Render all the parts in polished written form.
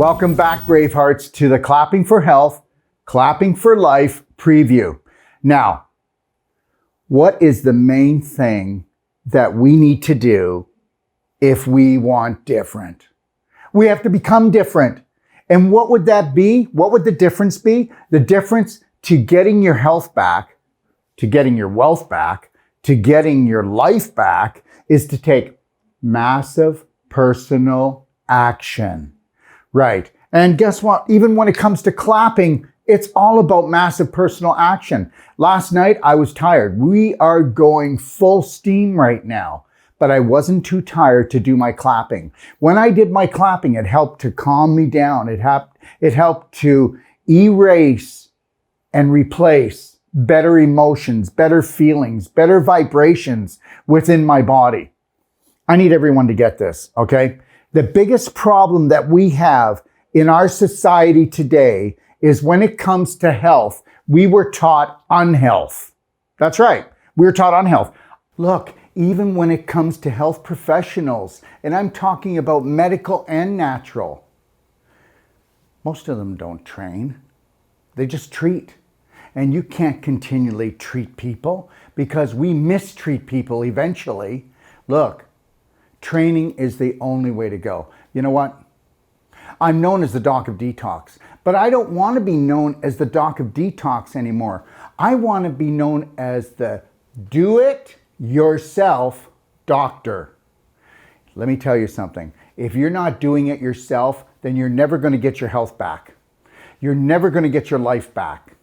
Welcome back, Bravehearts, to the Clapping for Health, Clapping for Life preview. Now, what is the main thing that we need to do if we want different? We have to become different. And what would that be? What would the difference be? The difference to getting your health back, to getting your wealth back, to getting your life back is to take massive personal action. Right. And guess what? Even when it comes to clapping, it's all about massive personal action. Last night, I was tired. We are going full steam right now, but I wasn't too tired to do my clapping. When I did my clapping, it helped to calm me down. It helped to erase and replace better emotions, better feelings, better vibrations within my body. I need everyone to get this, okay? The biggest problem that we have in our society today is when it comes to health, we were taught unhealth. That's right. We were taught unhealth. Look, even when it comes to health professionals, and I'm talking about medical and natural, most of them don't train. They just treat. And you can't continually treat people because we mistreat people eventually. Look, training is the only way to go. You know what? I'm known as the Doc of Detox, but I don't want to be known as the Doc of Detox anymore. I want to be known as the do-it-yourself doctor. Let me tell you something. If you're not doing it yourself, then you're never going to get your health back. You're never going to get your life back.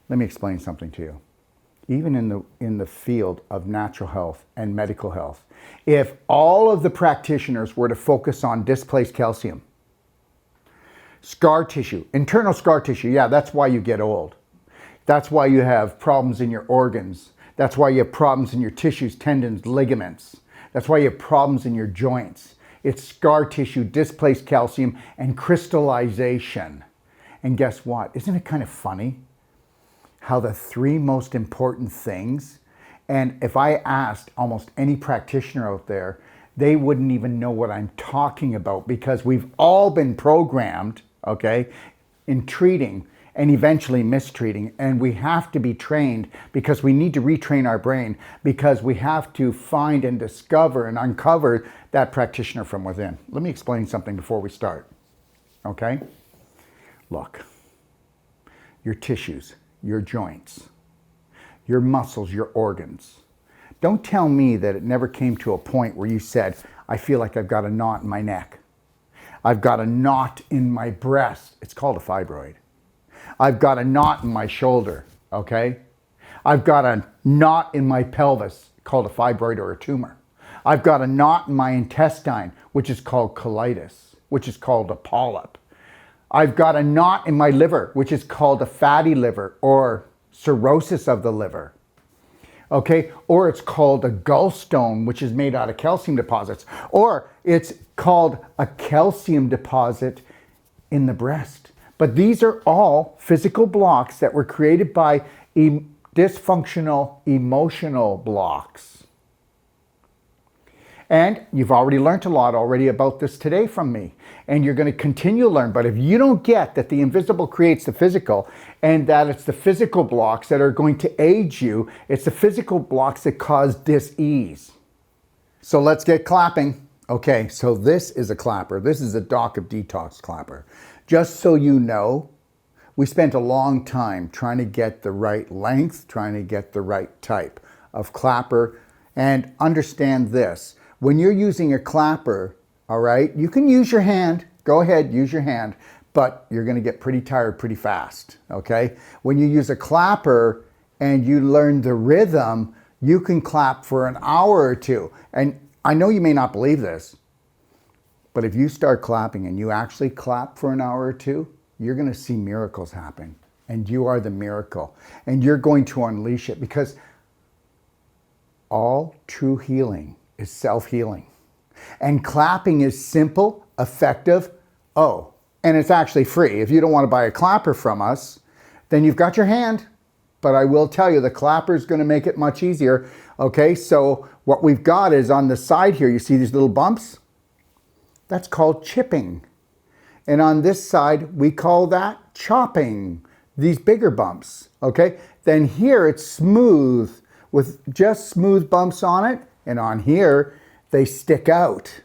Let me explain something to you. Even in the field of natural health and medical health, if all of the practitioners were to focus on displaced calcium, scar tissue, internal scar tissue, yeah, that's why you get old. That's why you have problems in your organs. That's why you have problems in your tissues, tendons, ligaments. That's why you have problems in your joints. It's scar tissue, displaced calcium, and crystallization. And guess what? Isn't it kind of funny how the three most important things, and if I asked almost any practitioner out there, they wouldn't even know what I'm talking about because we've all been programmed, okay, in treating and eventually mistreating. And we have to be trained because we need to retrain our brain because we have to find and discover and uncover that practitioner from within. Let me explain something before we start, okay? Look, your tissues, your joints, your muscles, your organs. Don't tell me that it never came to a point where you said, I feel like I've got a knot in my neck. I've got a knot in my breast. It's called a fibroid. I've got a knot in my shoulder, okay? I've got a knot in my pelvis called a fibroid or a tumor. I've got a knot in my intestine, which is called colitis, which is called a polyp. I've got a knot in my liver, which is called a fatty liver or cirrhosis of the liver. Okay, or it's called a gallstone, which is made out of calcium deposits, or it's called a calcium deposit in the breast. But these are all physical blocks that were created by dysfunctional emotional blocks. And you've already learned a lot already about this today from me. And you're going to continue to learn. But if you don't get that the invisible creates the physical and that it's the physical blocks that are going to age you, it's the physical blocks that cause dis-ease. So let's get clapping. Okay, so this is a clapper. This is a Doc of Detox clapper. Just so you know, we spent a long time trying to get the right length, trying to get the right type of clapper. And understand this. When you're using a clapper, all right, you can use your hand. Go ahead, use your hand, but you're going to get pretty tired pretty fast, okay? When you use a clapper and you learn the rhythm, you can clap for an hour or two. And I know you may not believe this, but if you start clapping and you actually clap for an hour or two, you're going to see miracles happen. And you are the miracle. And you're going to unleash it because all true healing is self-healing. And clapping is simple, effective, and it's actually free. If you don't want to buy a clapper from us, then you've got your hand. But I will tell you, the clapper is going to make it much easier. Okay, so what we've got is on the side here, you see these little bumps? That's called chipping. And on this side, we call that chopping, these bigger bumps, okay? Then here it's smooth with just smooth bumps on it. And on here, they stick out.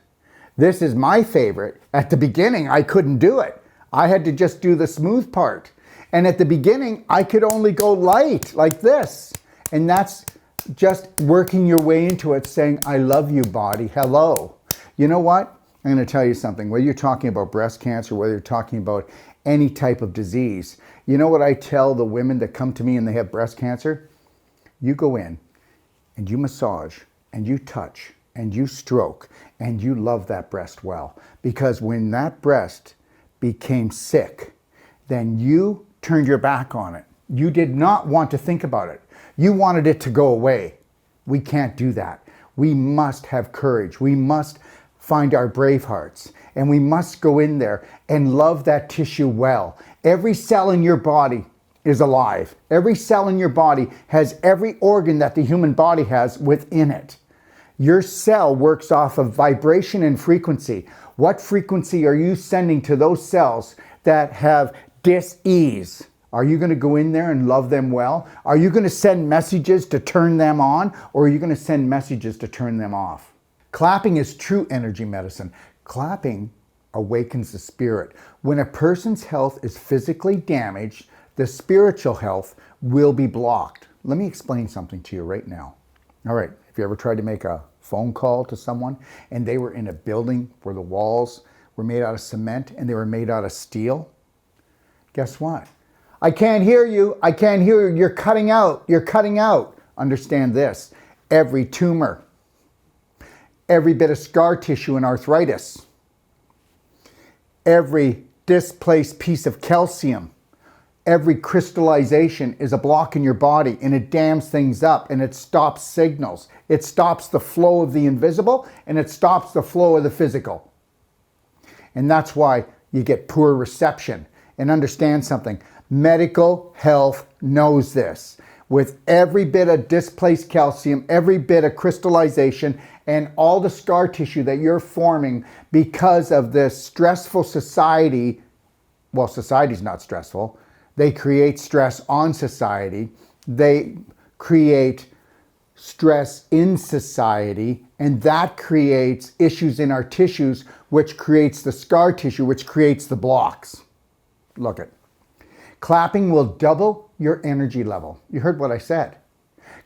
This is my favorite. At the beginning, I couldn't do it. I had to just do the smooth part. And at the beginning, I could only go light like this. And that's just working your way into it, saying, I love you, body. Hello. You know what? I'm going to tell you something. Whether you're talking about breast cancer, whether you're talking about any type of disease, you know what I tell the women that come to me and they have breast cancer? You go in and you massage and you touch and you stroke and you love that breast well. Because when that breast became sick, then you turned your back on it. You did not want to think about it. You wanted it to go away. We can't do that. We must have courage. We must find our brave hearts, and we must go in there and love that tissue well. Every cell in your body is alive. Every cell in your body has every organ that the human body has within it. Your cell works off of vibration and frequency. What frequency are you sending to those cells that have dis-ease? Are you going to go in there and love them well? Are you going to send messages to turn them on, or are you going to send messages to turn them off? Clapping is true energy medicine. Clapping awakens the spirit. When a person's health is physically damaged, the spiritual health will be blocked. Let me explain something to you right now. All right, have you ever tried to make a phone call to someone and they were in a building where the walls were made out of cement and they were made out of steel? Guess what? I can't hear you. I can't hear you. You're cutting out. You're cutting out. Understand this. Every tumor, every bit of scar tissue and arthritis, every displaced piece of calcium, every crystallization is a block in your body, and it dams things up and it stops signals. It stops the flow of the invisible and it stops the flow of the physical. And that's why you get poor reception. And understand something. Medical health knows this. With every bit of displaced calcium, every bit of crystallization, and all the scar tissue that you're forming because of this stressful society, well, society's not stressful. They create stress on society. They create stress in society, and that creates issues in our tissues, which creates the scar tissue, which creates the blocks. Look it. Clapping will double your energy level. You heard what I said.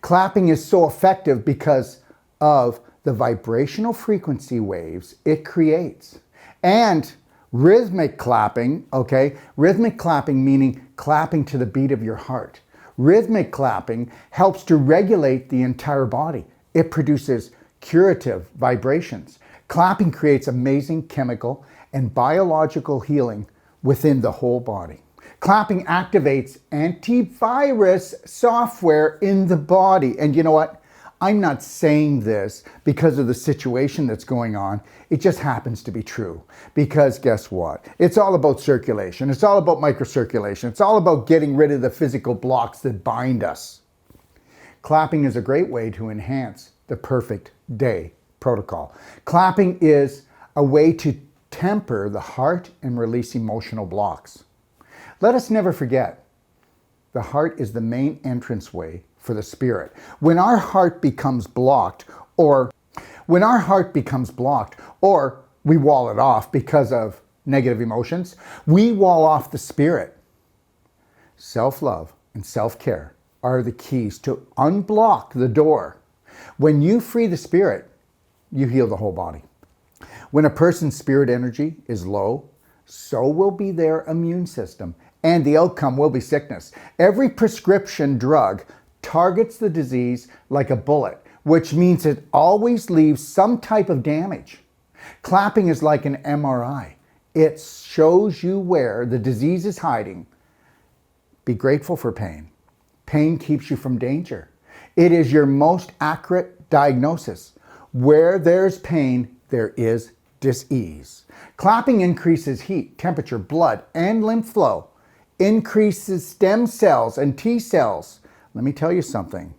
Clapping is so effective because of the vibrational frequency waves it creates. And rhythmic clapping, okay? Rhythmic clapping meaning clapping to the beat of your heart. Rhythmic clapping helps to regulate the entire body. It produces curative vibrations. Clapping creates amazing chemical and biological healing within the whole body. Clapping activates antivirus software in the body. And you know what? I'm not saying this because of the situation that's going on. It just happens to be true. Because guess what? It's all about circulation. It's all about microcirculation. It's all about getting rid of the physical blocks that bind us. Clapping is a great way to enhance the perfect day protocol. Clapping is a way to temper the heart and release emotional blocks. Let us never forget, the heart is the main entranceway for the spirit. When our heart becomes blocked, or we wall it off because of negative emotions, we wall off the spirit. Self-love and self-care are the keys to unblock the door. When you free the spirit, you heal the whole body. When a person's spirit energy is low, so will be their immune system, and the outcome will be sickness. Every prescription drug targets the disease like a bullet, which means it always leaves some type of damage. Clapping is like an MRI. It shows you where the disease is hiding. Be grateful for pain. Pain keeps you from danger. It is your most accurate diagnosis. Where there's pain, there is dis-ease. Clapping increases heat, temperature, blood, and lymph flow. Increases stem cells and T cells. Let me tell you something.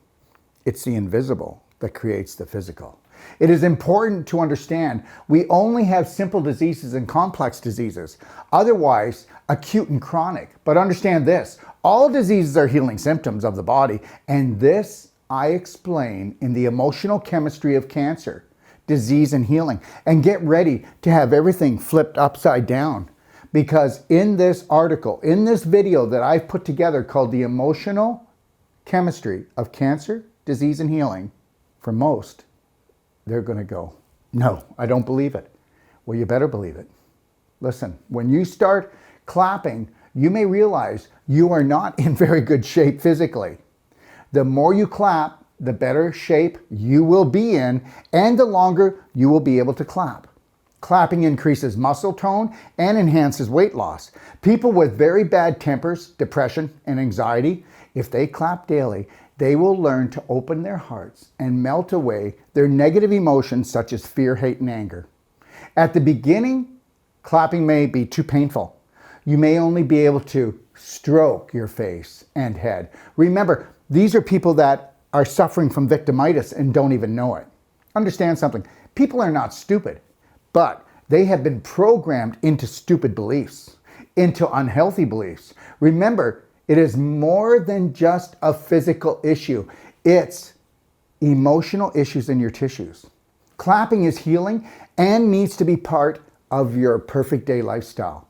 It's the invisible that creates the physical. It is important to understand we only have simple diseases and complex diseases, otherwise acute and chronic. But understand this, all diseases are healing symptoms of the body, and this I explain in the emotional chemistry of cancer, disease and healing. And get ready to have everything flipped upside down, because in this article, in this video that I've put together called The Emotional Chemistry of Cancer, Disease and Healing, for most, they're going to go, no, I don't believe it. Well, you better believe it. Listen, when you start clapping, you may realize you are not in very good shape physically. The more you clap, the better shape you will be in, and the longer you will be able to clap. Clapping increases muscle tone and enhances weight loss. People with very bad tempers, depression, and anxiety, if they clap daily, they will learn to open their hearts and melt away their negative emotions such as fear, hate, and anger. At the beginning, clapping may be too painful. You may only be able to stroke your face and head. Remember, these are people that are suffering from victimitis and don't even know it. Understand something. People are not stupid, but they have been programmed into stupid beliefs, into unhealthy beliefs. Remember, it is more than just a physical issue. It's emotional issues in your tissues. Clapping is healing and needs to be part of your perfect day lifestyle.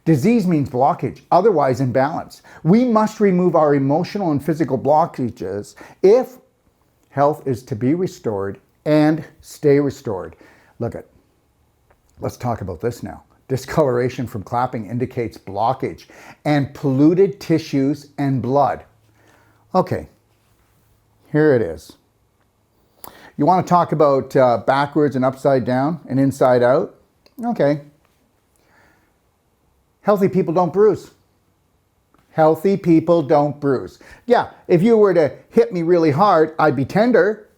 Disease means blockage, otherwise imbalance. We must remove our emotional and physical blockages if health is to be restored and stay restored. Let's talk about this now. Discoloration from clapping indicates blockage and polluted tissues and blood. Okay, here it is. You want to talk about backwards and upside down and inside out? Okay. Healthy people don't bruise. Healthy people don't bruise. Yeah, if you were to hit me really hard, I'd be tender,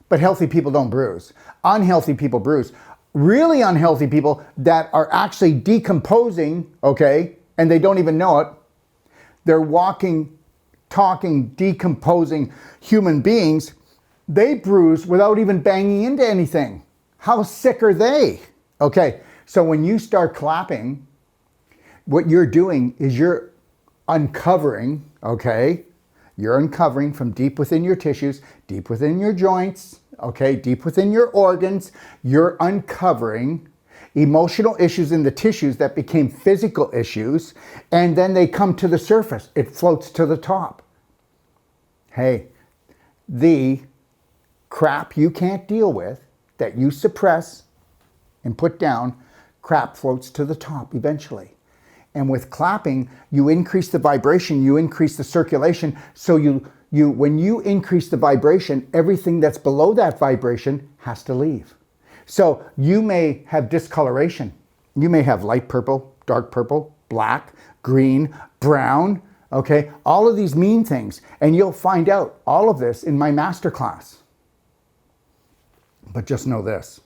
but healthy people don't bruise. Unhealthy people bruise. Really unhealthy people that are actually decomposing, okay, and they don't even know it. They're walking, talking, decomposing human beings. They bruise without even banging into anything. How sick are they? Okay, so when you start clapping, what you're doing is you're uncovering, okay? You're uncovering from deep within your tissues, deep within your joints, okay, deep within your organs, you're uncovering emotional issues in the tissues that became physical issues, and then they come to the surface. It floats to the top. Hey, the crap you can't deal with, that you suppress and put down, crap floats to the top eventually. And with clapping, you increase the vibration, you increase the circulation, so when you increase the vibration, everything that's below that vibration has to leave. So you may have discoloration. You may have light purple, dark purple, black, green, brown, okay? All of these mean things. And you'll find out all of this in my masterclass. But just know this.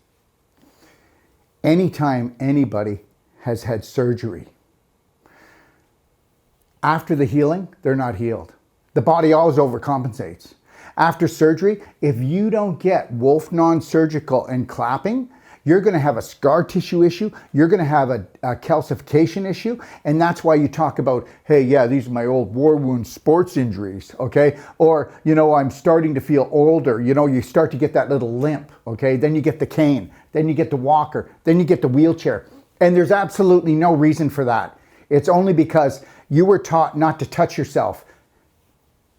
Anytime anybody has had surgery, after the healing, they're not healed. The body always overcompensates. After surgery, if you don't get Wolfe Non-Surgical and clapping, you're going to have a scar tissue issue, you're going to have a calcification issue, and that's why you talk about, hey, yeah, these are my old war wound sports injuries, okay? Or, I'm starting to feel older, you start to get that little limp, okay? Then you get the cane, then you get the walker, then you get the wheelchair, and there's absolutely no reason for that. It's only because you were taught not to touch yourself.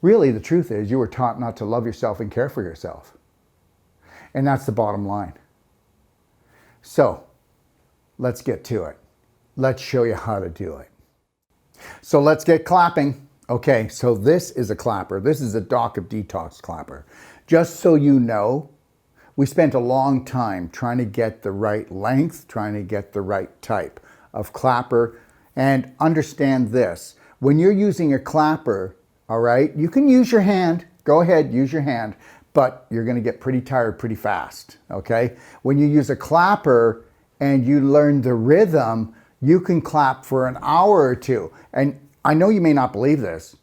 Really, the truth is you were taught not to love yourself and care for yourself. And that's the bottom line. So, let's get to it. Let's show you how to do it. So let's get clapping. Okay, so this is a clapper. This is a Doc of Detox clapper. Just so you know, we spent a long time trying to get the right length, trying to get the right type of clapper. And understand this, when you're using a clapper, all right, you can use your hand. Go ahead, use your hand, but you're going to get pretty tired pretty fast, okay? When you use a clapper and you learn the rhythm, you can clap for an hour or two. And I know you may not believe this,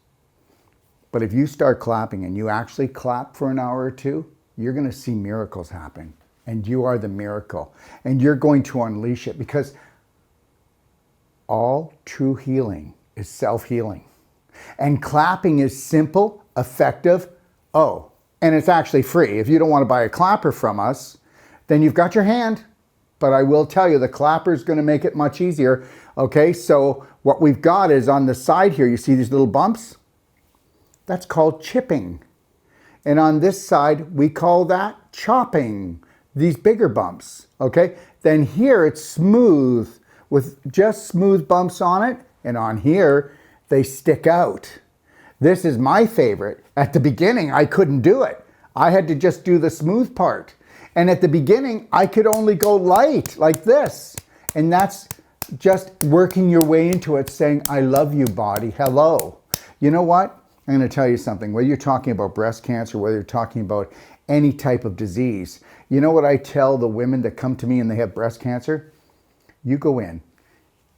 but if you start clapping and you actually clap for an hour or two, you're going to see miracles happen. and you are the miracle. And you're going to unleash it, because all true healing is self-healing. And clapping is simple, effective, and it's actually free. If you don't want to buy a clapper from us, then you've got your hand. But I will tell you, the clapper is going to make it much easier. Okay, so what we've got is on the side here, you see these little bumps? That's called chipping. And on this side, we call that chopping, these bigger bumps, okay? Then here it's smooth, with just smooth bumps on it. And on here, they stick out. This is my favorite. At the beginning, I couldn't do it. I had to just do the smooth part. And at the beginning, I could only go light, like this. And that's just working your way into it, saying, I love you, body, hello. You know what? I'm going to tell you something. Whether you're talking about breast cancer, whether you're talking about any type of disease, you know what I tell the women that come to me and they have breast cancer? You go in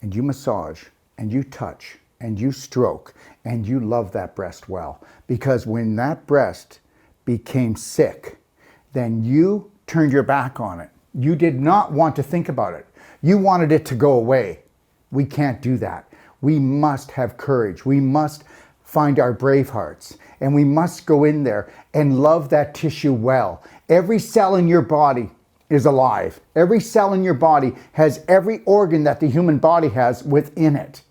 and you massage and you touch and you stroke and you love that breast well. Because when that breast became sick, then you turned your back on it. You did not want to think about it. You wanted it to go away. We can't do that. We must have courage. We must find our brave hearts, and we must go in there and love that tissue well. Every cell in your body is alive. Every cell in your body has every organ that the human body has within it.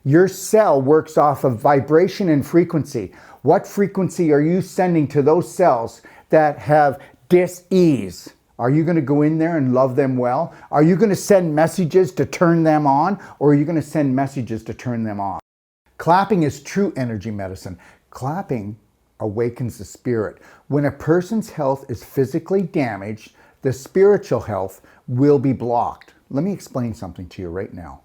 Your cell works off of vibration and frequency. What frequency are you sending to those cells that have dis-ease? Are you going to go in there and love them well? Are you going to send messages to turn them on, or are you going to send messages to turn them off? Clapping is true energy medicine. Clapping awakens the spirit. When a person's health is physically damaged, the spiritual health will be blocked. Let me explain something to you right now.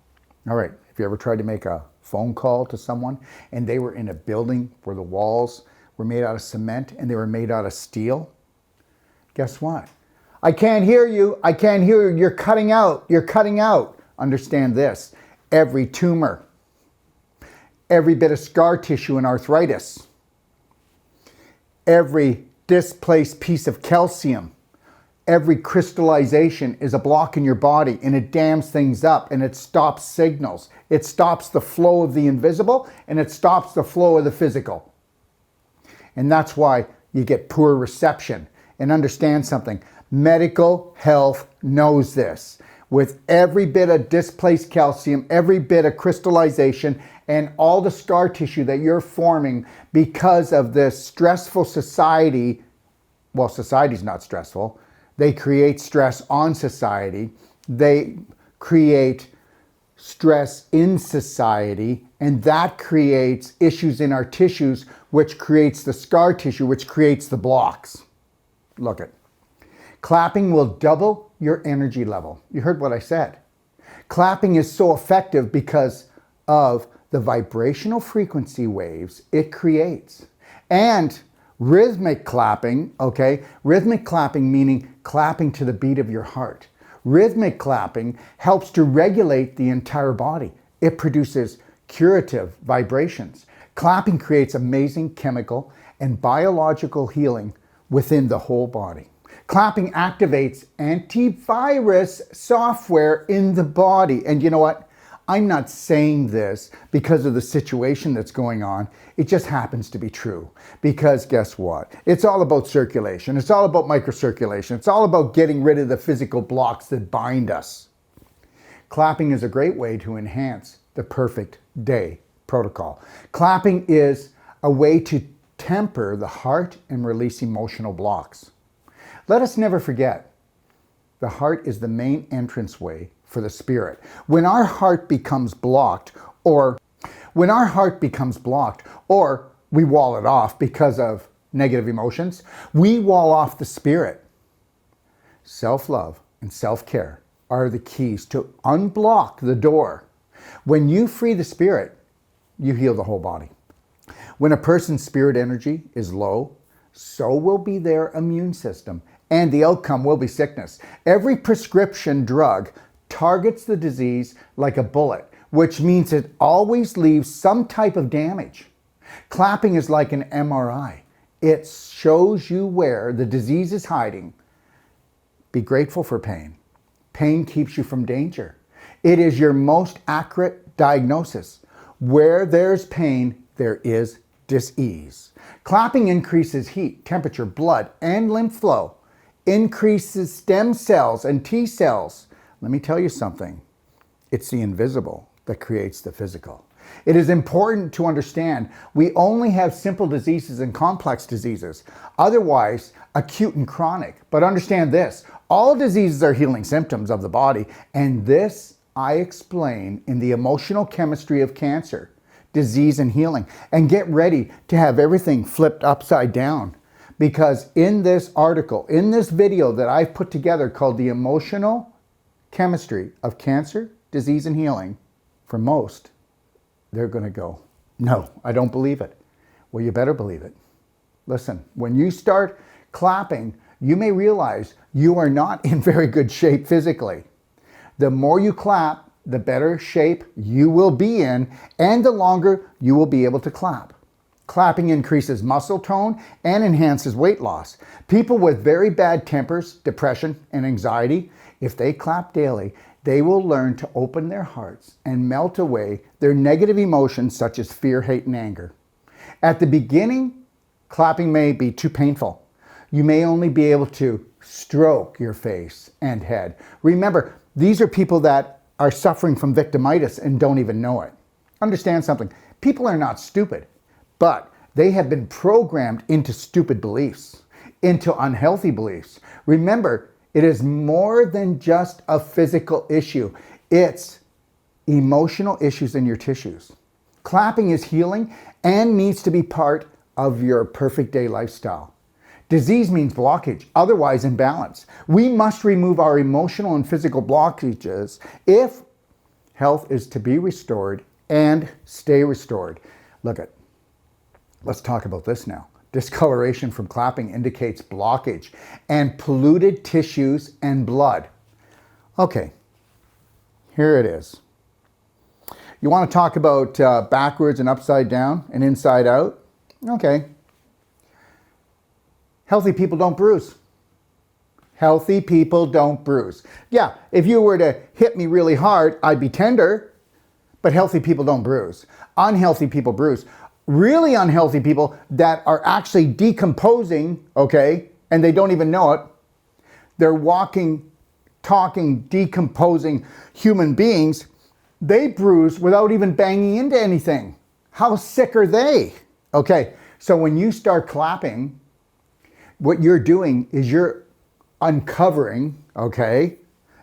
All right, have you ever tried to make a phone call to someone and they were in a building where the walls were made out of cement and they were made out of steel? Guess what? I can't hear you. I can't hear you. You're cutting out. You're cutting out. Understand this. Every tumor, every bit of scar tissue and arthritis, every displaced piece of calcium, every crystallization is a block in your body, and it dams things up and it stops signals. It stops the flow of the invisible and it stops the flow of the physical. And that's why you get poor reception. And understand something, medical health knows this. With every bit of displaced calcium, every bit of crystallization, and all the scar tissue that you're forming because of this stressful society, well, society's not stressful. They create stress on society. They create stress in society, and that creates issues in our tissues, which creates the scar tissue, which creates the blocks. Look it. Clapping will double your energy level. You heard what I said. Clapping is so effective because of the vibrational frequency waves it creates. And rhythmic clapping, okay? Rhythmic clapping meaning clapping to the beat of your heart. Rhythmic clapping helps to regulate the entire body. It produces curative vibrations. Clapping creates amazing chemical and biological healing within the whole body. Clapping activates antivirus software in the body. And you know what? I'm not saying this because of the situation that's going on. It just happens to be true. Because guess what? It's all about circulation. It's all about microcirculation. It's all about getting rid of the physical blocks that bind us. Clapping is a great way to enhance the perfect day protocol. Clapping is a way to temper the heart and release emotional blocks. Let us never forget, the heart is the main entranceway for the spirit. When our heart becomes blocked, or we wall it off because of negative emotions, we wall off the spirit. Self-love and self-care are the keys to unblock the door. When you free the spirit, you heal the whole body. When a person's spirit energy is low, so will be their immune system, and the outcome will be sickness. Every prescription drug targets the disease like a bullet, which means it always leaves some type of damage. Clapping is like an MRI. It shows you where the disease is hiding, Be grateful for pain. Pain keeps you from danger. It is your most accurate diagnosis. Where there's pain, there is dis-ease. Clapping increases heat, temperature, blood, and lymph flow. Increases stem cells and T cells. Let me tell you something. It's the invisible that creates the physical. It is important to understand we only have simple diseases and complex diseases, otherwise acute and chronic. But understand this, all diseases are healing symptoms of the body, and this I explain in the emotional chemistry of cancer, disease and healing. And get ready to have everything flipped upside down, because in this article, in this video that I've put together called The Emotional Chemistry of Cancer, Disease and Healing, for most, they're going to go, no, I don't believe it. Well, you better believe it. Listen, when you start clapping, you may realize you are not in very good shape physically. The more you clap, the better shape you will be in, and the longer you will be able to clap. Clapping increases muscle tone and enhances weight loss. People with very bad tempers, depression, and anxiety, if they clap daily, they will learn to open their hearts and melt away their negative emotions such as fear, hate, and anger. At the beginning, clapping may be too painful. You may only be able to stroke your face and head. Remember, these are people that are suffering from victimitis and don't even know it. Understand something. People are not stupid, but they have been programmed into stupid beliefs, into unhealthy beliefs. Remember, it is more than just a physical issue. It's emotional issues in your tissues. Clapping is healing and needs to be part of your perfect day lifestyle. Disease means blockage, otherwise imbalance. We must remove our emotional and physical blockages if health is to be restored and stay restored. Let's talk about this now. Discoloration from clapping indicates blockage and polluted tissues and blood. Okay, here it is. You want to talk about backwards and upside down and inside out? Okay. Healthy people don't bruise. Healthy people don't bruise. Yeah, if you were to hit me really hard, I'd be tender, but healthy people don't bruise. Unhealthy people bruise. Really unhealthy people that are actually decomposing, okay, and they don't even know it. They're walking, talking, decomposing human beings. They bruise without even banging into anything. How sick are they? Okay, so when you start clapping, what you're doing is you're uncovering, okay?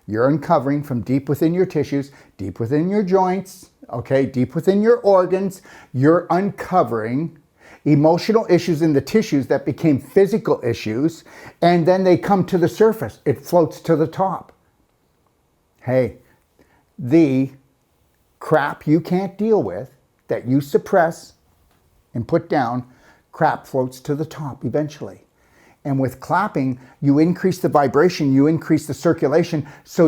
You're uncovering from deep within your tissues, deep within your joints, okay, deep within your organs, you're uncovering emotional issues in the tissues that became physical issues, and then they come to the surface. It floats to the top. Hey, the crap you can't deal with, that you suppress and put down, crap floats to the top eventually. And with clapping, you increase the vibration, you increase the circulation, so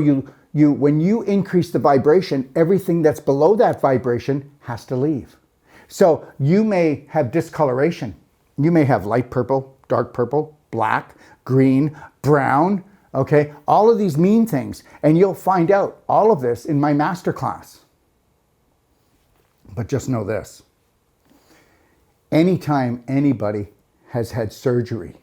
when you increase the vibration, everything that's below that vibration has to leave. So you may have discoloration. You may have light purple, dark purple, black, green, brown, okay? All of these mean things. And you'll find out all of this in my masterclass. But just know this. Anytime anybody has had surgery,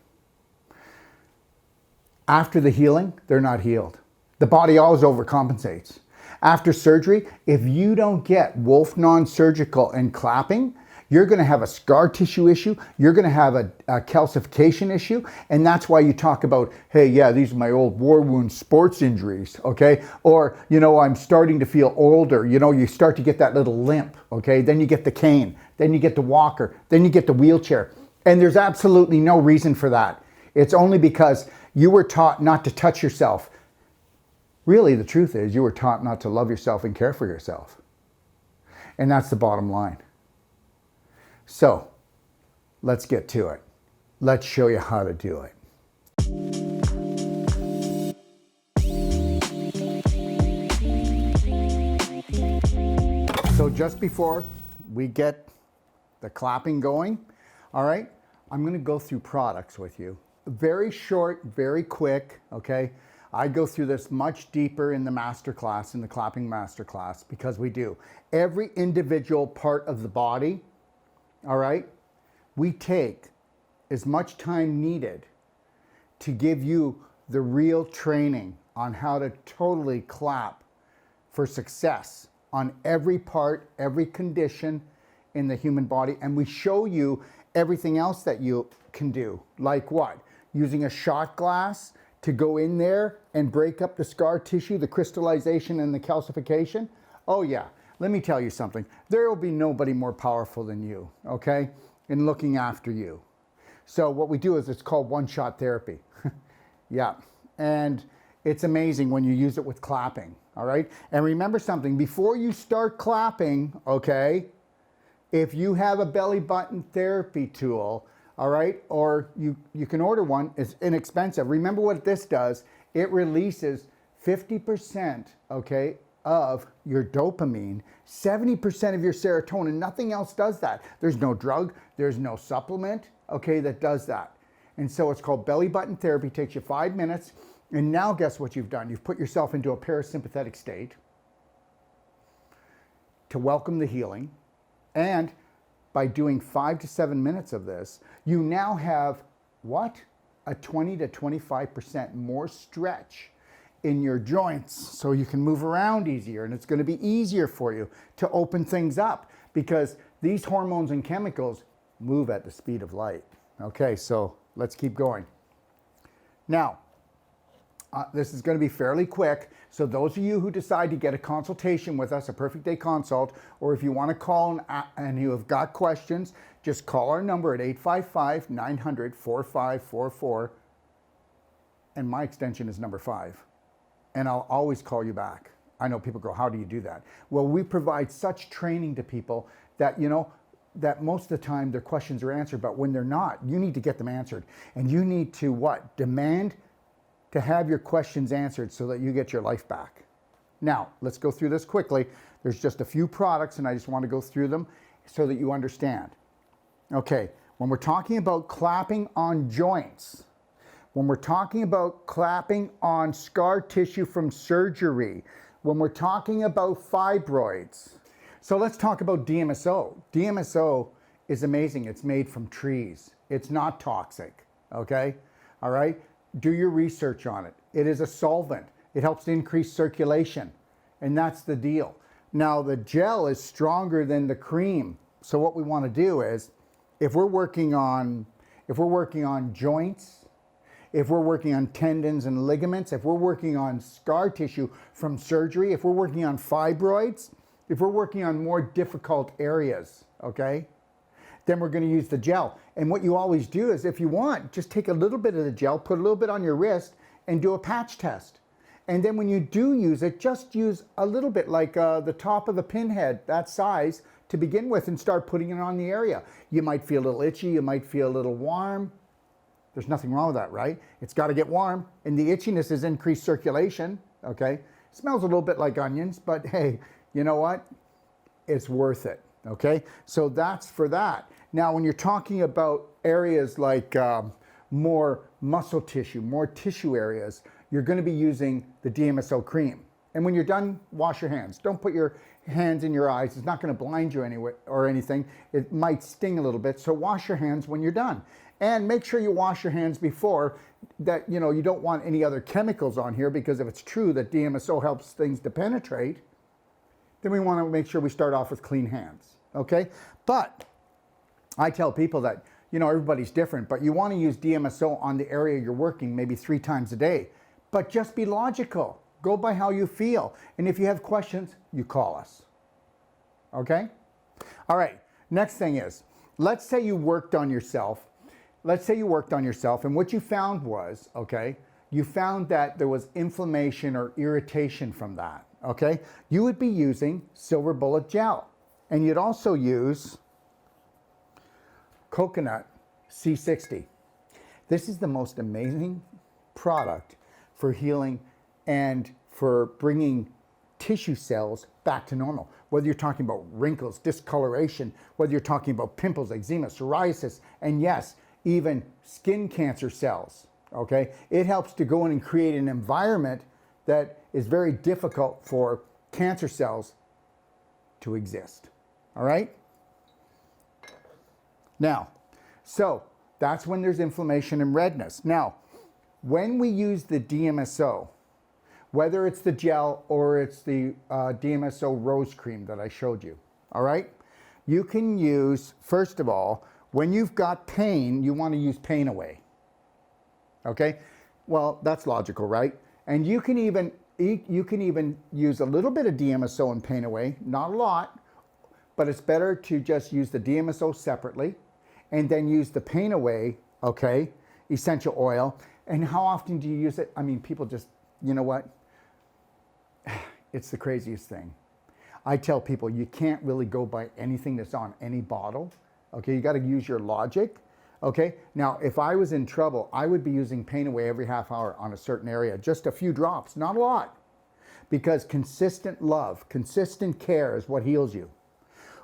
after the healing, they're not healed. The body always overcompensates. After surgery, if you don't get Wolfe Non-Surgical and clapping, you're going to have a scar tissue issue, you're going to have a calcification issue, and that's why you talk about, hey, yeah, these are my old war wound sports injuries, okay? Or, I'm starting to feel older, you start to get that little limp, okay? Then you get the cane, then you get the walker, then you get the wheelchair, and there's absolutely no reason for that. It's only because you were taught not to touch yourself. Really, the truth is you were taught not to love yourself and care for yourself. And that's the bottom line. So, let's get to it. Let's show you how to do it. So just before we get the clapping going, all right, I'm going to go through products with you. Very short, very quick, okay? I go through this much deeper in the masterclass, in the clapping masterclass, because we do. Every individual part of the body, all right, we take as much time needed to give you the real training on how to totally clap for success on every part, every condition in the human body. And we show you everything else that you can do. Like what? Using a shot glass to go in there and break up the scar tissue, the crystallization and the calcification. Oh yeah, let me tell you something. There will be nobody more powerful than you, okay, in looking after you. So what we do is it's called one-shot therapy. Yeah, and it's amazing when you use it with clapping, all right? And remember something, before you start clapping, okay, if you have a belly button therapy tool, all right, or you can order one, it's inexpensive. Remember what this does, it releases 50%, okay, of your dopamine, 70% of your serotonin, nothing else does that. There's no drug, there's no supplement, okay, that does that. And so it's called belly button therapy, takes you 5 minutes, and now guess what you've done? You've put yourself into a parasympathetic state to welcome the healing, and by doing 5 to 7 minutes of this, you now have what? A 20 to 25% more stretch in your joints so you can move around easier, and it's going to be easier for you to open things up because these hormones and chemicals move at the speed of light. Okay, so let's keep going. Now, this is going to be fairly quick. So those of you who decide to get a consultation with us, a perfect day consult, or if you want to call and you have got questions, just call our number at 855-900-4544. And my extension is number 5. And I'll always call you back. I know people go, how do you do that? Well, we provide such training to people that, you know, that most of the time their questions are answered, but when they're not, you need to get them answered. And you need to what? Demand to have your questions answered so that you get your life back. Now, let's go through this quickly. There's just a few products and I just want to go through them so that you understand. Okay, when we're talking about clapping on joints, when we're talking about clapping on scar tissue from surgery, when we're talking about fibroids. So let's talk about DMSO. DMSO is amazing. It's made from trees. It's not toxic, okay? All right? Do your research on it. It is a solvent. It helps to increase circulation, and that's the deal. Now, the gel is stronger than the cream. So what we want to do is, if we're working on joints, if we're working on tendons and ligaments, if we're working on scar tissue from surgery, if we're working on fibroids, if we're working on more difficult areas, okay, then we're going to use the gel. And what you always do is, if you want, just take a little bit of the gel, put a little bit on your wrist, and do a patch test. And then when you do use it, just use a little bit, like the top of a pinhead, that size, to begin with, and start putting it on the area. You might feel a little itchy, you might feel a little warm. There's nothing wrong with that, right? It's got to get warm. And the itchiness is increased circulation, okay? Smells a little bit like onions, but hey, you know what? It's worth it, okay? So that's for that. Now, when you're talking about areas like more muscle tissue, more tissue areas, you're going to be using the DMSO cream. And when you're done, wash your hands. Don't put your hands in your eyes. It's not going to blind you anyway or anything. It might sting a little bit. So wash your hands when you're done. And make sure you wash your hands before that. You know, you don't want any other chemicals on here, because if it's true that DMSO helps things to penetrate, then we want to make sure we start off with clean hands, okay? But I tell people that, you know, everybody's different, but you want to use DMSO on the area you're working maybe 3 times a day. But just be logical. Go by how you feel. And if you have questions, you call us, okay? All right, next thing is, let's say you worked on yourself. Let's say you worked on yourself, and what you found was, okay, you found that there was inflammation or irritation from that, okay? You would be using silver bullet gel, and you'd also use coconut C60. This is the most amazing product for healing and for bringing tissue cells back to normal. Whether you're talking about wrinkles, discoloration, whether you're talking about pimples, eczema, psoriasis, and yes, even skin cancer cells, Okay? It helps to go in and create an environment that is very difficult for cancer cells to exist. All right? Now, so that's when there's inflammation and redness. Now, when we use the DMSO, whether it's the gel or it's the DMSO rose cream that I showed you, all right? You can use, first of all, when you've got pain, you want to use pain away. Okay? Well, that's logical, right? And you can even use a little bit of DMSO and pain away, not a lot, but it's better to just use the DMSO separately and then use the pain away, okay, essential oil. And how often do you use it? I mean, people just, you know what? It's the craziest thing. I tell people you can't really go by anything that's on any bottle. Okay, you got to use your logic. Okay, now if I was in trouble, I would be using pain away every half hour on a certain area, just a few drops, not a lot. Because consistent love, consistent care is what heals you.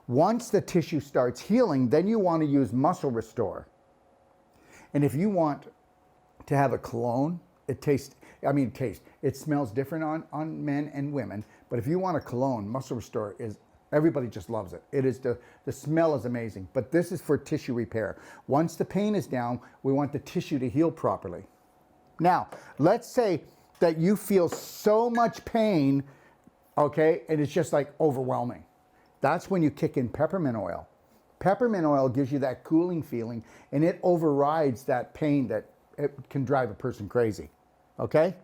Once the tissue starts healing, then you want to use Muscle Restore. And if you want to have a cologne, it smells different on men and women, but if you want a cologne, Muscle Restore everybody just loves it. The smell is amazing, but this is for tissue repair. Once the pain is down, we want the tissue to heal properly. Now, let's say that you feel so much pain, okay, and it's just like overwhelming. That's when you kick in peppermint oil. Peppermint oil gives you that cooling feeling, and it overrides that pain that it can drive a person crazy. Okay?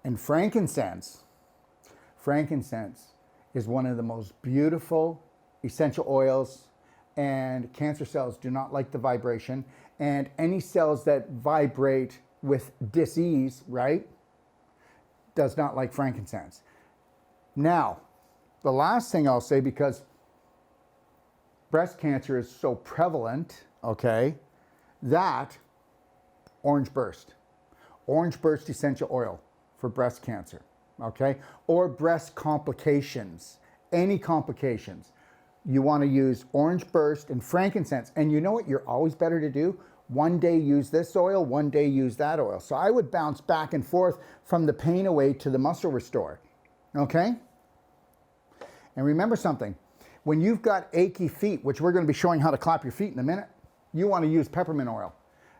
And frankincense is one of the most beautiful essential oils, and cancer cells do not like the vibration, and any cells that vibrate with dis-ease, right, does not like frankincense. Now, the last thing I'll say, because breast cancer is so prevalent, okay, that Orange Burst essential oil for breast cancer, okay, or breast complications, any complications, you want to use Orange Burst and frankincense. And you know what you're always better to do? One day use this oil, one day use that oil. So I would bounce back and forth from the pain away to the Muscle Restore, okay? And remember something, when you've got achy feet, which we're going to be showing how to clap your feet in a minute, you want to use peppermint oil.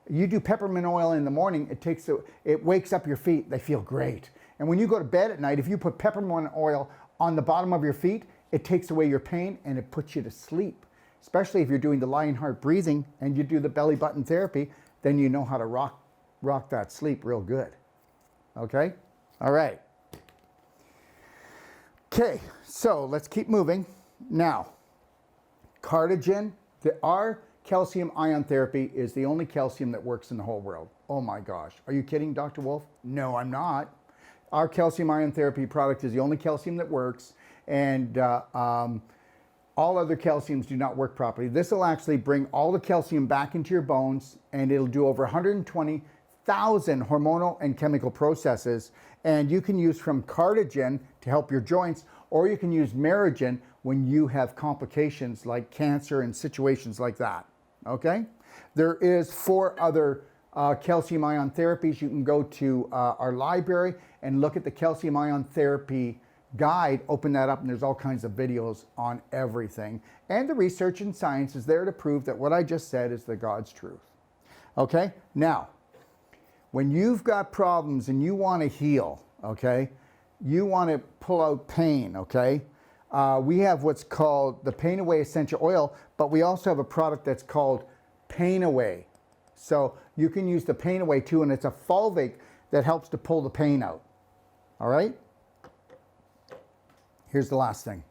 You do peppermint oil in the morning, it wakes up your feet, they feel great. And when you go to bed at night, if you put peppermint oil on the bottom of your feet, it takes away your pain and it puts you to sleep. Especially if you're doing the Lionheart breathing and you do the belly button therapy, then you know how to rock that sleep real good. Okay? All right. Okay, so let's keep moving. Now, Cardigan, our calcium ion therapy is the only calcium that works in the whole world. Oh my gosh. Are you kidding, Dr. Wolfe? No, I'm not. Our calcium ion therapy product is the only calcium that works, and all other calciums do not work properly. This will actually bring all the calcium back into your bones, and it'll do over 120,000 hormonal and chemical processes. And you can use from Cardigan to help your joints, or you can use Merigen when you have complications like cancer and situations like that. Okay? There is 4 other calcium ion therapies. You can go to our library and look at the calcium ion therapy guide, open that up, and there's all kinds of videos on everything. And the research and science is there to prove that what I just said is the God's truth. Okay? Now, when you've got problems and you want to heal, okay, you want to pull out pain, okay, we have what's called the Pain Away Essential Oil, but we also have a product that's called Pain Away. So you can use the Pain Away too, and it's a fulvic that helps to pull the pain out. All right? Here's the last thing.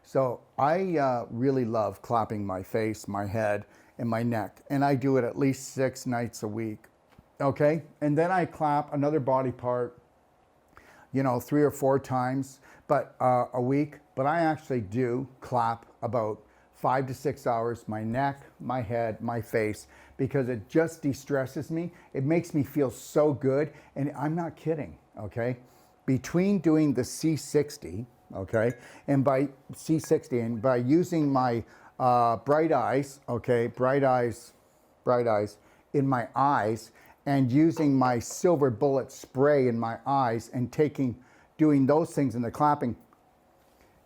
So I really love clapping my face, my head, and my neck, and I do it at least 6 nights a week. Okay? And then I clap another body part, 3 or 4 times a week. But I actually do clap about 5 to 6 hours, my neck, my head, my face, because it just de-stresses me. It makes me feel so good, and I'm not kidding, okay? Between doing the C60, okay, and by C60 and by using my Bright Eyes, okay, Bright Eyes in my eyes and using my silver bullet spray in my eyes and doing those things in the clapping,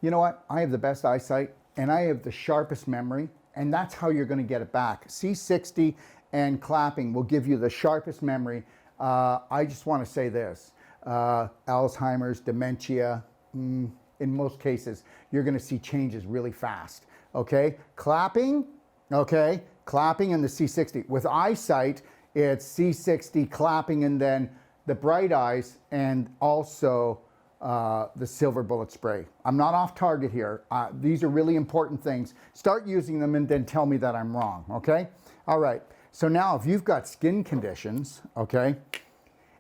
you know what? I have the best eyesight and I have the sharpest memory, and that's how you're going to get it back. C60 and clapping will give you the sharpest memory. I just want to say this, Alzheimer's, dementia, in most cases, you're going to see changes really fast. Okay, clapping, okay, clapping and the C60. With eyesight, it's C60, clapping, and then the bright eyes, and also the silver bullet spray. I'm not off target here. These are really important things. Start using them and then tell me that I'm wrong, okay? All right, so now if you've got skin conditions, okay,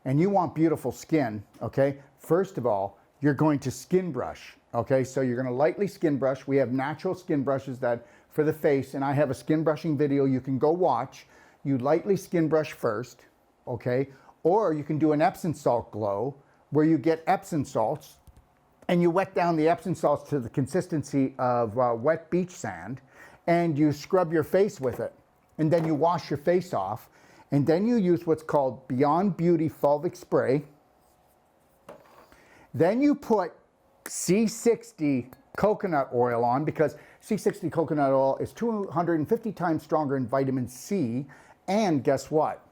and you want beautiful skin, okay, first of all, you're going to skin brush, okay? So you're gonna lightly skin brush. We have natural skin brushes that for the face, and I have a skin brushing video you can go watch. You lightly skin brush first, okay? Or you can do an Epsom salt glow, where you get Epsom salts and you wet down the Epsom salts to the consistency of wet beach sand, and you scrub your face with it. And then you wash your face off, and then you use what's called Beyond Beauty Fulvic Spray. Then you put C60 coconut oil on, because C60 coconut oil is 250 times stronger in vitamin C, and guess what?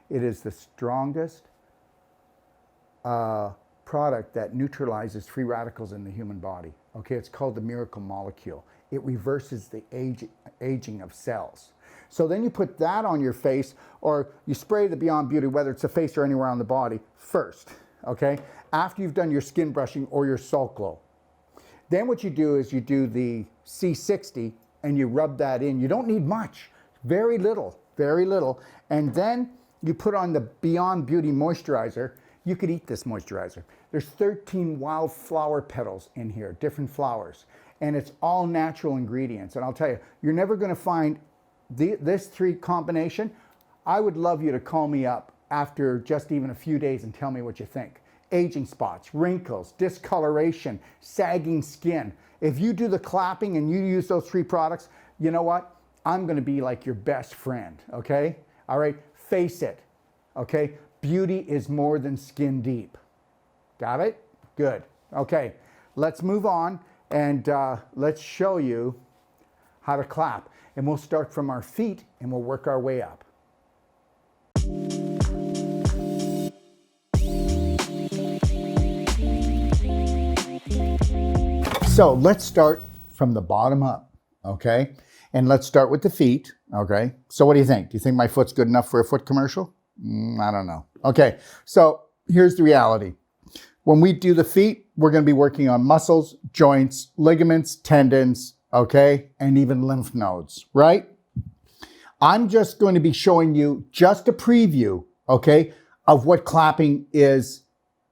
It is the strongest product that neutralizes free radicals in the human body. Okay, it's called the miracle molecule. It reverses the aging of cells. So then you put that on your face, or you spray the Beyond Beauty, whether it's the face or anywhere on the body, first, okay? After you've done your skin brushing or your salt glow. Then what you do is you do the C60 and you rub that in. You don't need much, very little, very little. And then you put on the Beyond Beauty moisturizer. You could eat this moisturizer. There's 13 wildflower petals in here, different flowers, and it's all natural ingredients. And I'll tell you, you're never gonna find this three combination. I would love you to call me up after just even a few days and tell me what you think. Aging spots, wrinkles, discoloration, sagging skin. If you do the clapping and you use those three products, you know what? I'm gonna be like your best friend, okay? All right, face it, okay? Beauty is more than skin deep. Got it? Good. Okay, let's move on and let's show you how to clap. And we'll start from our feet and we'll work our way up. So let's start from the bottom up, okay? And let's start with the feet, okay? So what do you think? Do you think my foot's good enough for a foot commercial? I don't know. Okay, so here's the reality. When we do the feet, we're going to be working on muscles, joints, ligaments, tendons, okay, and even lymph nodes, right? I'm just going to be showing you just a preview, okay, of what clapping is.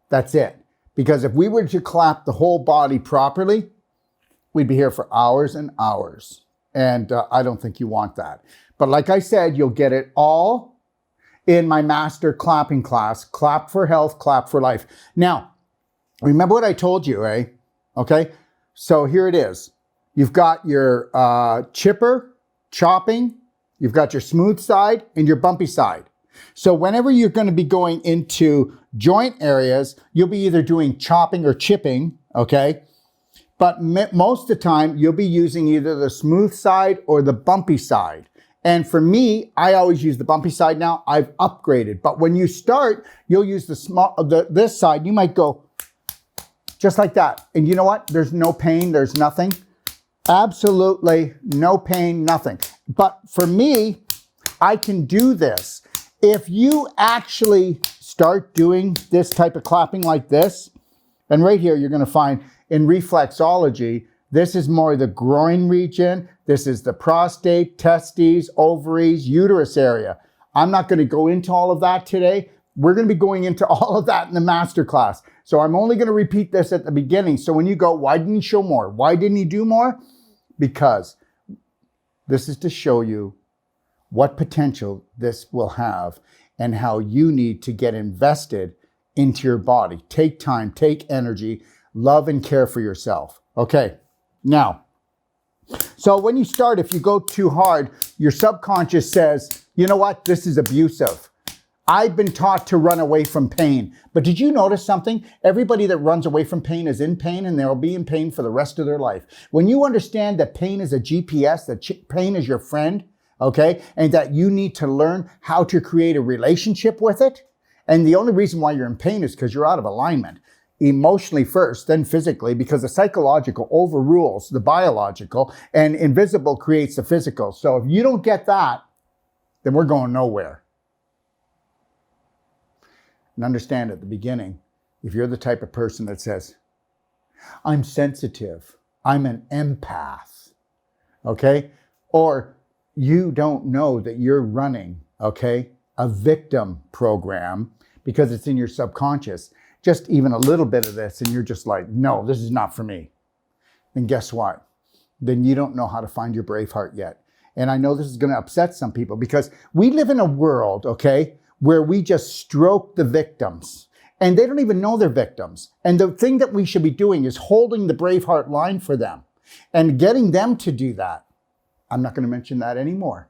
That's it. Because if we were to clap the whole body properly, we'd be here for hours and hours. And I don't think you want that. But like I said, you'll get it all in my master clapping class, Clap for Health, Clap for Life. Now, remember what I told you, eh? Okay, so here it is. You've got your chipper, chopping, you've got your smooth side and your bumpy side. So whenever you're going to be going into joint areas, you'll be either doing chopping or chipping, okay? But most of the time, you'll be using either the smooth side or the bumpy side. And for me, I always use the bumpy side now. I've upgraded. But when you start, you'll use this side. You might go just like that. And you know what? There's no pain. There's nothing. Absolutely no pain, nothing. But for me, I can do this. If you actually start doing this type of clapping like this, and right here, you're going to find in reflexology, this is more the groin region. This is the prostate, testes, ovaries, uterus area. I'm not going to go into all of that today. We're going to be going into all of that in the masterclass. So I'm only going to repeat this at the beginning. So when you go, why didn't he show more? Why didn't he do more? Because this is to show you what potential this will have and how you need to get invested into your body. Take time, take energy, love and care for yourself. Okay, now, So when you start, if you go too hard, your subconscious says, you know what, this is abusive. I've been taught to run away from pain. But did you notice something? Everybody that runs away from pain is in pain, and they'll be in pain for the rest of their life. When you understand that pain is a GPS, that pain is your friend, okay, and that you need to learn how to create a relationship with it, and the only reason why you're in pain is because you're out of alignment. Emotionally first, then physically, because the psychological overrules the biological, and invisible creates the physical. So if you don't get that, then we're going nowhere. And understand at the beginning, if you're the type of person that says, I'm sensitive, I'm an empath, okay? Or you don't know that you're running, okay, a victim program because it's in your subconscious, just even a little bit of this, and you're just like, no, this is not for me. Then guess what? Then you don't know how to find your brave heart yet. And I know this is going to upset some people because we live in a world, okay, where we just stroke the victims and they don't even know they're victims. And the thing that we should be doing is holding the brave heart line for them and getting them to do that. I'm not going to mention that anymore,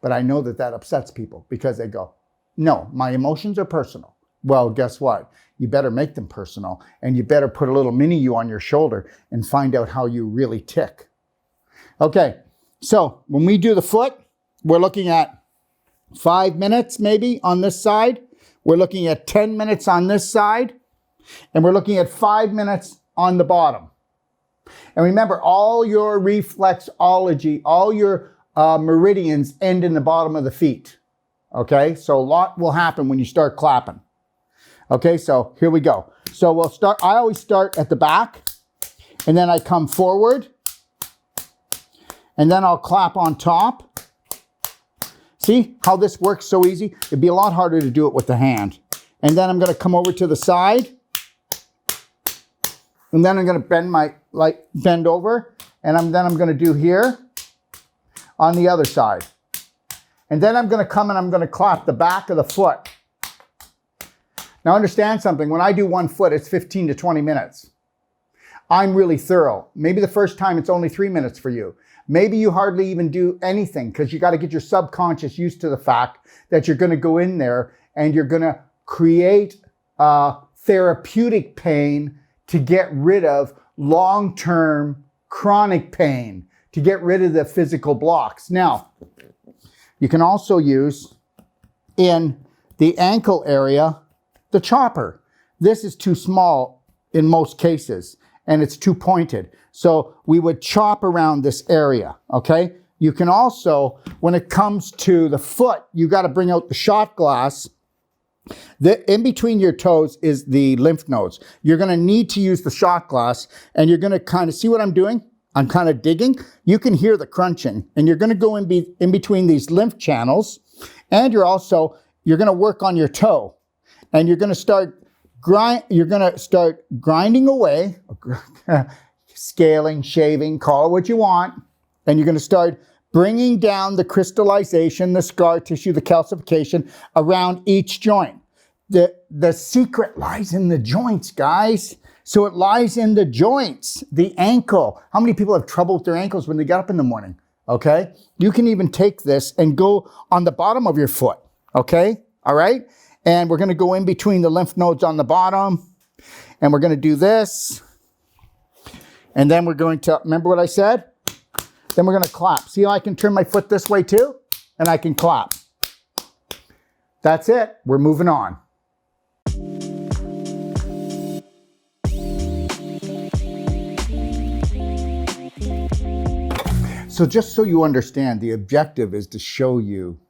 but I know that that upsets people because they go, no, my emotions are personal. Well, guess what? You better make them personal, and you better put a little mini you on your shoulder and find out how you really tick. Okay, so when we do the foot, we're looking at 5 minutes maybe on this side. We're looking at 10 minutes on this side. And we're looking at 5 minutes on the bottom. And remember, all your reflexology, all your meridians end in the bottom of the feet. Okay, so a lot will happen when you start clapping. Okay, so here we go. So we'll start, I always start at the back, and then I come forward, and then I'll clap on top. See how this works so easy? It'd be a lot harder to do it with the hand. And then I'm going to come over to the side. And then I'm going to bend over. And then I'm going to do here on the other side. And then I'm going to come and I'm going to clap the back of the foot. Now understand something. When I do one foot, it's 15 to 20 minutes. I'm really thorough. Maybe the first time it's only 3 minutes for you. Maybe you hardly even do anything because you got to get your subconscious used to the fact that you're going to go in there and you're going to create therapeutic pain to get rid of long-term chronic pain, to get rid of the physical blocks. Now, you can also use in the ankle area the chopper. This is too small in most cases, and it's too pointed. So we would chop around this area, okay? You can also, when it comes to the foot, you got to bring out the shot glass. In between your toes is the lymph nodes. You're going to need to use the shot glass, and you're going to kind of see what I'm doing? I'm kind of digging. You can hear the crunching, and you're going to go in between these lymph channels, and you're going to work on your toe, and you're going to start grinding away, scaling, shaving, call it what you want, and you're going to start bringing down the crystallization, the scar tissue, the calcification around each joint. The secret lies in the joints, guys. So it lies in the joints, the ankle. How many people have trouble with their ankles when they get up in the morning? Okay? You can even take this and go on the bottom of your foot. Okay? All right? And we're going to go in between the lymph nodes on the bottom. And we're going to do this. And then we're going to, remember what I said? Then we're going to clap. See how I can turn my foot this way too? And I can clap. That's it. We're moving on. So just so you understand, the objective is to show you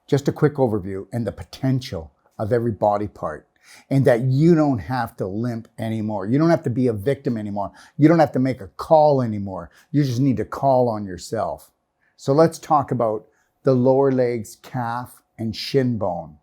just a quick overview and the potential of every body part, and that you don't have to limp anymore. You don't have to be a victim anymore. You don't have to make a call anymore. You just need to call on yourself. So let's talk about the lower legs, calf, and shin bone.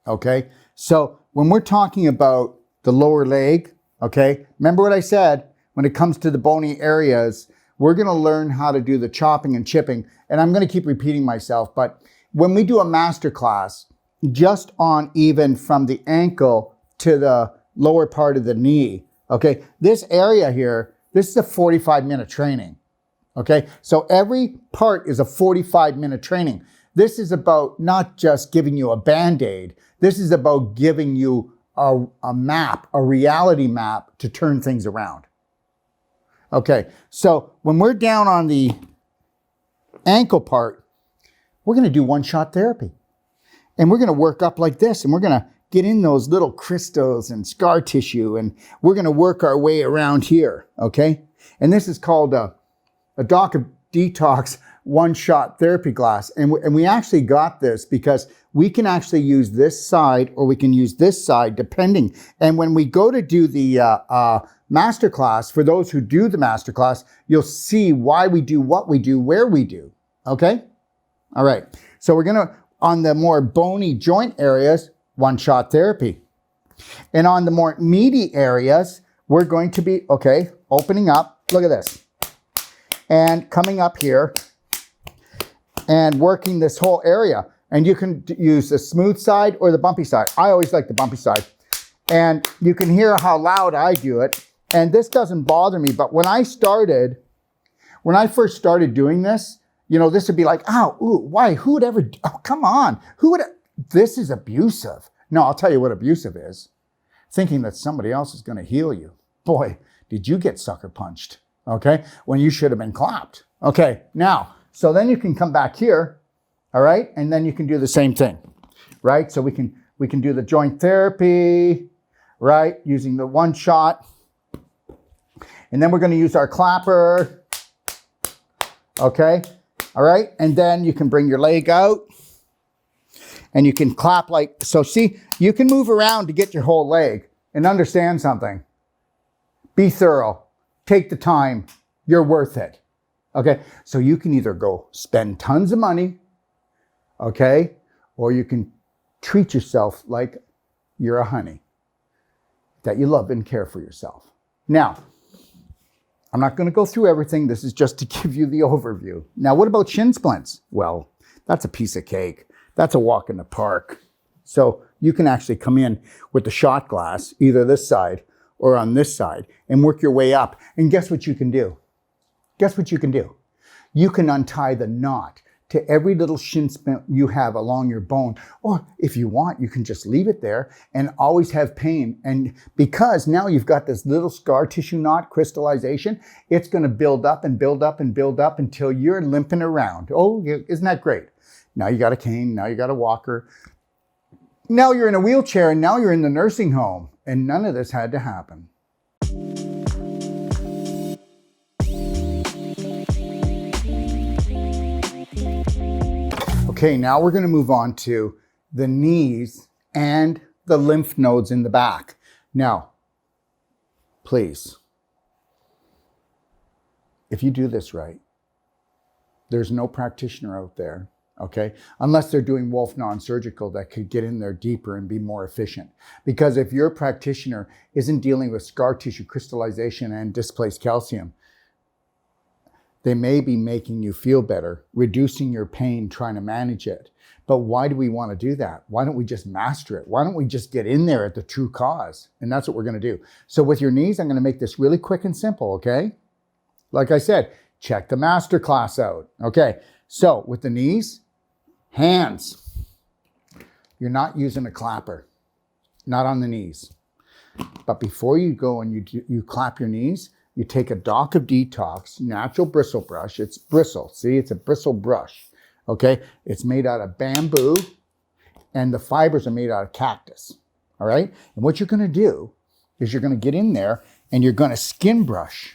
Okay? So when we're talking about the lower leg, okay, remember what I said, when it comes to the bony areas, we're going to learn how to do the chopping and chipping. And I'm going to keep repeating myself, but when we do a master class, just on even from the ankle to the lower part of the knee, okay, this area here, this is a 45-minute training. Okay, so every part is a 45-minute training. This is about not just giving you a Band-Aid. This is about giving you a map, a reality map to turn things around. Okay, so when we're down on the ankle part, we're going to do one-shot therapy. And we're going to work up like this, and we're going to get in those little crystals and scar tissue, and we're going to work our way around here, okay? And this is called a Detox one-shot therapy glass. And we actually got this because we can actually use this side or we can use this side depending. And when we go to do the masterclass, for those who do the masterclass, you'll see why we do what we do, where we do, okay? All right, so we're gonna, on the more bony joint areas, one-shot therapy. And on the more meaty areas, we're going to be, okay, opening up, look at this, and coming up here and working this whole area. And you can use the smooth side or the bumpy side. I always like the bumpy side. And you can hear how loud I do it. And this doesn't bother me, but when I first started doing this, you know, this would be like, ow, ooh, why, who would ever, oh, come on, who would, this is abusive. No, I'll tell you what abusive is. Thinking that somebody else is going to heal you. Boy, did you get sucker punched, okay? When you should have been clapped. Okay, now, so then you can come back here, all right? And then you can do the same thing, right? So we can do the joint therapy, right? Using the one shot. And then we're going to use our clapper, okay? All right, and then you can bring your leg out. And you can clap like, so see, you can move around to get your whole leg and understand something. Be thorough. Take the time. You're worth it. Okay, so you can either go spend tons of money, okay, or you can treat yourself like you're a honey, that you love and care for yourself. Now, I'm not going to go through everything. This is just to give you the overview. Now, what about shin splints? Well, that's a piece of cake. That's a walk in the park. So you can actually come in with the shot glass, either this side or on this side, and work your way up. And guess what you can do? Guess what you can do? You can untie the knot to every little shin splint you have along your bone. Or if you want, you can just leave it there and always have pain. And because now you've got this little scar tissue knot crystallization, it's going to build up and build up and build up until you're limping around. Oh, isn't that great? Now you got a cane, now you got a walker. Now you're in a wheelchair and now you're in the nursing home. And none of this had to happen. Okay, now we're going to move on to the knees and the lymph nodes in the back. Now, please, if you do this right, there's no practitioner out there, okay, unless they're doing Wolfe Non-Surgical, that could get in there deeper and be more efficient. Because if your practitioner isn't dealing with scar tissue crystallization and displaced calcium, they may be making you feel better, reducing your pain, trying to manage it. But why do we want to do that? Why don't we just master it? Why don't we just get in there at the true cause? And that's what we're going to do. So with your knees, I'm going to make this really quick and simple, okay? Like I said, check the master class out. Okay, so with the knees, hands. You're not using a clapper, not on the knees. But before you go and you clap your knees, you take a dock of Detox, natural bristle brush. It's bristle. See, it's a bristle brush. Okay, it's made out of bamboo and the fibers are made out of cactus. All right, and what you're going to do is you're going to get in there and you're going to skin brush.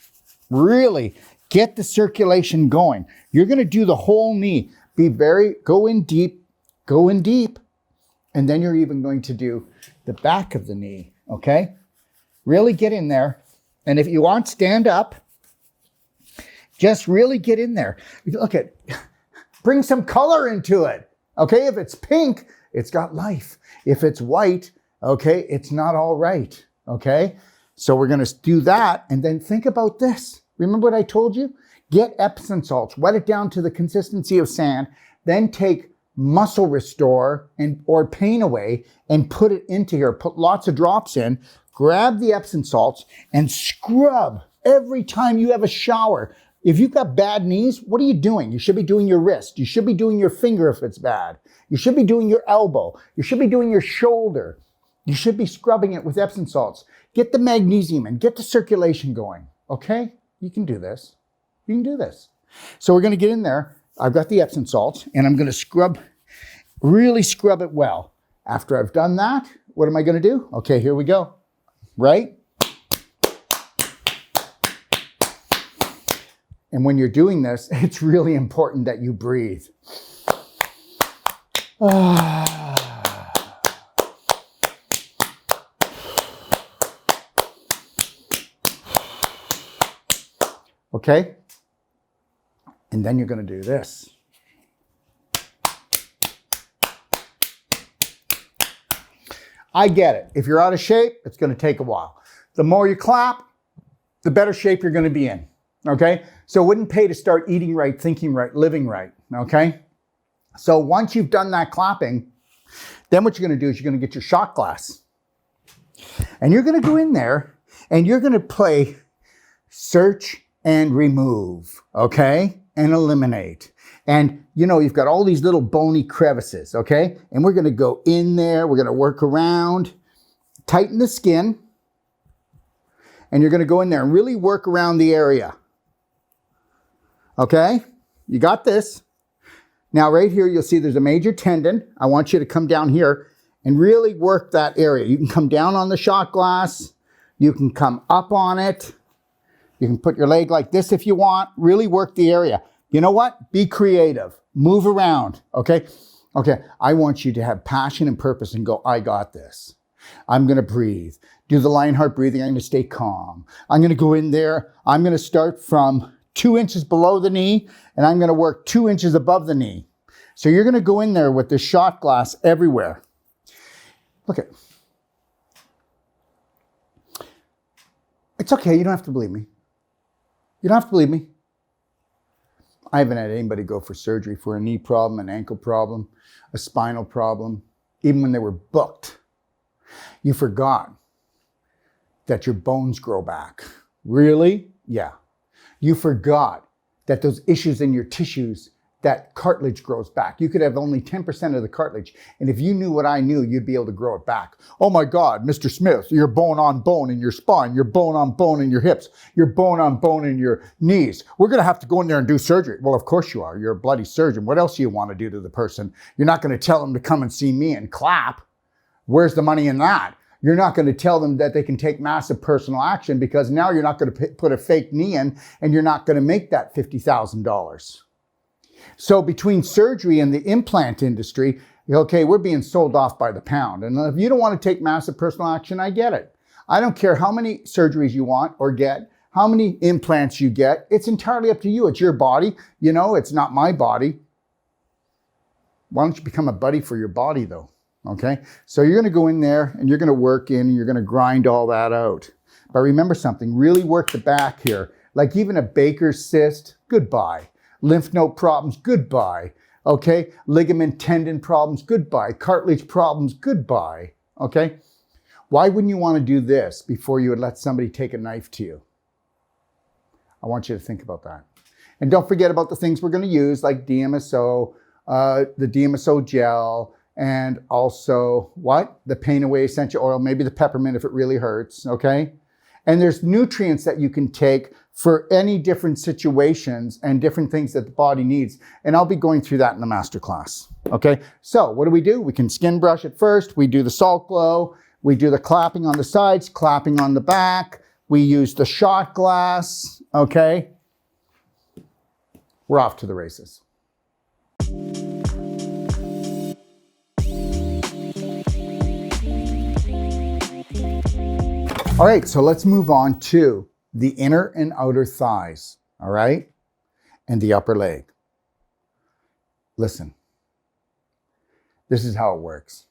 Really get the circulation going. You're going to do the whole knee. Go in deep, and then you're even going to do the back of the knee. Okay, really get in there. And if you want, stand up. Just really get in there. Look at, bring some color into it. Okay, if it's pink, it's got life. If it's white, okay, it's not all right. Okay, so we're going to do that. And then think about this. Remember what I told you? Get Epsom salts, wet it down to the consistency of sand, then take Muscle Restore or Pain Away and put it into here. Put lots of drops in. Grab the Epsom salts and scrub every time you have a shower. If you've got bad knees, what are you doing? You should be doing your wrist. You should be doing your finger if it's bad. You should be doing your elbow. You should be doing your shoulder. You should be scrubbing it with Epsom salts. Get the magnesium and get the circulation going, okay? You can do this. You can do this. So we're going to get in there. I've got the Epsom salts, and I'm going to scrub, really scrub it well. After I've done that, what am I going to do? Okay, here we go. Right? And when you're doing this, it's really important that you breathe. Okay? And then you're going to do this. I get it. If you're out of shape, it's going to take a while. The more you clap, the better shape you're going to be in. Okay? So it wouldn't pay to start eating right, thinking right, living right. Okay? So once you've done that clapping, then what you're going to do is you're going to get your shot glass. And you're going to go in there and you're going to play search and remove. Okay? And eliminate. And you know, you've got all these little bony crevices. Okay? And we're going to go in there. We're going to work around, tighten the skin. And you're going to go in there and really work around the area. Okay? You got this. Now right here, you'll see there's a major tendon. I want you to come down here and really work that area. You can come down on the shot glass. You can come up on it. You can put your leg like this if you want. Really work the area. You know what? Be creative. Move around. Okay? Okay. I want you to have passion and purpose and go, I got this. I'm going to breathe. Do the Lionheart breathing. I'm going to stay calm. I'm going to go in there. I'm going to start from 2 inches below the knee, and I'm going to work 2 inches above the knee. So you're going to go in there with the shot glass everywhere. Look at. It's okay. You don't have to believe me. You don't have to believe me. I haven't had anybody go for surgery for a knee problem, an ankle problem, a spinal problem, even when they were booked. You forgot that your bones grow back. Really? Yeah. You forgot that those issues in your tissues, that cartilage grows back. You could have only 10% of the cartilage. And if you knew what I knew, you'd be able to grow it back. Oh my God, Mr. Smith, you're bone on bone in your spine. You're bone on bone in your hips. You're bone on bone in your knees. We're going to have to go in there and do surgery. Well, of course you are. You're a bloody surgeon. What else do you want to do to the person? You're not going to tell them to come and see me and clap. Where's the money in that? You're not going to tell them that they can take massive personal action because now you're not going to put a fake knee in and you're not going to make that $50,000. So between surgery and the implant industry, okay, we're being sold off by the pound. And if you don't want to take massive personal action, I get it. I don't care how many surgeries you want or get, how many implants you get. It's entirely up to you. It's your body. You know, it's not my body. Why don't you become a buddy for your body though? Okay, so you're going to go in there and you're going to work in and you're going to grind all that out. But remember something, really work the back here. Like even a Baker's cyst, goodbye. Lymph node problems, goodbye. Okay, ligament tendon problems, goodbye. Cartilage problems, goodbye. Okay, why wouldn't you want to do this before you would let somebody take a knife to you? I want you to think about that. And don't forget about the things we're going to use like DMSO, the DMSO gel, and also, what? The pain away essential oil, maybe the peppermint if it really hurts, okay? And there's nutrients that you can take for any different situations and different things that the body needs. And I'll be going through that in the masterclass, okay? So what do? We can skin brush it first. We do the salt glow. We do the clapping on the sides, clapping on the back. We use the shot glass, okay? We're off to the races. All right, so let's move on to the inner and outer thighs, all right? And the upper leg. Listen, this is how it works.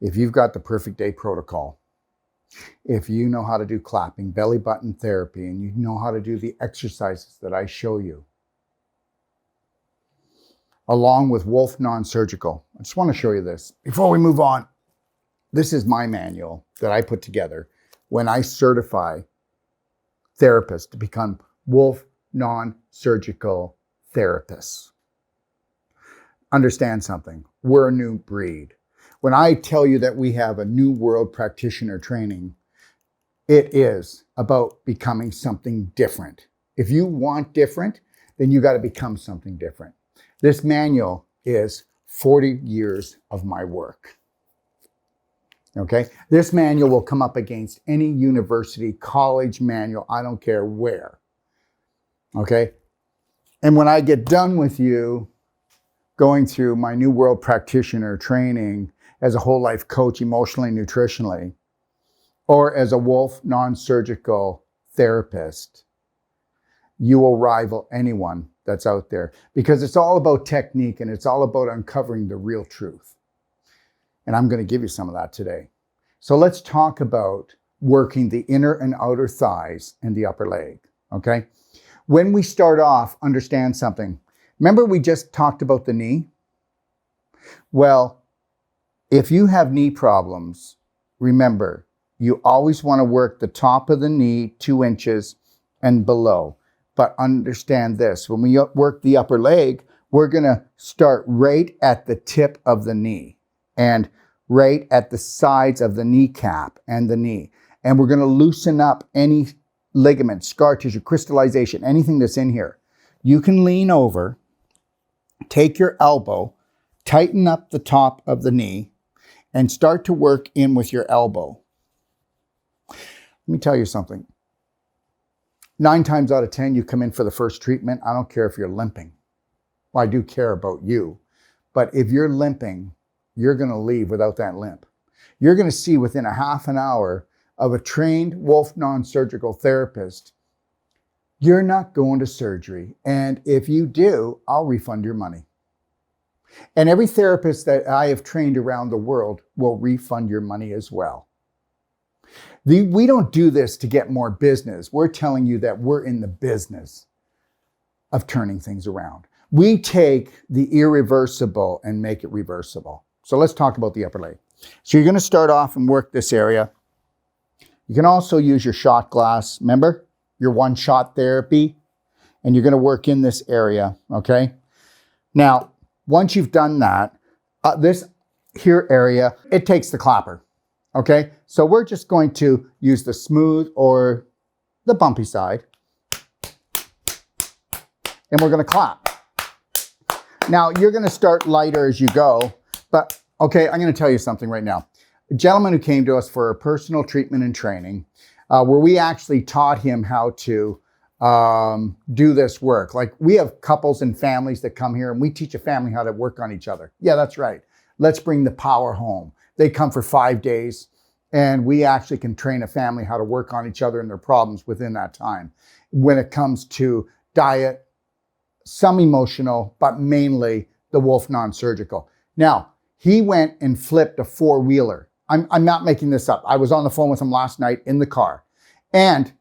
If you've got the perfect day protocol, if you know how to do clapping, belly button therapy, and you know how to do the exercises that I show you, along with Wolfe Non-Surgical, I just want to show you this. Before we move on, this is my manual that I put together when I certify therapists to become Wolfe Non-Surgical therapists. Understand something. We're a new breed. When I tell you that we have a new world practitioner training, it is about becoming something different. If you want different, then you got to become something different. This manual is 40 years of my work. Okay? This manual will come up against any university, college manual, I don't care where. Okay? And when I get done with you going through my New World Practitioner training as a whole life coach, emotionally, nutritionally, or as a Wolfe Non-Surgical therapist, you will rival anyone that's out there, because it's all about technique and it's all about uncovering the real truth. And I'm going to give you some of that today. So let's talk about working the inner and outer thighs and the upper leg, okay? When we start off, understand something. Remember we just talked about the knee? Well, if you have knee problems, remember, you always want to work the top of the knee 2 inches and below. But understand this, when we work the upper leg, we're going to start right at the tip of the knee and right at the sides of the kneecap and the knee. And we're going to loosen up any ligament, scar tissue, crystallization, anything that's in here. You can lean over, take your elbow, tighten up the top of the knee, and start to work in with your elbow. Let me tell you something. 9 times out of 10, you come in for the first treatment. I don't care if you're limping. Well, I do care about you. But if you're limping, you're going to leave without that limp. You're going to see within a half an hour of a trained Wolfe Non-Surgical therapist, you're not going to surgery. And if you do, I'll refund your money. And every therapist that I have trained around the world will refund your money as well. We don't do this to get more business. We're telling you that we're in the business of turning things around. We take the irreversible and make it reversible. So let's talk about the upper leg. So you're going to start off and work this area. You can also use your shot glass. Remember, your one-shot therapy. And you're going to work in this area, okay? Now, once you've done that, this here area, it takes the clapper. Okay, so we're just going to use the smooth or the bumpy side. And we're going to clap. Now, you're going to start lighter as you go. But, okay, I'm going to tell you something right now. A gentleman who came to us for a personal treatment and training, where we actually taught him how to do this work. Like, we have couples and families that come here, and we teach a family how to work on each other. Yeah, that's right. Let's bring the power home. They come for 5 days, and we actually can train a family how to work on each other and their problems within that time. When it comes to diet, some emotional, but mainly the Wolfe Non-Surgical. Now, he went and flipped a 4-wheeler. I'm not making this up. I was on the phone with him last night in the car. And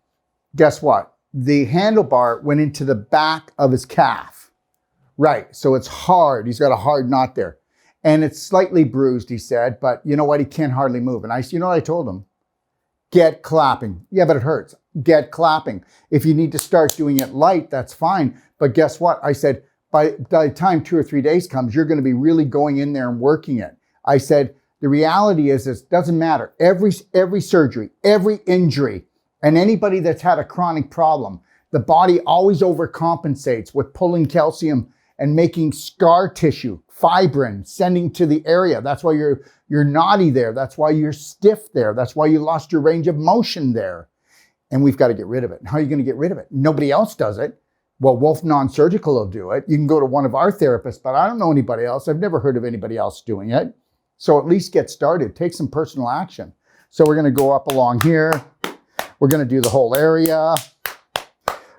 guess what? The handlebar went into the back of his calf. Right, so it's hard. He's got a hard knot there. And it's slightly bruised, he said, but you know what? He can't hardly move. And you know what I told him? Get clapping. Yeah, but it hurts. Get clapping. If you need to start doing it light, that's fine. But guess what? I said, by the time 2 or 3 days comes, you're going to be really going in there and working it. I said, the reality is it doesn't matter. Every surgery, every injury, and anybody that's had a chronic problem, the body always overcompensates with pulling calcium and making scar tissue, fibrin, sending to the area. That's why you're knotty there. That's why you're stiff there. That's why you lost your range of motion there. And we've got to get rid of it. How are you going to get rid of it? Nobody else does it. Well, Wolfe Non-Surgical will do it. You can go to one of our therapists, but I don't know anybody else. I've never heard of anybody else doing it. So at least get started. Take some personal action. So we're going to go up along here. We're going to do the whole area.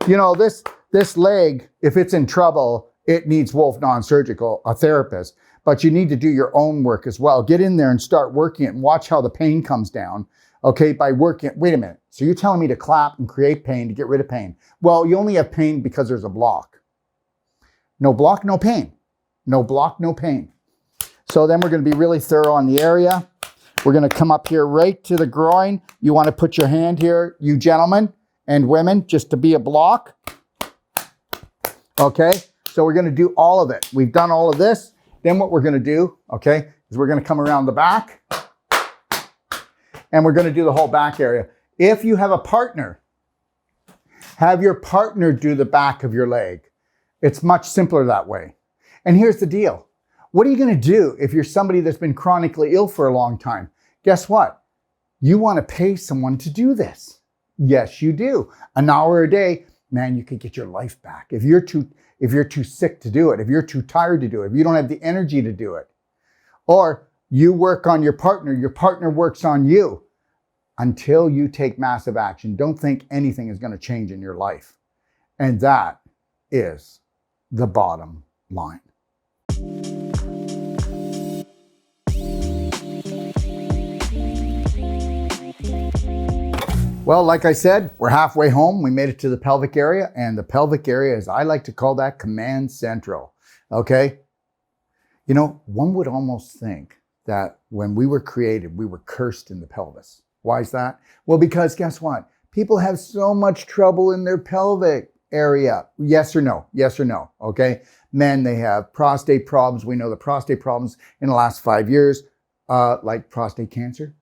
You know, this leg, if it's in trouble, it needs Wolfe Non-Surgical, a therapist. But you need to do your own work as well. Get in there and start working it and watch how the pain comes down. Okay, by working it. Wait a minute. So you're telling me to clap and create pain to get rid of pain. Well, you only have pain because there's a block. No block, no pain. No block, no pain. So then we're going to be really thorough on the area. We're going to come up here right to the groin. You want to put your hand here, you gentlemen and women, just to be a block. Okay, so we're going to do all of it. We've done all of this. Then what we're going to do, okay, is we're going to come around the back and we're going to do the whole back area. If you have a partner, have your partner do the back of your leg. It's much simpler that way. And here's the deal. What are you going to do if you're somebody that's been chronically ill for a long time? Guess what? You want to pay someone to do this. Yes, you do. An hour a day, man, you could get your life back. If you're too sick to do it, if you're too tired to do it, if you don't have the energy to do it, or you work on your partner works on you. Until you take massive action, don't think anything is going to change in your life. And that is the bottom line. Well, like I said, we're halfway home. We made it to the pelvic area, and the pelvic area is, I like to call that command central. Okay? You know, one would almost think that when we were created, we were cursed in the pelvis. Why is that? Well, because guess what? People have so much trouble in their pelvic area. Yes or no? Yes or no? Okay? Men, they have prostate problems. We know the prostate problems in the last 5 years, like prostate cancer,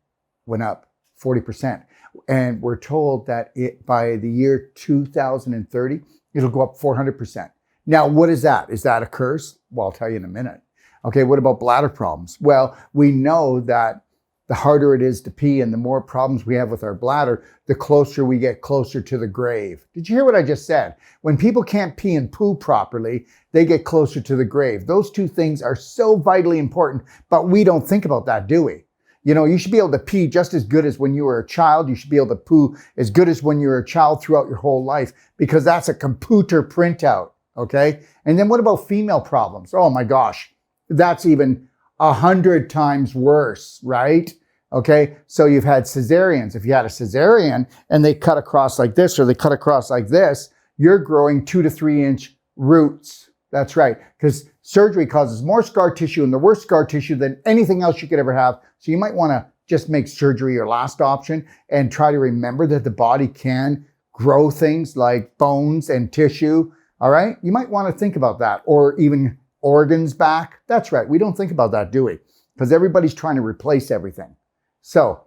went up 40%. And we're told that by the year 2030, it'll go up 400%. Now, what is that? Is that a curse? Well, I'll tell you in a minute. Okay, what about bladder problems? Well, we know that the harder it is to pee and the more problems we have with our bladder, the closer we get closer to the grave. Did you hear what I just said? When people can't pee and poo properly, they get closer to the grave. Those two things are so vitally important, but we don't think about that, do we? You know, you should be able to pee just as good as when you were a child. You should be able to poo as good as when you were a child throughout your whole life, because that's a computer printout, okay? And then what about female problems? Oh my gosh, that's even 100 times worse, right? Okay, so you've had cesareans. If you had a cesarean and they cut across like this or they cut across like this, you're growing 2 to 3 inch roots. That's right, because surgery causes more scar tissue and the worst scar tissue than anything else you could ever have. So you might want to just make surgery your last option and try to remember that the body can grow things like bones and tissue. All right, you might want to think about that, or even organs back. That's right, we don't think about that, do we? Because everybody's trying to replace everything. So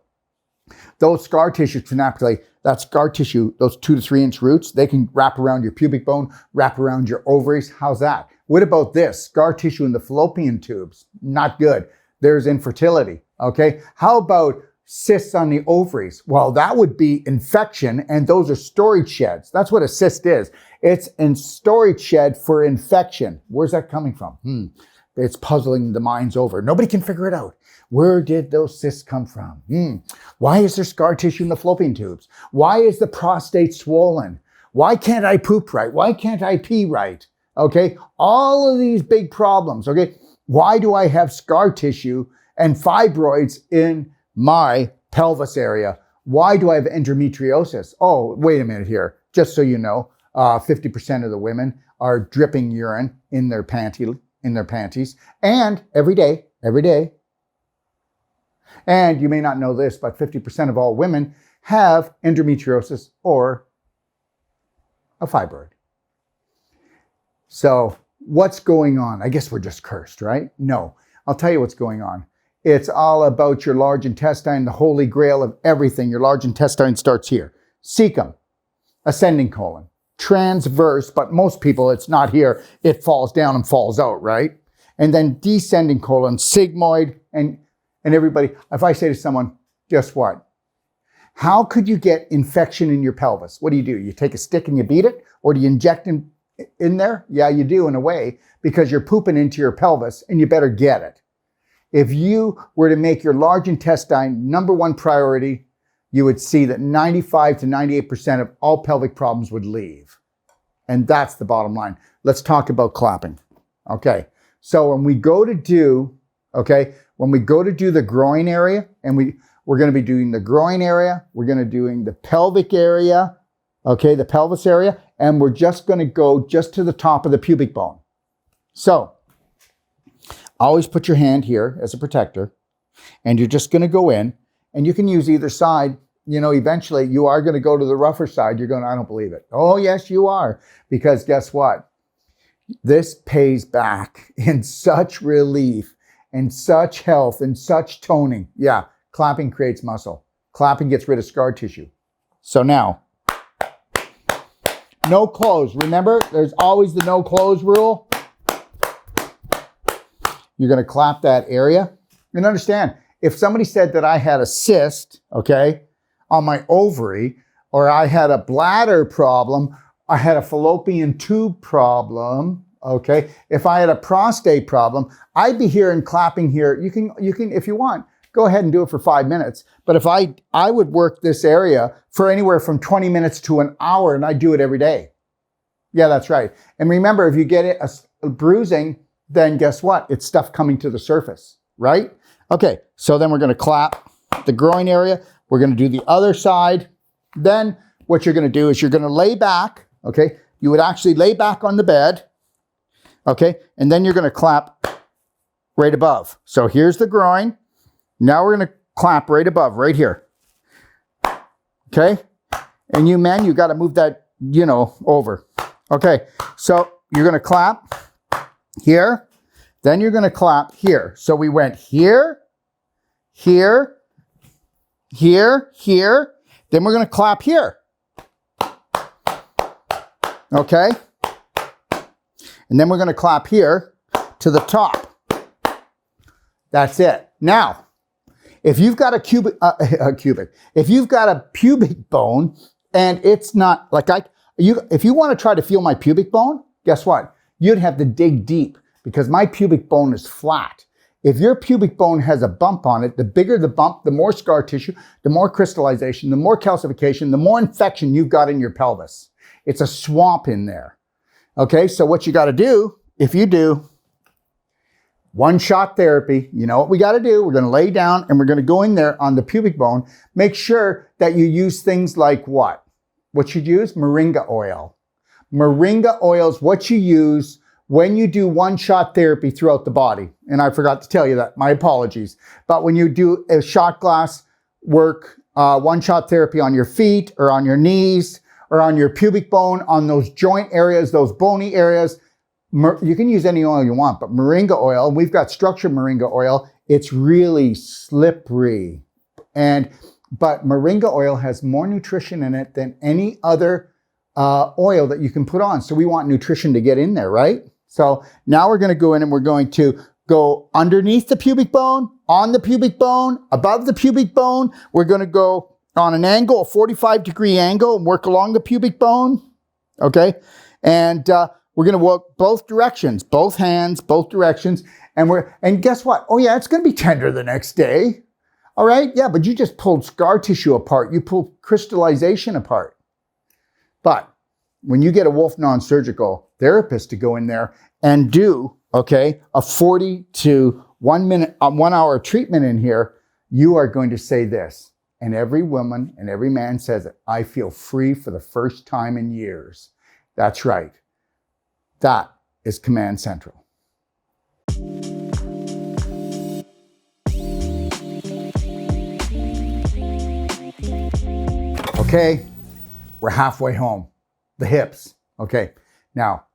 those scar tissues can actually, that scar tissue, those 2 to 3 inch roots, they can wrap around your pubic bone, wrap around your ovaries. How's that? What about this? Scar tissue in the fallopian tubes. Not good. There's infertility. Okay. How about cysts on the ovaries? Well, that would be infection, and those are storage sheds. That's what a cyst is. It's a storage shed for infection. Where's that coming from? It's puzzling the minds over. Nobody can figure it out. Where did those cysts come from? Why is there scar tissue in the fallopian tubes? Why is the prostate swollen? Why can't I poop right? Why can't I pee right? Okay, all of these big problems, okay? Why do I have scar tissue and fibroids in my pelvis area? Why do I have endometriosis? Oh, wait a minute here. Just so you know, 50% of the women are dripping urine in their panties, and every day. And you may not know this, but 50% of all women have endometriosis or a fibroid. So what's going on? I guess we're just cursed, right? No, I'll tell you what's going on. It's all about your large intestine, the holy grail of everything. Your large intestine starts here. Cecum, ascending colon, transverse, but most people, it's not here. It falls down and falls out, right? And then descending colon, sigmoid, and everybody, if I say to someone, guess what? How could you get infection in your pelvis? What do? You take a stick and you beat it? Or do you inject in there? Yeah, you do in a way, because you're pooping into your pelvis and you better get it. If you were to make your large intestine number one priority, you would see that 95 to 98% of all pelvic problems would leave. And that's the bottom line. Let's talk about clapping. Okay, so when we go to do the groin area, and we're going to be doing the groin area, we're going to be doing the pelvic area, okay, the pelvis area, and we're just going to go just to the top of the pubic bone. So always put your hand here as a protector, and you're just going to go in, and you can use either side. You know, eventually you are going to go to the rougher side. You're going, I don't believe it. Oh, yes, you are. Because guess what? This pays back in such relief and such health and such toning. Yeah, clapping creates muscle. Clapping gets rid of scar tissue. So now, no clothes. Remember, there's always the no clothes rule. You're going to clap that area. And understand, if somebody said that I had a cyst, okay, on my ovary, or I had a bladder problem, I had a fallopian tube problem, okay, if I had a prostate problem, I'd be here and clapping here. You can, if you want, go ahead and do it for 5 minutes. But if I would work this area for anywhere from 20 minutes to an hour, and I do it every day. Yeah, that's right. And remember, if you get a bruising, then guess what? It's stuff coming to the surface, right? Okay, so then we're going to clap the groin area. We're going to do the other side. Then what you're going to do is you're going to lay back, okay? You would actually lay back on the bed, okay? And then you're going to clap right above. So here's the groin. Now we're going to clap right above, right here. Okay? And you men, you got to move that, over. Okay, so you're going to clap here. Then you're going to clap here. So we went here, here, here, here. Then we're going to clap here. Okay? And then we're going to clap here to the top. That's it. Now, if you've got if you've got a pubic bone and it's not like if you want to try to feel my pubic bone, guess what? You'd have to dig deep because my pubic bone is flat. If your pubic bone has a bump on it, the bigger the bump, the more scar tissue, the more crystallization, the more calcification, the more infection you've got in your pelvis. It's a swamp in there. Okay, so what you got to do, if you do one-shot therapy, you know what we got to do? We're going to lay down and we're going to go in there on the pubic bone. Make sure that you use things like what? What you use? Moringa oil. Moringa oil is what you use when you do one-shot therapy throughout the body. And I forgot to tell you that. My apologies. But when you do a shot glass work, one-shot therapy on your feet or on your knees or on your pubic bone, on those joint areas, those bony areas, you can use any oil you want, but moringa oil, we've got structured moringa oil. It's really slippery. But moringa oil has more nutrition in it than any other oil that you can put on. So we want nutrition to get in there, right? So now we're going to go in and we're going to go underneath the pubic bone, on the pubic bone, above the pubic bone. We're going to go on an angle, a 45-degree angle, and work along the pubic bone, okay? And we're going to work both directions, both hands, both directions. And guess what? Oh yeah, it's going to be tender the next day. All right? Yeah, but you just pulled scar tissue apart. You pulled crystallization apart. But when you get a Wolfe Non-Surgical therapist to go in there and do, okay, a 40 to 1 hour treatment in here, you are going to say this. And every woman and every man says it. I feel free for the first time in years. That's right. That is Command Central. Okay, we're halfway home. The hips. Okay, now,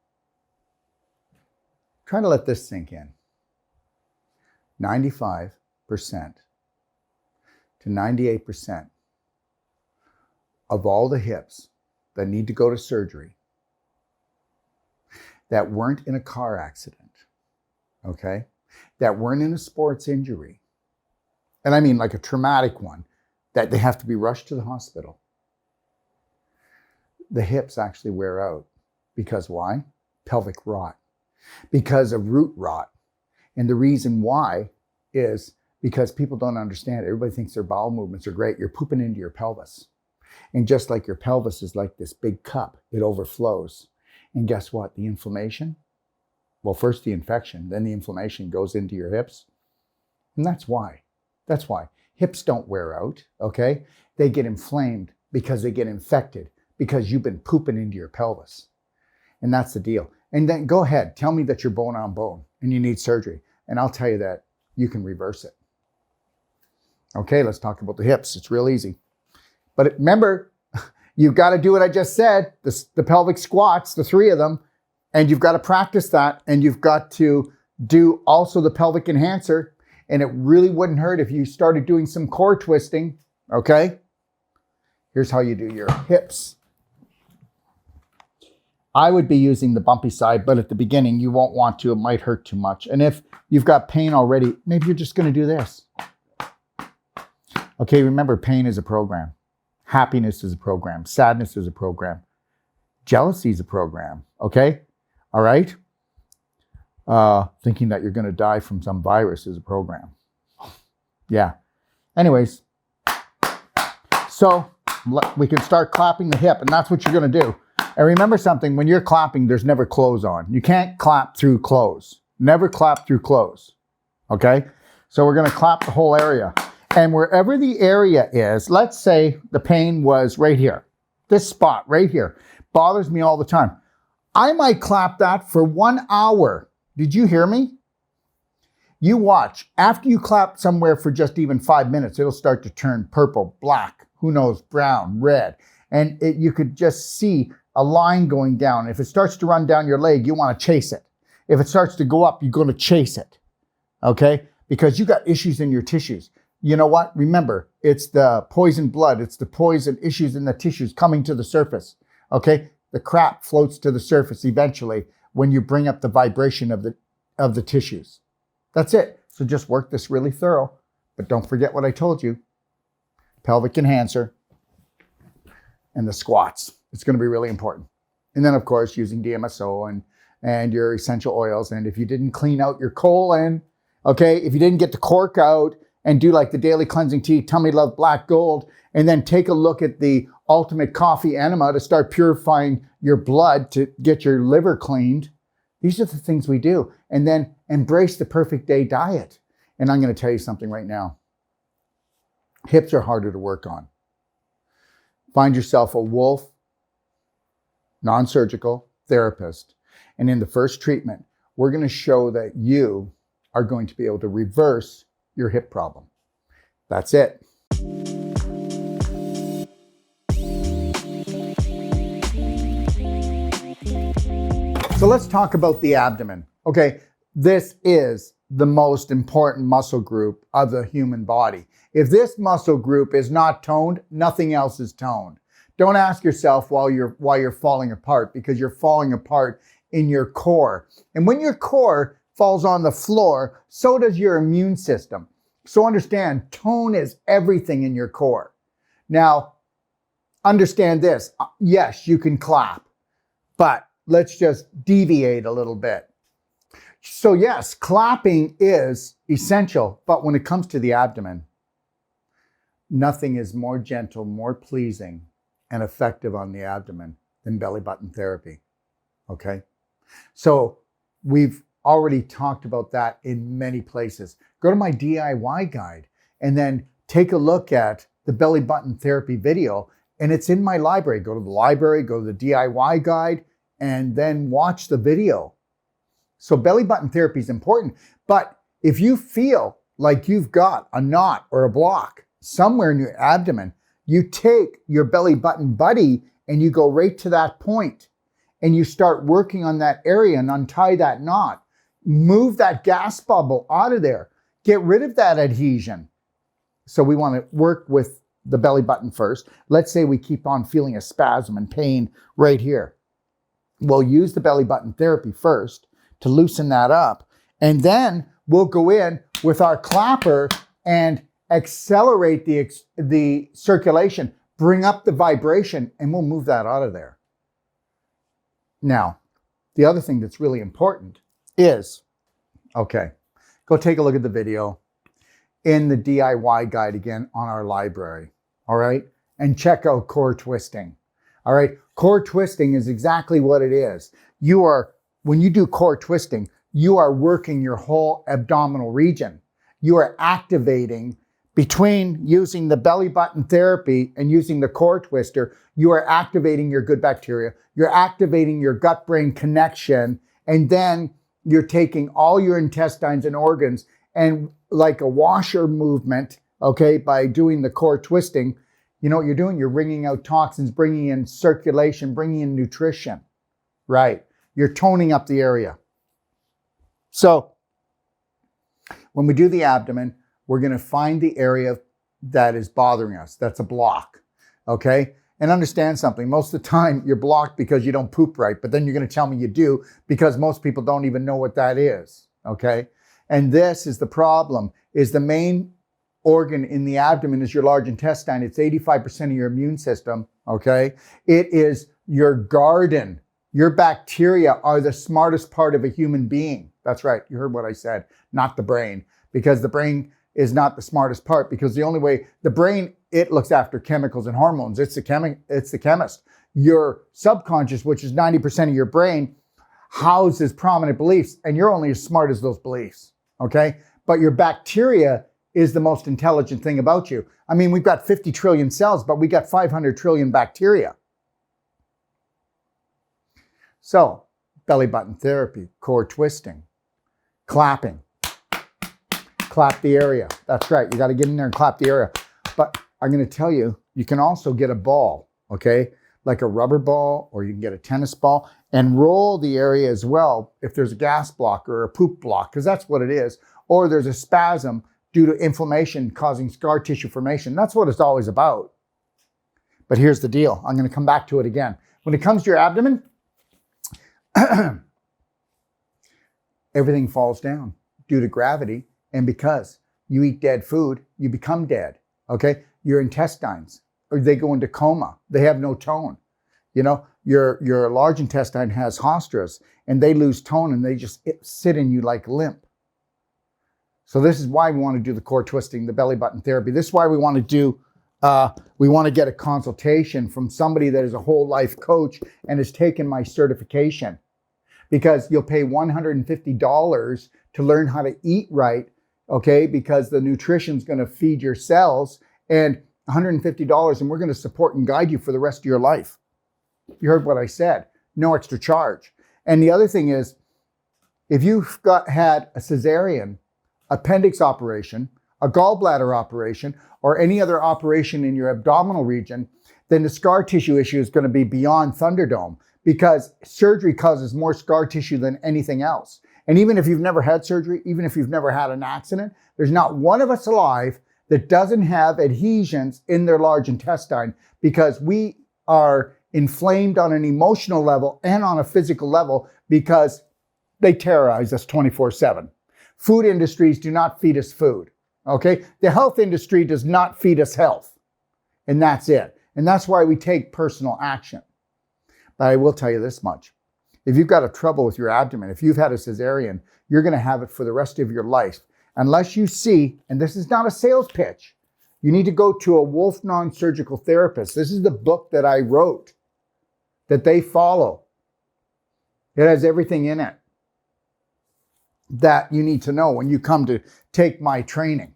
try to let this sink in. 95% to 98% of all the hips that need to go to surgery that weren't in a car accident, okay, that weren't in a sports injury, and I mean like a traumatic one, that they have to be rushed to the hospital. The hips actually wear out. Because why? Pelvic rot. Because of root rot. And the reason why is because people don't understand. Everybody thinks their bowel movements are great. You're pooping into your pelvis. And just like your pelvis is like this big cup, it overflows. And guess what? The inflammation? Well, first the infection, then the inflammation goes into your hips. And that's why. That's why. Hips don't wear out, okay? They get inflamed because they get infected because you've been pooping into your pelvis. And that's the deal. And then go ahead, tell me that you're bone on bone and you need surgery. And I'll tell you that you can reverse it. Okay, let's talk about the hips. It's real easy. But remember, you've got to do what I just said. The pelvic squats, the 3 of them, And you've got to practice that, and you've got to do also the pelvic enhancer. And it really wouldn't hurt if you started doing some core twisting, okay? Here's how you do your hips. I would be using the bumpy side, but at the beginning, you won't want to. It might hurt too much. And if you've got pain already, maybe you're just going to do this. Okay, remember, pain is a program. Happiness is a program. Sadness is a program. Jealousy is a program, okay? All right? Thinking that you're going to die from some virus is a program. Yeah. Anyways, so we can start clapping the hip, and that's what you're going to do. And remember something, when you're clapping, there's never clothes on. You can't clap through clothes. Never clap through clothes, okay? So we're going to clap the whole area. And wherever the area is, let's say the pain was right here. This spot right here bothers me all the time. I might clap that for 1 hour. Did you hear me? You watch. After you clap somewhere for just even 5 minutes, it'll start to turn purple, black, who knows, brown, red. And you could just see a line going down. If it starts to run down your leg, you want to chase it. If it starts to go up, you're going to chase it, okay? Because you got issues in your tissues. You know what? Remember, it's the poison blood. It's the poison issues in the tissues coming to the surface, okay? The crap floats to the surface eventually when you bring up the vibration of the tissues. That's it. So just work this really thorough. But don't forget what I told you. Pelvic enhancer and the squats. It's going to be really important. And then, of course, using DMSO and your essential oils. And if you didn't clean out your colon, okay, if you didn't get the cork out and do like the daily cleansing tea, Tummy Love Black Gold, and then take a look at the Ultimate Coffee Enema to start purifying your blood to get your liver cleaned. These are the things we do. And then embrace the perfect day diet. And I'm going to tell you something right now. Hips are harder to work on. Find yourself a Wolfe Non-Surgical therapist. And in the first treatment, we're going to show that you are going to be able to reverse your hip problem. That's it. So let's talk about the abdomen. Okay, this is the most important muscle group of the human body. If this muscle group is not toned, nothing else is toned. Don't ask yourself why you're falling apart, because you're falling apart in your core. And when your core falls on the floor, so does your immune system. So understand, tone is everything in your core. Now, understand this. Yes, you can clap, but let's just deviate a little bit. So yes, clapping is essential, but when it comes to the abdomen, nothing is more gentle, more pleasing, and effective on the abdomen than belly button therapy, okay? So we've already talked about that in many places. Go to my DIY guide and then take a look at the belly button therapy video, and it's in my library. Go to the library, go to the DIY guide, and then watch the video. So belly button therapy is important, but if you feel like you've got a knot or a block somewhere in your abdomen, you take your belly button buddy and you go right to that point and you start working on that area and untie that knot. Move that gas bubble out of there. Get rid of that adhesion. So we want to work with the belly button first. Let's say we keep on feeling a spasm and pain right here. We'll use the belly button therapy first to loosen that up. And then we'll go in with our clapper and accelerate the circulation, bring up the vibration, and we'll move that out of there. Now, the other thing that's really important is, okay, go take a look at the video in the DIY guide again on our library, all right? And check out core twisting, all right? Core twisting is exactly what it is. When you do core twisting, you are working your whole abdominal region. You are activating between using the belly button therapy and using the core twister, you are activating your good bacteria. You're activating your gut-brain connection, and then you're taking all your intestines and organs and like a washer movement, okay, by doing the core twisting, you know what you're doing? You're wringing out toxins, bringing in circulation, bringing in nutrition, right? You're toning up the area. So when we do the abdomen, we're going to find the area that is bothering us. That's a block. Okay? And understand something. Most of the time, you're blocked because you don't poop right. But then you're going to tell me you do because most people don't even know what that is. Okay? And this is the problem, is the main organ in the abdomen is your large intestine. It's 85% of your immune system. Okay? It is your garden. Your bacteria are the smartest part of a human being. That's right. You heard what I said, not the brain. Because the brain is not the smartest part, because the only way the brain, it looks after chemicals and hormones. It's the chemist. Your subconscious, which is 90% of your brain, houses prominent beliefs, and you're only as smart as those beliefs. Okay? But your bacteria is the most intelligent thing about you. I mean, we've got 50 trillion cells, but we got 500 trillion bacteria. So, belly button therapy, core twisting, clapping. Clap the area. That's right. You got to get in there and clap the area. But I'm going to tell you, you can also get a ball, okay? Like a rubber ball, or you can get a tennis ball and roll the area as well if there's a gas block or a poop block, because that's what it is. Or there's a spasm due to inflammation causing scar tissue formation. That's what it's always about. But here's the deal. I'm going to come back to it again. When it comes to your abdomen, everything falls down due to gravity. And because you eat dead food, you become dead, okay? Your intestines, or they go into coma. They have no tone. You know, your large intestine has hostras, and they lose tone, and they just sit in you like lymph. So this is why we want to do the core twisting, the belly button therapy. This is why we want to do, we want to get a consultation from somebody that is a whole life coach and has taken my certification. Because you'll pay $150 to learn how to eat right, okay? Because the nutrition's going to feed your cells, and $150, and we're going to support and guide you for the rest of your life. You heard what I said. No extra charge. And the other thing is, if you've had a cesarean, appendix operation, a gallbladder operation, or any other operation in your abdominal region, then the scar tissue issue is going to be beyond Thunderdome, because surgery causes more scar tissue than anything else. And even if you've never had surgery, even if you've never had an accident, there's not one of us alive that doesn't have adhesions in their large intestine, because we are inflamed on an emotional level and on a physical level because they terrorize us 24/7. Food industries do not feed us food, okay? The health industry does not feed us health, and that's it. And that's why we take personal action. But I will tell you this much. If you've got a trouble with your abdomen, if you've had a cesarean, you're going to have it for the rest of your life. Unless you see, and this is not a sales pitch, you need to go to a Wolfe Non-Surgical therapist. This is the book that I wrote that they follow. It has everything in it that you need to know when you come to take my training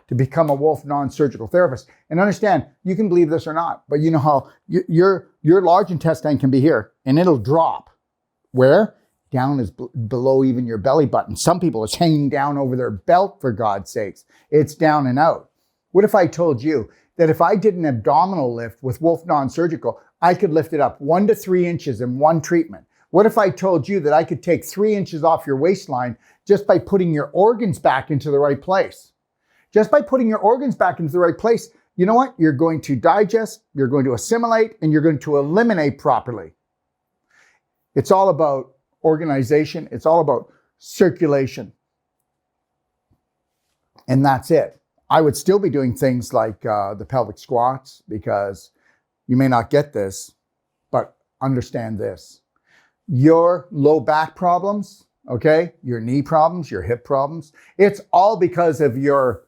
to become a Wolfe Non-Surgical therapist. And understand, you can believe this or not, but you know how your large intestine can be here, and it'll drop. Where? Down is below even your belly button. Some people, it's hanging down over their belt, for God's sakes. It's down and out. What if I told you that if I did an abdominal lift with Wolfe Non-Surgical, I could lift it up 1 to 3 inches in one treatment? What if I told you that I could take 3 inches off your waistline just by putting your organs back into the right place? Just by putting your organs back into the right place, you know what? You're going to digest, you're going to assimilate, and you're going to eliminate properly. It's all about organization. It's all about circulation. And that's it. I would still be doing things like the pelvic squats, because you may not get this, but understand this. Your low back problems, okay, your knee problems, your hip problems, it's all because of your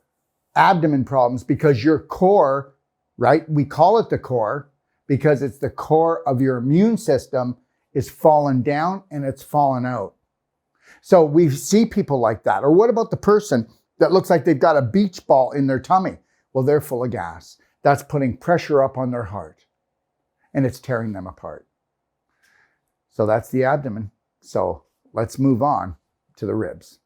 abdomen problems, because your core, right? We call it the core because it's the core of your immune system is fallen down and it's fallen out. So we see people like that. Or what about the person that looks like they've got a beach ball in their tummy? Well, they're full of gas. That's putting pressure up on their heart, and it's tearing them apart. So that's the abdomen. So let's move on to the ribs.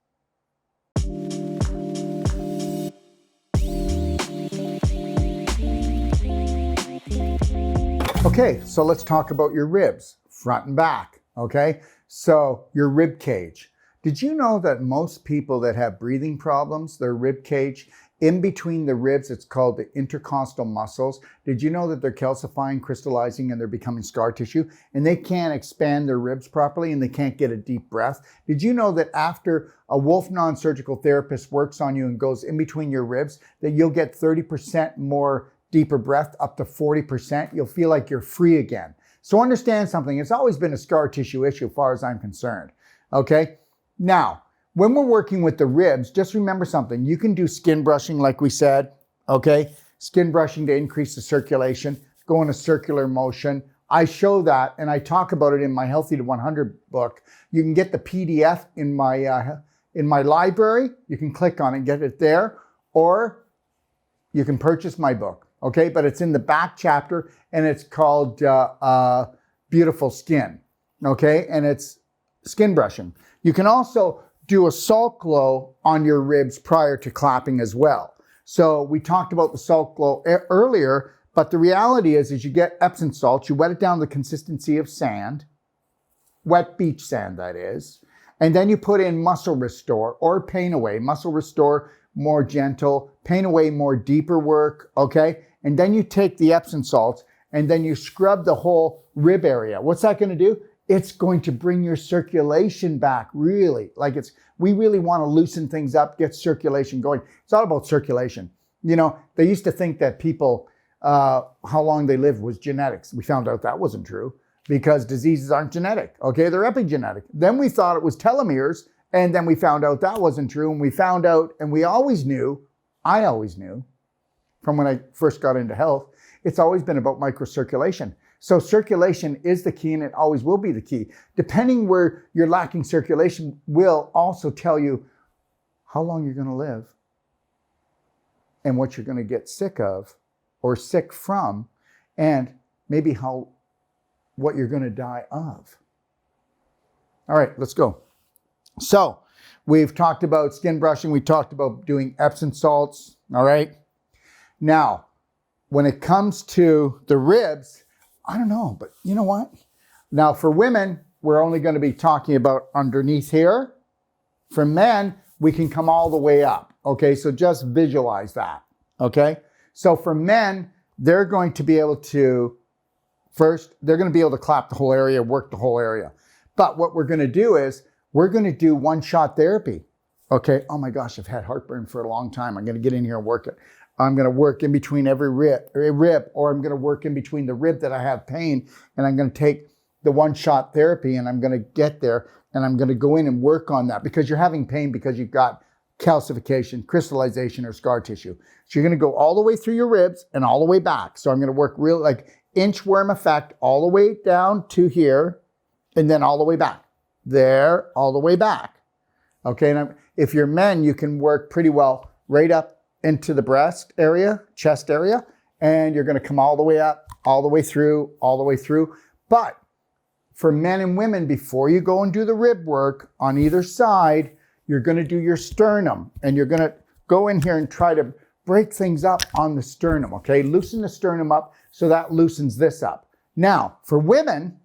Okay, so let's talk about your ribs, front and back. okay? So your rib cage. Did you know that most people that have breathing problems, their rib cage, in between the ribs, it's called the intercostal muscles. Did you know that they're calcifying, crystallizing, and they're becoming scar tissue? And they can't expand their ribs properly, and they can't get a deep breath. Did you know that after a Wolfe Non-Surgical therapist works on you and goes in between your ribs, that you'll get 30% more deeper breath, up to 40%? You'll feel like you're free again. So understand something. It's always been a scar tissue issue as far as I'm concerned, okay? Now, when we're working with the ribs, just remember something. You can do skin brushing like we said, okay? Skin brushing to increase the circulation, go in a circular motion. I show that and I talk about it in my Healthy to 100 book. You can get the PDF in my library. You can click on it and get it there, or you can purchase my book, okay? But it's in the back chapter and it's called Beautiful Skin, okay? And it's skin brushing. You can also do a salt glow on your ribs prior to clapping as well. So we talked about the salt glow earlier, but the reality is you get Epsom salt, you wet it down to the consistency of sand, wet beach sand that is, and then you put in Muscle Restore or Pain Away. Muscle Restore, more gentle, Pain Away, more deeper work, okay? And then you take the Epsom salts and then you scrub the whole rib area. What's that gonna do? It's going to bring your circulation back, really. We really want to loosen things up, get circulation going. It's all about circulation. You know, they used to think that people, how long they lived was genetics. We found out that wasn't true because diseases aren't genetic, okay? They're epigenetic. Then we thought it was telomeres, and then we found out that wasn't true, and we found out, and we always knew, I always knew, from when I first got into health, it's always been about microcirculation. So circulation is the key, and it always will be the key. Depending where you're lacking circulation will also tell you how long you're going to live and what you're going to get sick of or sick from, and maybe what you're going to die of. All right, let's go. So we've talked about skin brushing. We talked about doing Epsom salts. All right. Now, when it comes to the ribs, I don't know, but you know what? Now for women, we're only going to be talking about underneath here. For men, we can come all the way up. Okay, so just visualize that. Okay, so for men, they're going to be able to, first, they're going to be able to clap the whole area, work the whole area. But what we're going to do is, we're going to do one-shot therapy. Okay, oh my gosh, I've had heartburn for a long time. I'm going to get in here and work it. I'm going to work in between every rib, or I'm going to work in between the rib that I have pain, and I'm going to take the one-shot therapy, and I'm going to get there, and I'm going to go in and work on that because you're having pain because you've got calcification, crystallization, or scar tissue. So you're going to go all the way through your ribs and all the way back. So I'm going to work real like inchworm effect all the way down to here, and then all the way back. There, all the way back. Okay, and if you're men, you can work pretty well right up into the breast area, chest area, and you're going to come all the way up, all the way through, all the way through. But for men and women, before you go and do the rib work on either side, you're going to do your sternum, and you're going to go in here and try to break things up on the sternum, okay? Loosen the sternum up so that loosens this up. Now, for women,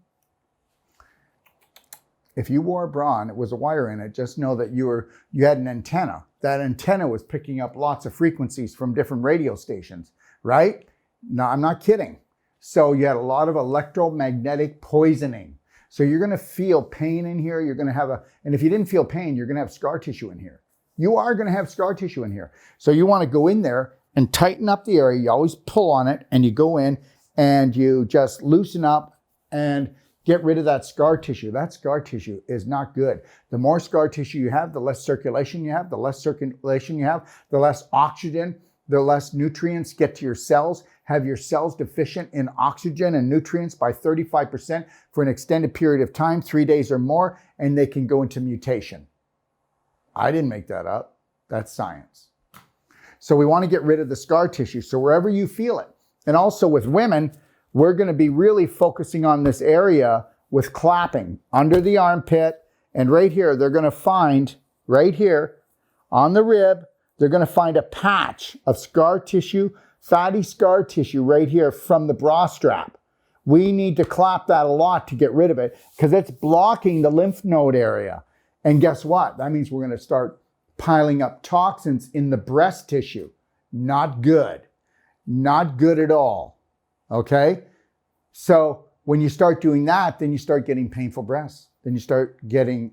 if you wore a bra and it was a wire in it, just know that you had an antenna. That antenna was picking up lots of frequencies from different radio stations, right? No, I'm not kidding. So you had a lot of electromagnetic poisoning. So you're going to feel pain in here. You're going to have and if you didn't feel pain, you're going to have scar tissue in here. You are going to have scar tissue in here. So you want to go in there and tighten up the area. You always pull on it, and you go in and you just loosen up and get rid of that scar tissue. That scar tissue is not good. The more scar tissue you have, the less circulation you have. The less circulation you have, the less oxygen, the less nutrients get to your cells. Have your cells deficient in oxygen and nutrients by 35% for an extended period of time, 3 days or more, and they can go into mutation. I didn't make that up. That's science. So we want to get rid of the scar tissue. So wherever you feel it. And also with women, we're going to be really focusing on this area with clapping under the armpit, and right here, they're going to find, right here on the rib, they're going to find a patch of scar tissue, fatty scar tissue right here from the bra strap. We need to clap that a lot to get rid of it because it's blocking the lymph node area. And guess what? That means we're going to start piling up toxins in the breast tissue. Not good. Not good at all. Okay? So when you start doing that, then you start getting painful breasts. Then you start getting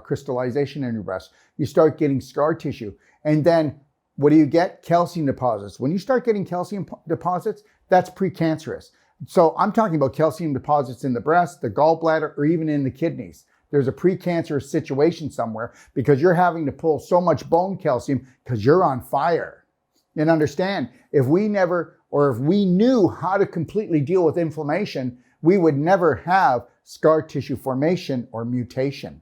crystallization in your breast. You start getting scar tissue. And then what do you get? Calcium deposits. When you start getting calcium deposits, that's precancerous. So I'm talking about calcium deposits in the breast, the gallbladder, or even in the kidneys. There's a precancerous situation somewhere because you're having to pull so much bone calcium because you're on fire. And understand, if we knew how to completely deal with inflammation, we would never have scar tissue formation or mutation.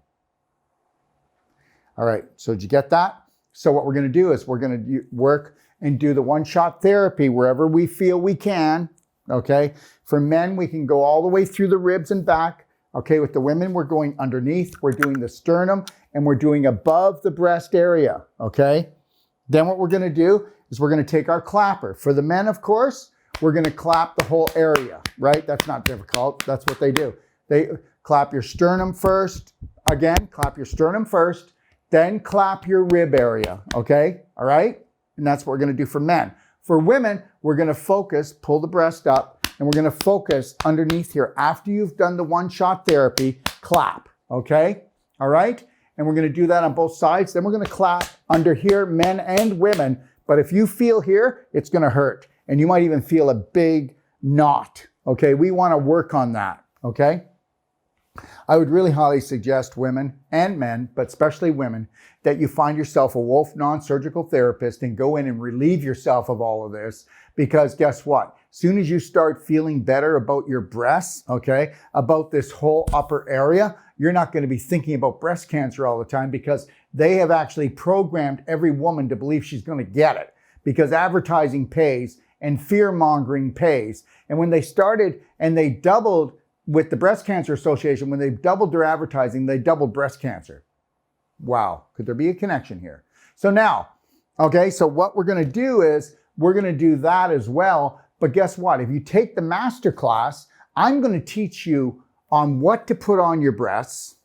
All right, so did you get that? So what we're going to do is we're going to work and do the one-shot therapy wherever we feel we can, okay? For men, we can go all the way through the ribs and back. Okay, with the women, we're going underneath, we're doing the sternum, and we're doing above the breast area, okay? Then what we're going to do is we're going to take our clapper. For the men, of course, we're going to clap the whole area, right? That's not difficult. That's what they do. They clap your sternum first. Again, clap your sternum first, then clap your rib area, okay? All right? And that's what we're going to do for men. For women, we're going to focus, pull the breast up, and we're going to focus underneath here. After you've done the one-shot therapy, clap, okay? All right? And we're going to do that on both sides. Then we're going to clap under here, men and women. But if you feel here, it's going to hurt. And you might even feel a big knot, okay? We want to work on that, okay? I would really highly suggest women and men, but especially women, that you find yourself a Wolfe Non-Surgical therapist and go in and relieve yourself of all of this. Because guess what? As soon as you start feeling better about your breasts, okay, about this whole upper area, you're not going to be thinking about breast cancer all the time because they have actually programmed every woman to believe she's going to get it because advertising pays and fear-mongering pays. And when they started and they doubled with the Breast Cancer Association, when they doubled their advertising, they doubled breast cancer. Wow, could there be a connection here? So now, okay, so what we're going to do is we're going to do that as well. But guess what? If you take the master class, I'm going to teach you on what to put on your breasts,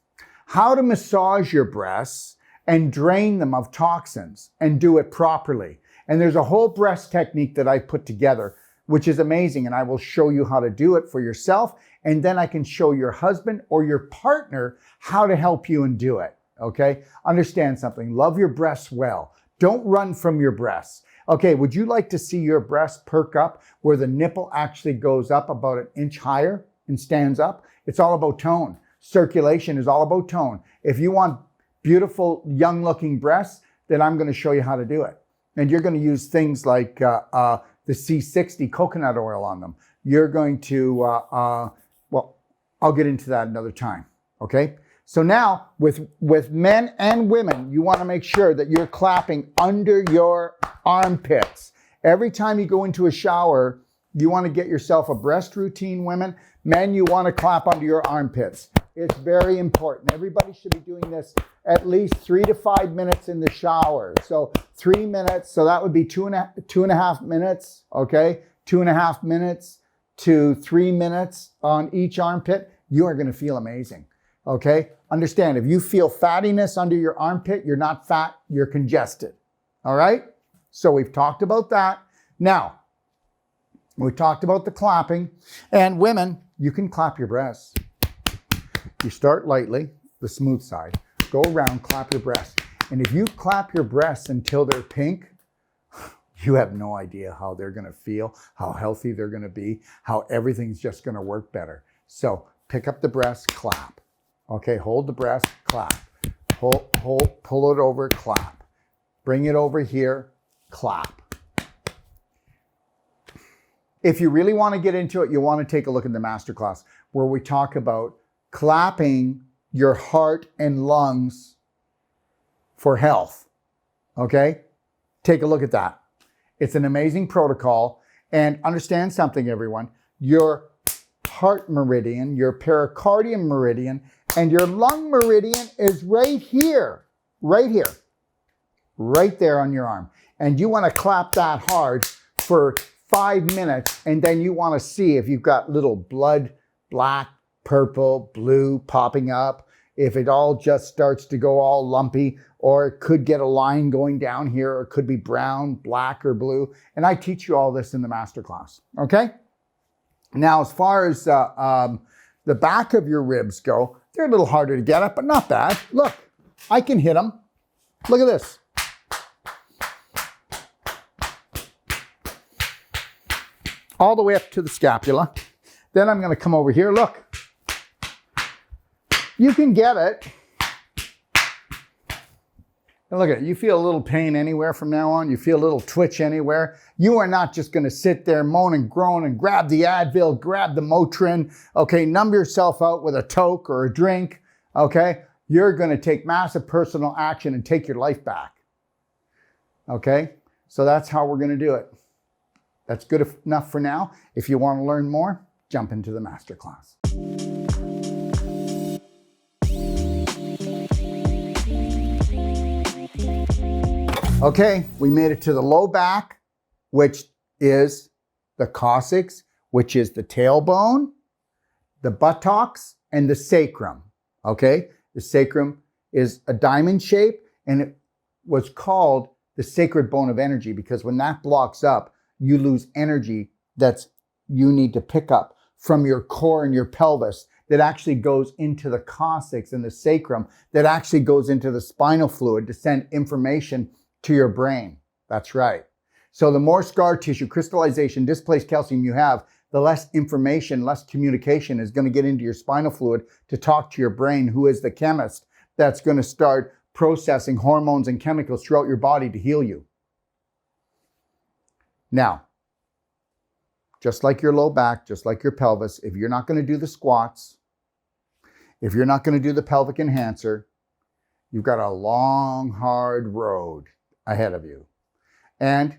how to massage your breasts, and drain them of toxins and do it properly. And there's a whole breast technique that I put together, which is amazing. And I will show you how to do it for yourself. And then I can show your husband or your partner how to help you and do it. Okay? Understand something. Love your breasts well. Don't run from your breasts. Okay, would you like to see your breast perk up where the nipple actually goes up about an inch higher and stands up? It's all about tone. Circulation is all about tone. If you want beautiful, young-looking breasts, then I'm going to show you how to do it. And you're going to use things like the C60 coconut oil on them. You're going to, well, I'll get into that another time, okay? So now, with men and women, you want to make sure that you're clapping under your armpits. Every time you go into a shower, you want to get yourself a breast routine, women. Men, you want to clap under your armpits. It's very important. Everybody should be doing this at least 3 to 5 minutes in the shower. So 3 minutes, so that would be two and a half minutes, okay? 2.5 minutes to 3 minutes on each armpit. You are going to feel amazing. Okay? Understand, if you feel fattiness under your armpit, you're not fat, you're congested. All right? So we've talked about that. Now, we talked about the clapping. And women, you can clap your breasts. You start lightly, the smooth side. Go around, clap your breasts. And if you clap your breasts until they're pink, you have no idea how they're going to feel, how healthy they're going to be, how everything's just going to work better. So pick up the breast, clap. Okay, hold the breast, clap. Pull it over, clap. Bring it over here, clap. If you really want to get into it, you want to take a look at the masterclass where we talk about clapping your heart and lungs for health. Okay? Take a look at that. It's an amazing protocol. And understand something, everyone. Your heart meridian, your pericardium meridian, and your lung meridian is right here, right there on your arm. And you want to clap that hard for 5 minutes, and then you want to see if you've got little blood, black, purple, blue popping up, if it all just starts to go all lumpy, or it could get a line going down here, or it could be brown, black, or blue. And I teach you all this in the masterclass, okay? Now, as far as the back of your ribs go, they're a little harder to get at, but not bad. Look, I can hit them. Look at this. All the way up to the scapula. Then I'm going to come over here. Look. You can get it. And look at it. You feel a little pain anywhere from now on. You feel a little twitch anywhere. You are not just going to sit there, moan and groan and grab the Advil, grab the Motrin, okay, numb yourself out with a toke or a drink, okay? You're going to take massive personal action and take your life back, okay? So that's how we're going to do it. That's good enough for now. If you want to learn more, jump into the masterclass. Okay, we made it to the low back, which is the coccyx, which is the tailbone, the buttocks, and the sacrum, okay? The sacrum is a diamond shape, and it was called the sacred bone of energy because when that blocks up, you lose energy that's you need to pick up from your core and your pelvis that actually goes into the coccyx and the sacrum, that actually goes into the spinal fluid to send information to your brain. That's right. So the more scar tissue, crystallization, displaced calcium you have, the less information, less communication is going to get into your spinal fluid to talk to your brain, who is the chemist that's going to start processing hormones and chemicals throughout your body to heal you. Now, just like your low back, just like your pelvis, if you're not going to do the squats, if you're not going to do the pelvic enhancer, you've got a long, hard road ahead of you. And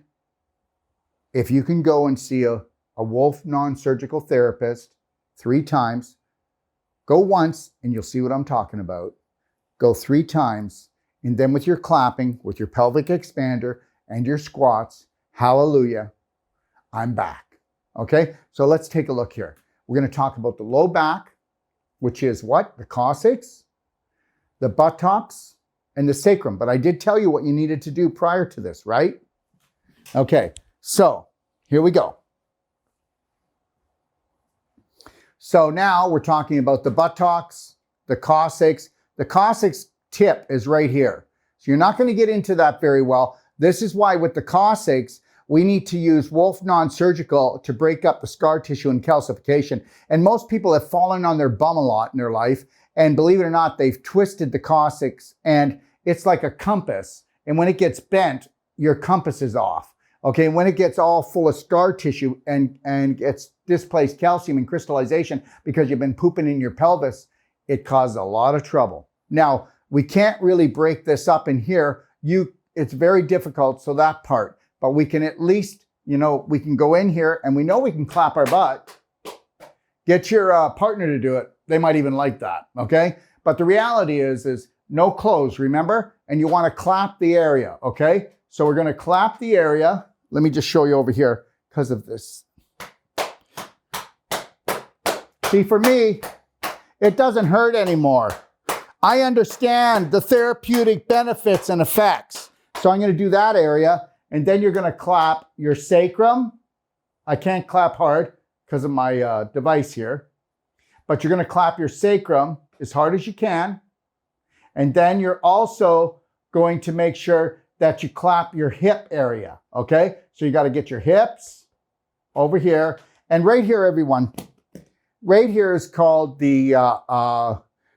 if you can go and see a Wolfe Non-Surgical therapist 3 times, go once and you'll see what I'm talking about. Go 3 times, and then with your clapping, with your pelvic expander and your squats, hallelujah, I'm back. Okay, so let's take a look here. We're going to talk about the low back, which is what? The coccyx, the buttocks, and the sacrum. But I did tell you what you needed to do prior to this, right? Okay, so here we go. So now we're talking about the buttocks, the coccyx. The coccyx tip is right here. So you're not going to get into that very well. This is why with the coccyx, we need to use Wolfe Non-Surgical to break up the scar tissue and calcification. And most people have fallen on their bum a lot in their life. And believe it or not, they've twisted the coccyx and it's like a compass. And when it gets bent, your compass is off. Okay, when it gets all full of scar tissue and gets displaced calcium and crystallization because you've been pooping in your pelvis, it causes a lot of trouble. Now, we can't really break this up in here. It's very difficult, so that part. But we can at least, we can go in here and we know we can clap our butt. Get your partner to do it. They might even like that, okay? But the reality is no clothes, remember? And you want to clap the area, okay? So we're going to clap the area. Let me just show you over here because of this. See, for me, it doesn't hurt anymore. I understand the therapeutic benefits and effects. So I'm going to do that area, and then you're going to clap your sacrum. I can't clap hard because of my device here, but you're going to clap your sacrum as hard as you can. And then you're also going to make sure that you clap your hip area, okay? So you got to get your hips over here. And right here, everyone, right here is called the,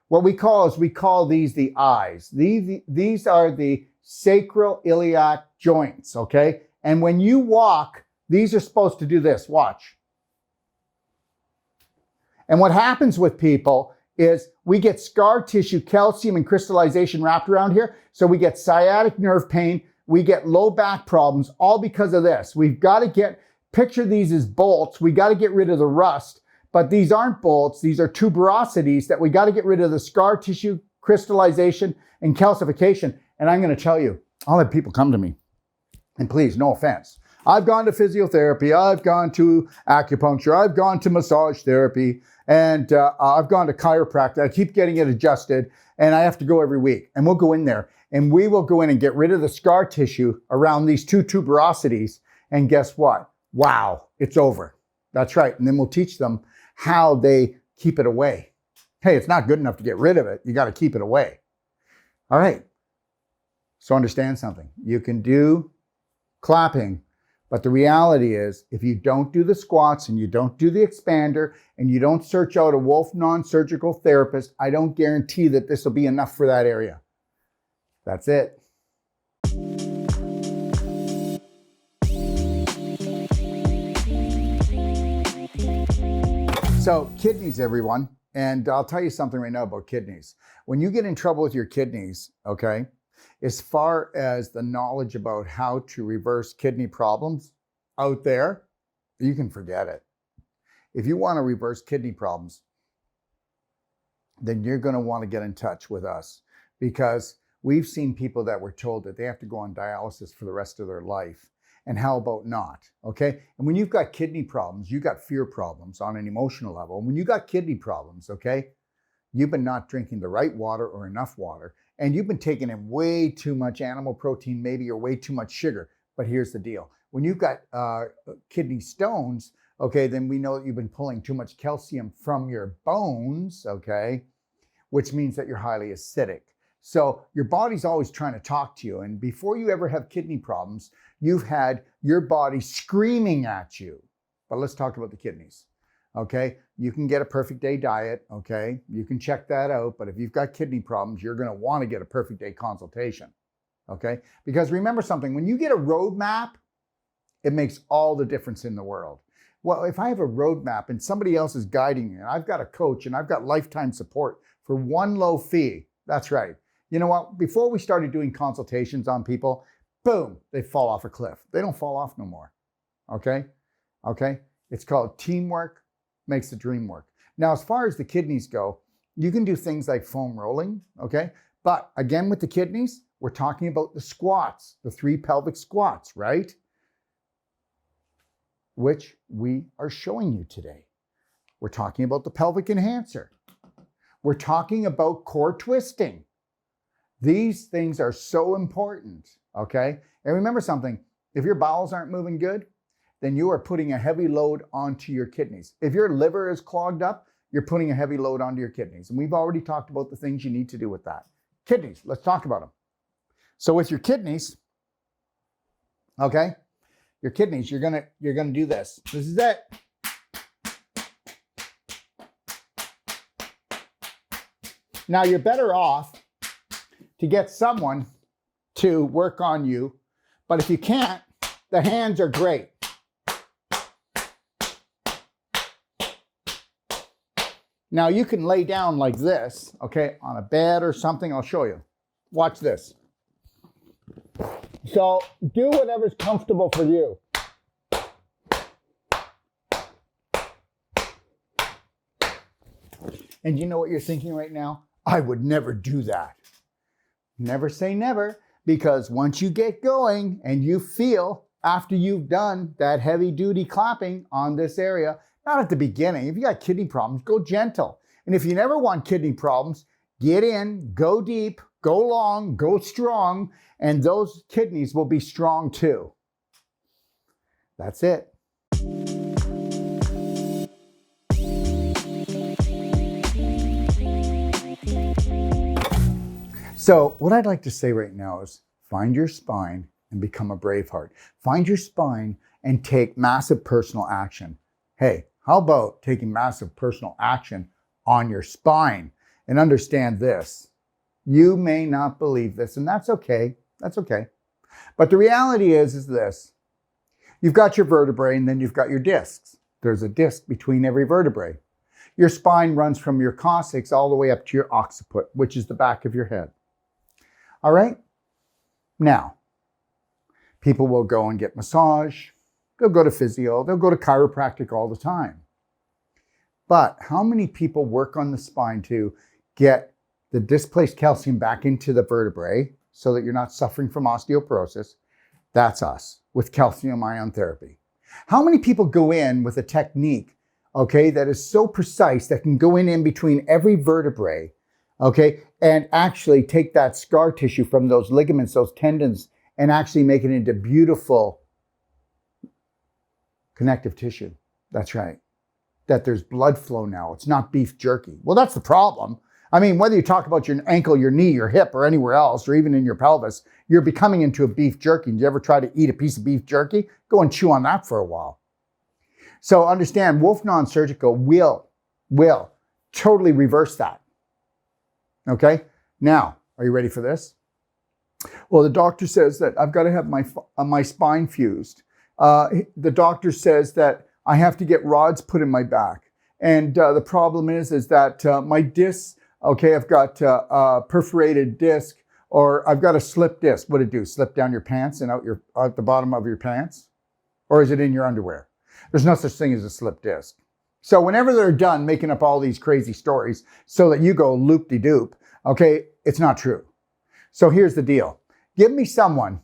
what we call these the eyes. These are the sacroiliac joints, okay? And when you walk, these are supposed to do this, watch. And what happens with people is we get scar tissue, calcium, and crystallization wrapped around here. So we get sciatic nerve pain, we get low back problems, all because of this. We've got to picture these as bolts. We got to get rid of the rust, but these aren't bolts. These are tuberosities that we got to get rid of the scar tissue, crystallization, and calcification. And I'm going to tell you, I'll have people come to me, and please, no offense, I've gone to physiotherapy. I've gone to acupuncture. I've gone to massage therapy. And I've gone to chiropractic. I keep getting it adjusted. And I have to go every week. And we'll go in there. And we will go in and get rid of the scar tissue around these two tuberosities. And guess what? Wow, it's over. That's right. And then we'll teach them how they keep it away. Hey, it's not good enough to get rid of it. You got to keep it away. All right. So understand something. You can do clapping, but the reality is if you don't do the squats and you don't do the expander and you don't search out a Wolfe Non-Surgical therapist, I don't guarantee that this will be enough for that area. That's it. So kidneys, everyone. And I'll tell you something right now about kidneys. When you get in trouble with your kidneys, okay, as far as the knowledge about how to reverse kidney problems out there, you can forget it. If you want to reverse kidney problems, then you're going to want to get in touch with us, because we've seen people that were told that they have to go on dialysis for the rest of their life. And how about not? Okay. And when you've got kidney problems, you got fear problems on an emotional level. And when you got kidney problems, okay, you've been not drinking the right water or enough water. And you've been taking in way too much animal protein, maybe, or way too much sugar. But here's the deal. When you've got kidney stones, okay, then we know that you've been pulling too much calcium from your bones, okay, which means that you're highly acidic. So your body's always trying to talk to you. And before you ever have kidney problems, you've had your body screaming at you. But let's talk about the kidneys. Okay, you can get a perfect day diet. Okay, you can check that out. But if you've got kidney problems, you're going to want to get a perfect day consultation. Okay, because remember something, when you get a roadmap, it makes all the difference in the world. Well, if I have a roadmap and somebody else is guiding me, and I've got a coach and I've got lifetime support for one low fee, that's right. You know what? Before we started doing consultations on people, boom, they fall off a cliff. They don't fall off no more. Okay? Okay? It's called teamwork makes the dream work. Now, as far as the kidneys go, you can do things like foam rolling, okay? But again, with the kidneys, we're talking about the squats, the 3 pelvic squats, right? Which we are showing you today. We're talking about the pelvic enhancer. We're talking about core twisting. These things are so important, okay? And remember something, if your bowels aren't moving good, then you are putting a heavy load onto your kidneys. If your liver is clogged up, you're putting a heavy load onto your kidneys. And we've already talked about the things you need to do with that. Kidneys, let's talk about them. So with your kidneys, okay, your kidneys, you're gonna do this. This is it. Now you're better off to get someone to work on you, but if you can't, the hands are great. Now you can lay down like this, okay, on a bed or something. I'll show you. Watch this. So do whatever's comfortable for you. And you know what you're thinking right now? I would never do that. Never say never, because once you get going and you feel after you've done that heavy duty clapping on this area, not at the beginning. If you got kidney problems, go gentle. And if you never want kidney problems, get in, go deep, go long, go strong, and those kidneys will be strong too. That's it. So what I'd like to say right now is find your spine and become a braveheart. Find your spine and take massive personal action. Hey, how about taking massive personal action on your spine? And understand this. You may not believe this, and that's okay. That's okay. But the reality is this. You've got your vertebrae and then you've got your discs. There's a disc between every vertebrae. Your spine runs from your coccyx all the way up to your occiput, which is the back of your head. All right? Now, people will go and get massage. They'll go to physio. They'll go to chiropractic all the time. But how many people work on the spine to get the displaced calcium back into the vertebrae so that you're not suffering from osteoporosis? That's us with calcium ion therapy. How many people go in with a technique, okay, that is so precise that can go in between every vertebrae, okay, and actually take that scar tissue from those ligaments, those tendons, and actually make it into beautiful connective tissue? That's right. That there's blood flow now. It's not beef jerky. Well, that's the problem. I mean, whether you talk about your ankle, your knee, your hip, or anywhere else, or even in your pelvis, you're becoming into a beef jerky. Did you ever try to eat a piece of beef jerky? Go and chew on that for a while. So understand, Wolfe Non-Surgical will totally reverse that. Okay? Now, are you ready for this? Well, the doctor says that I've got to have my spine fused. The doctor says that I have to get rods put in my back. And the problem is that my discs, okay, I've got a perforated disc, or I've got a slip disc. What did it do? Slip down your pants and out the bottom of your pants? Or is it in your underwear? There's no such thing as a slip disc. So whenever they're done making up all these crazy stories so that you go loop-de-doop, okay, it's not true. So here's the deal. Give me someone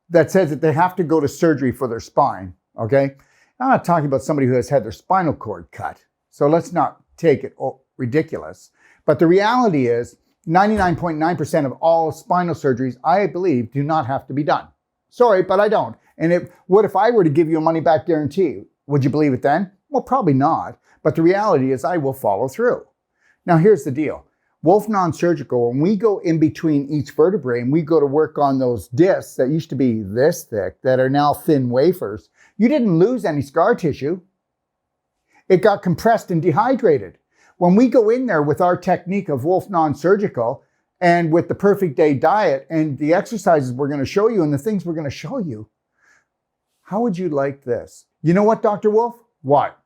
that says that they have to go to surgery for their spine, okay? I'm not talking about somebody who has had their spinal cord cut. So let's not take it ridiculous. But the reality is 99.9% of all spinal surgeries, I believe, do not have to be done. Sorry, but I don't. And what if I were to give you a money back guarantee? Would you believe it then? Well, probably not. But the reality is I will follow through. Now, here's the deal. Wolfe Non-Surgical, when we go in between each vertebrae and we go to work on those discs that used to be this thick, that are now thin wafers, you didn't lose any scar tissue. It got compressed and dehydrated. When we go in there with our technique of Wolfe Non-Surgical and with the perfect day diet and the exercises we're going to show you and the things we're going to show you, how would you like this? You know what, Dr. Wolfe? What?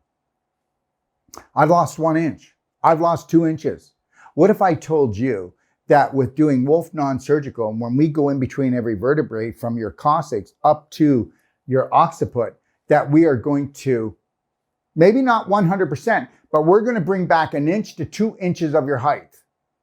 I've lost 1 inch. I've lost 2 inches. What if I told you that with doing Wolfe Non-Surgical, and when we go in between every vertebrae from your coccyx up to your occiput, that we are going to, maybe not 100%, but we're going to bring back 1 inch to 2 inches of your height.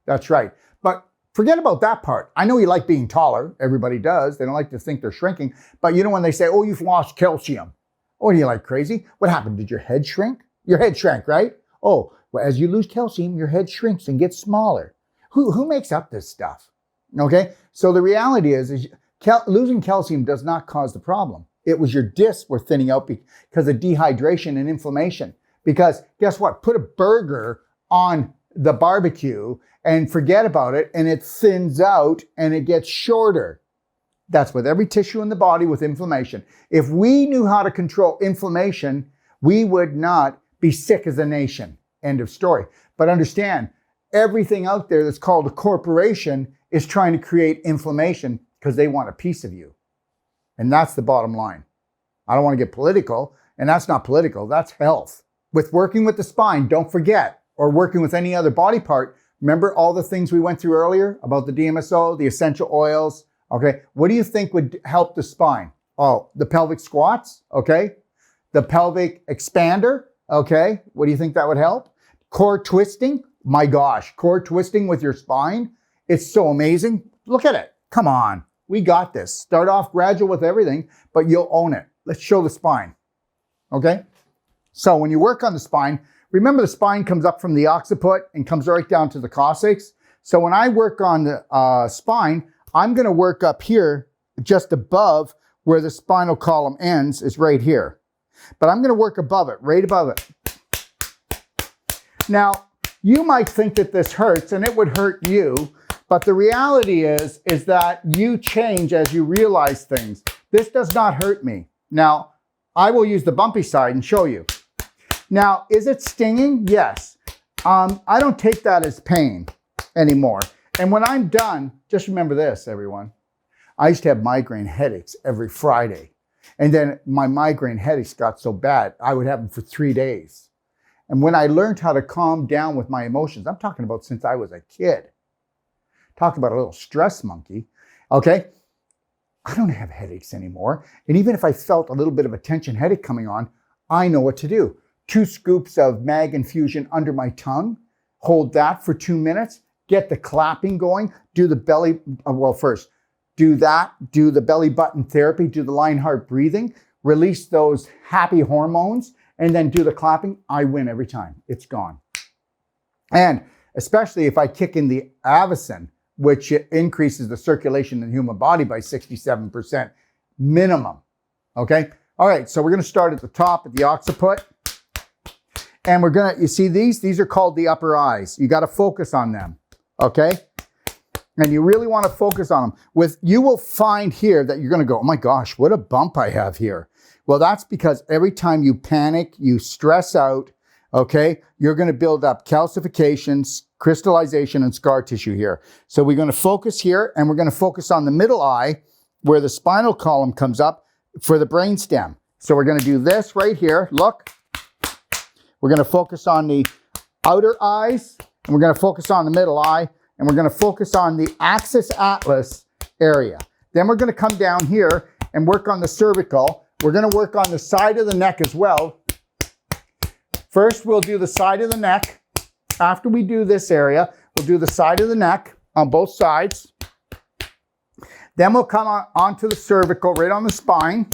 That's right. But forget about that part. I know you like being taller. Everybody does. They don't like to think they're shrinking. But you know when they say, oh, you've lost calcium. Oh, are you like crazy? What happened? Did your head shrink? Your head shrank, right? Oh, well, as you lose calcium, your head shrinks and gets smaller. Who makes up this stuff? Okay? So the reality is losing calcium does not cause the problem. It was your discs were thinning out because of dehydration and inflammation. Because guess what? Put a burger on the barbecue and forget about it, and it thins out and it gets shorter. That's with every tissue in the body with inflammation. If we knew how to control inflammation, we would not be sick as a nation. End of story. But understand, everything out there that's called a corporation is trying to create inflammation because they want a piece of you. And that's the bottom line. I don't want to get political, and that's not political, that's health. With working with the spine, don't forget, or working with any other body part, remember all the things we went through earlier about the DMSO, the essential oils, okay? What do you think would help the spine? Oh, the pelvic squats, okay? The pelvic expander, okay? What do you think that would help? Core twisting, my gosh, core twisting with your spine. It's so amazing. Look at it. Come on. We got this. Start off gradual with everything, but you'll own it. Let's show the spine. Okay? So when you work on the spine, remember the spine comes up from the occiput and comes right down to the coccyx. So when I work on the spine, I'm going to work up here just above where the spinal column ends is right here. But I'm going to work above it, right above it. Now, you might think that this hurts, and it would hurt you, but the reality is that you change as you realize things. This does not hurt me. Now, I will use the bumpy side and show you. Now, is it stinging? Yes. I don't take that as pain anymore. And when I'm done, just remember this, everyone. I used to have migraine headaches every Friday. And then my migraine headaches got so bad, I would have them for 3 days. And when I learned how to calm down with my emotions, I'm talking about since I was a kid. Talk about a little stress monkey, okay? I don't have headaches anymore. And even if I felt a little bit of a tension headache coming on, I know what to do. 2 scoops of mag infusion under my tongue, hold that for 2 minutes, get the clapping going, do the belly, well, first, do that, do the belly button therapy, do the lion heart breathing, release those happy hormones, and then do the clapping, I win every time. It's gone. And especially if I kick in the Avicin, which increases the circulation in the human body by 67% minimum. Okay? All right, so we're going to start at the top at the occiput. And we're going to, you see these are called the upper eyes. You got to focus on them. Okay? And you really want to focus on them. You will find here that you're going to go, oh my gosh, what a bump I have here. Well, that's because every time you panic, you stress out, okay, you're going to build up calcifications, crystallization, and scar tissue here. So we're going to focus here, and we're going to focus on the middle eye where the spinal column comes up for the brainstem. So we're going to do this right here. Look. We're going to focus on the outer eyes, and we're going to focus on the middle eye, and we're going to focus on the axis atlas area. Then we're going to come down here and work on the cervical. We're going to work on the side of the neck as well. First, we'll do the side of the neck. After we do this area, we'll do the side of the neck on both sides. Then we'll come onto the cervical, right on the spine,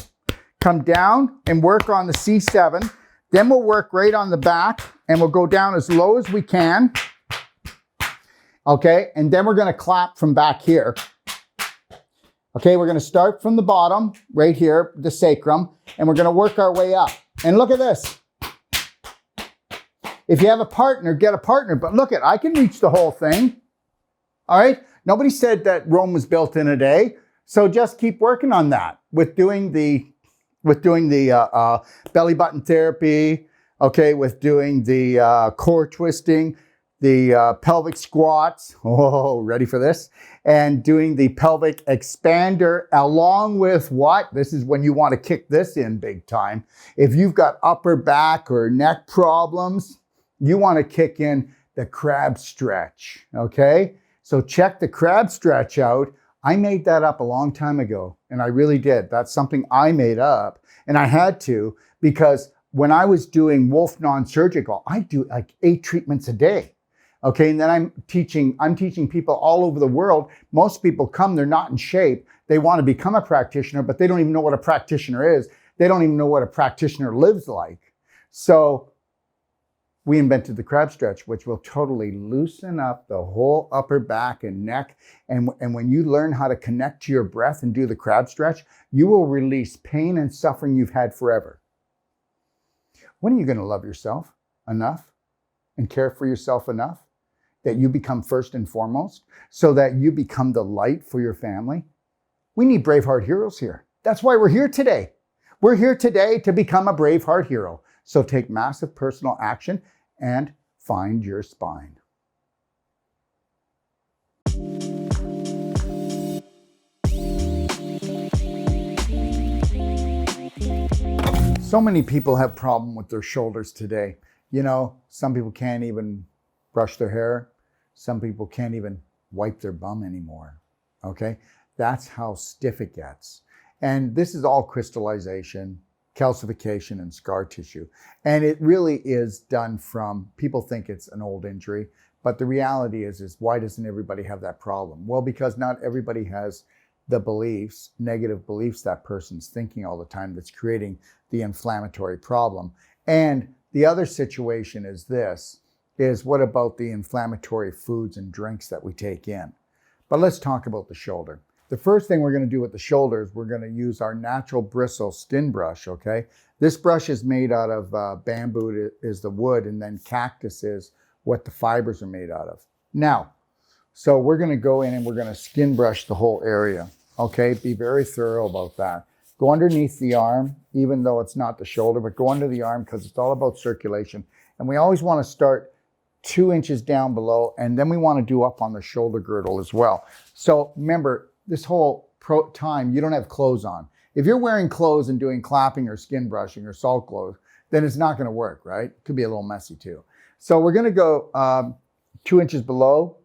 come down and work on the C7. Then we'll work right on the back, and we'll go down as low as we can. Okay, and then we're going to clap from back here. Okay, we're going to start from the bottom, right here, the sacrum, and we're going to work our way up. And look at this. If you have a partner, get a partner. But look at, I can reach the whole thing. All right? Nobody said that Rome was built in a day. So just keep working on that with doing the belly button therapy, okay, with doing the core twisting, the pelvic squats, oh, ready for this, and doing the pelvic expander along with what? This is when you want to kick this in big time. If you've got upper back or neck problems, you want to kick in the crab stretch, okay? So check the crab stretch out. I made that up a long time ago, and I really did. That's something I made up, and I had to, because when I was doing Wolfe Non-Surgical, I do like 8 treatments a day. Okay, and then I'm teaching people all over the world. Most people come, they're not in shape. They want to become a practitioner, but they don't even know what a practitioner is. They don't even know what a practitioner lives like. So we invented the crab stretch, which will totally loosen up the whole upper back and neck. And when you learn how to connect to your breath and do the crab stretch, you will release pain and suffering you've had forever. When are you going to love yourself enough and care for yourself enough that you become first and foremost, so that you become the light for your family? We need Braveheart heroes here. That's why we're here today. We're here today to become a Braveheart hero. So take massive personal action and find your spine. So many people have problem with their shoulders today. You know, some people can't even brush their hair. Some people can't even wipe their bum anymore. Okay? That's how stiff it gets. And this is all crystallization, calcification, and scar tissue. And it really is done from, people think it's an old injury, but the reality is why doesn't everybody have that problem? Well, because not everybody has the beliefs, negative beliefs that person's thinking all the time that's creating the inflammatory problem. And the other situation is this, is what about the inflammatory foods and drinks that we take in? But let's talk about the shoulder. The first thing we're going to do with the shoulder is we're going to use our natural bristle skin brush, okay? This brush is made out of bamboo is the wood, and then cactus is what the fibers are made out of. Now, so we're going to go in and we're going to skin brush the whole area, okay? Be very thorough about that. Go underneath the arm, even though it's not the shoulder, but go under the arm because it's all about circulation. And we always want to start 2 inches down below, and then we want to do up on the shoulder girdle as well. So remember, this whole time, you don't have clothes on. If you're wearing clothes and doing clapping or skin brushing or salt clothes, then it's not going to work, right? It could be a little messy too. So we're going to go 2 inches below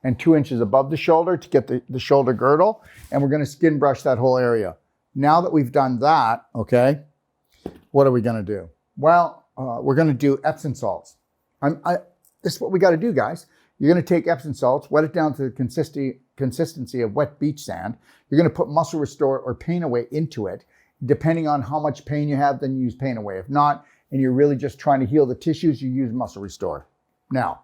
and 2 inches above the shoulder to get the shoulder girdle, and we're going to skin brush that whole area. Now that we've done that, okay, what are we going to do? Well, we're going to do Epsom salts. This is what we got to do, guys. You're going to take Epsom salts, wet it down to the consistency of wet beach sand. You're going to put Muscle Restore or Pain Away into it. Depending on how much pain you have, then you use Pain Away. If not, and you're really just trying to heal the tissues, you use Muscle Restore. Now,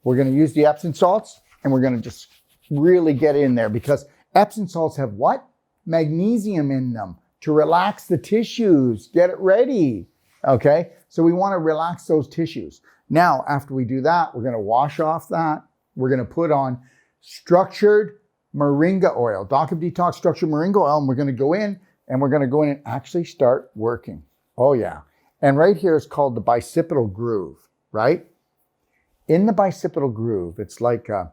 we're going to use the Epsom salts, and we're going to just really get in there, because Epsom salts have what? Magnesium in them to relax the tissues. Get it ready. Okay? So we want to relax those tissues. Now, after we do that, we're going to wash off that. We're going to put on structured moringa oil, Doc of Detox structured moringa oil, and we're going to go in and actually start working. Oh yeah. And right here is called the bicipital groove, right? In the bicipital groove, it's like a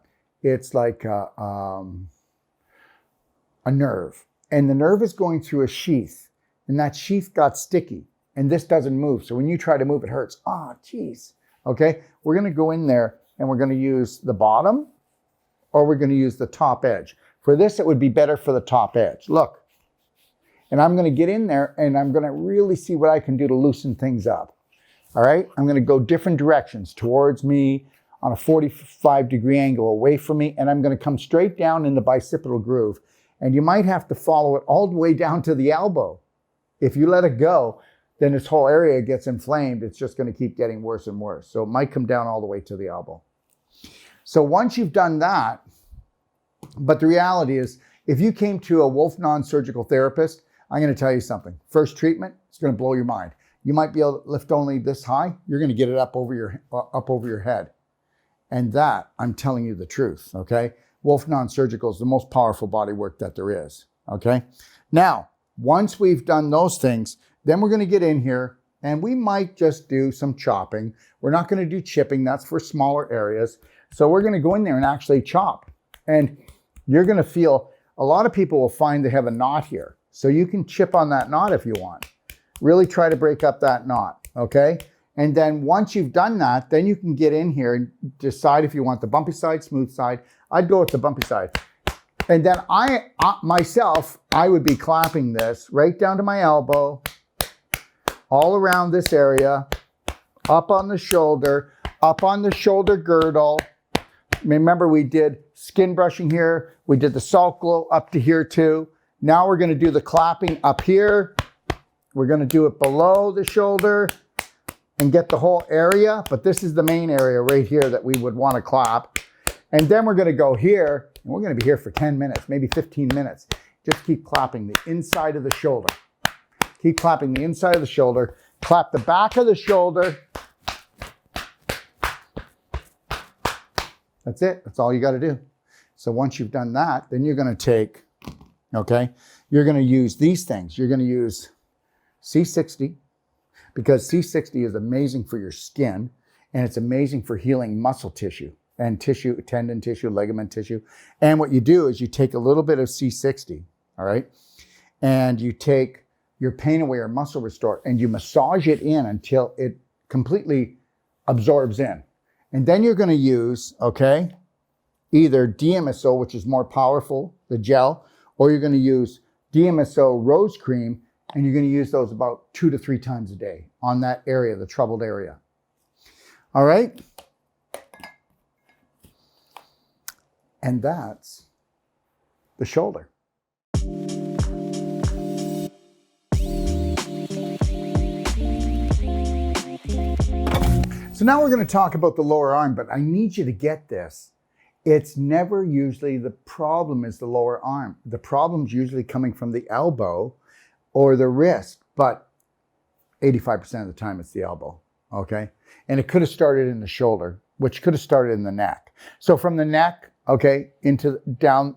nerve. And the nerve is going through a sheath, and that sheath got sticky, and this doesn't move. So when you try to move, it hurts. Ah, geez. Okay, we're going to go in there, and we're going to use the bottom, or we're going to use the top edge. For this, it would be better for the top edge. Look. And I'm going to get in there, and I'm going to really see what I can do to loosen things up. All right? I'm going to go different directions towards me on a 45-degree angle away from me, and I'm going to come straight down in the bicipital groove. And you might have to follow it all the way down to the elbow. If you let it go, then this whole area gets inflamed. It's just going to keep getting worse and worse. So it might come down all the way to the elbow. So once you've done that, but the reality is, if you came to a Wolfe Non-Surgical therapist, I'm going to tell you something. First treatment, it's going to blow your mind. You might be able to lift only this high. You're going to get it up over your head. And that, I'm telling you the truth, okay? Wolfe Non-Surgical is the most powerful body work that there is, okay? Now, once we've done those things, then we're going to get in here, and we might just do some chopping. We're not going to do chipping. That's for smaller areas. So we're going to go in there and actually chop. And you're going to feel, a lot of people will find they have a knot here. So you can chip on that knot if you want. Really try to break up that knot, okay? And then once you've done that, then you can get in here and decide if you want the bumpy side, smooth side. I'd go with the bumpy side. And then I would be clapping this right down to my elbow, all around this area, up on the shoulder girdle. Remember, we did skin brushing here. We did the salt glow up to here too. Now we're going to do the clapping up here. We're going to do it below the shoulder and get the whole area. But this is the main area right here that we would want to clap. And then we're going to go here, and we're going to be here for 10 minutes, maybe 15 minutes. Just keep clapping the inside of the shoulder. Keep clapping the inside of the shoulder. Clap the back of the shoulder. That's it. That's all you got to do. So once you've done that, then you're going to take, okay, you're going to use these things. You're going to use C60, because C60 is amazing for your skin, and it's amazing for healing muscle tissue and tissue, tendon tissue, ligament tissue. And what you do is you take a little bit of C60, all right, and you take your Pain Away or Muscle Restore, and you massage it in until it completely absorbs in. And then you're going to use, okay, either DMSO, which is more powerful, the gel, or you're going to use DMSO rose cream, and you're going to use those about 2 to 3 times a day on that area, the troubled area. All right? And that's the shoulder. So now we're going to talk about the lower arm, but I need you to get this. It's never usually the problem is the lower arm. The problem's usually coming from the elbow or the wrist, but 85% of the time it's the elbow, okay? And it could have started in the shoulder, which could have started in the neck. So from the neck, okay, into down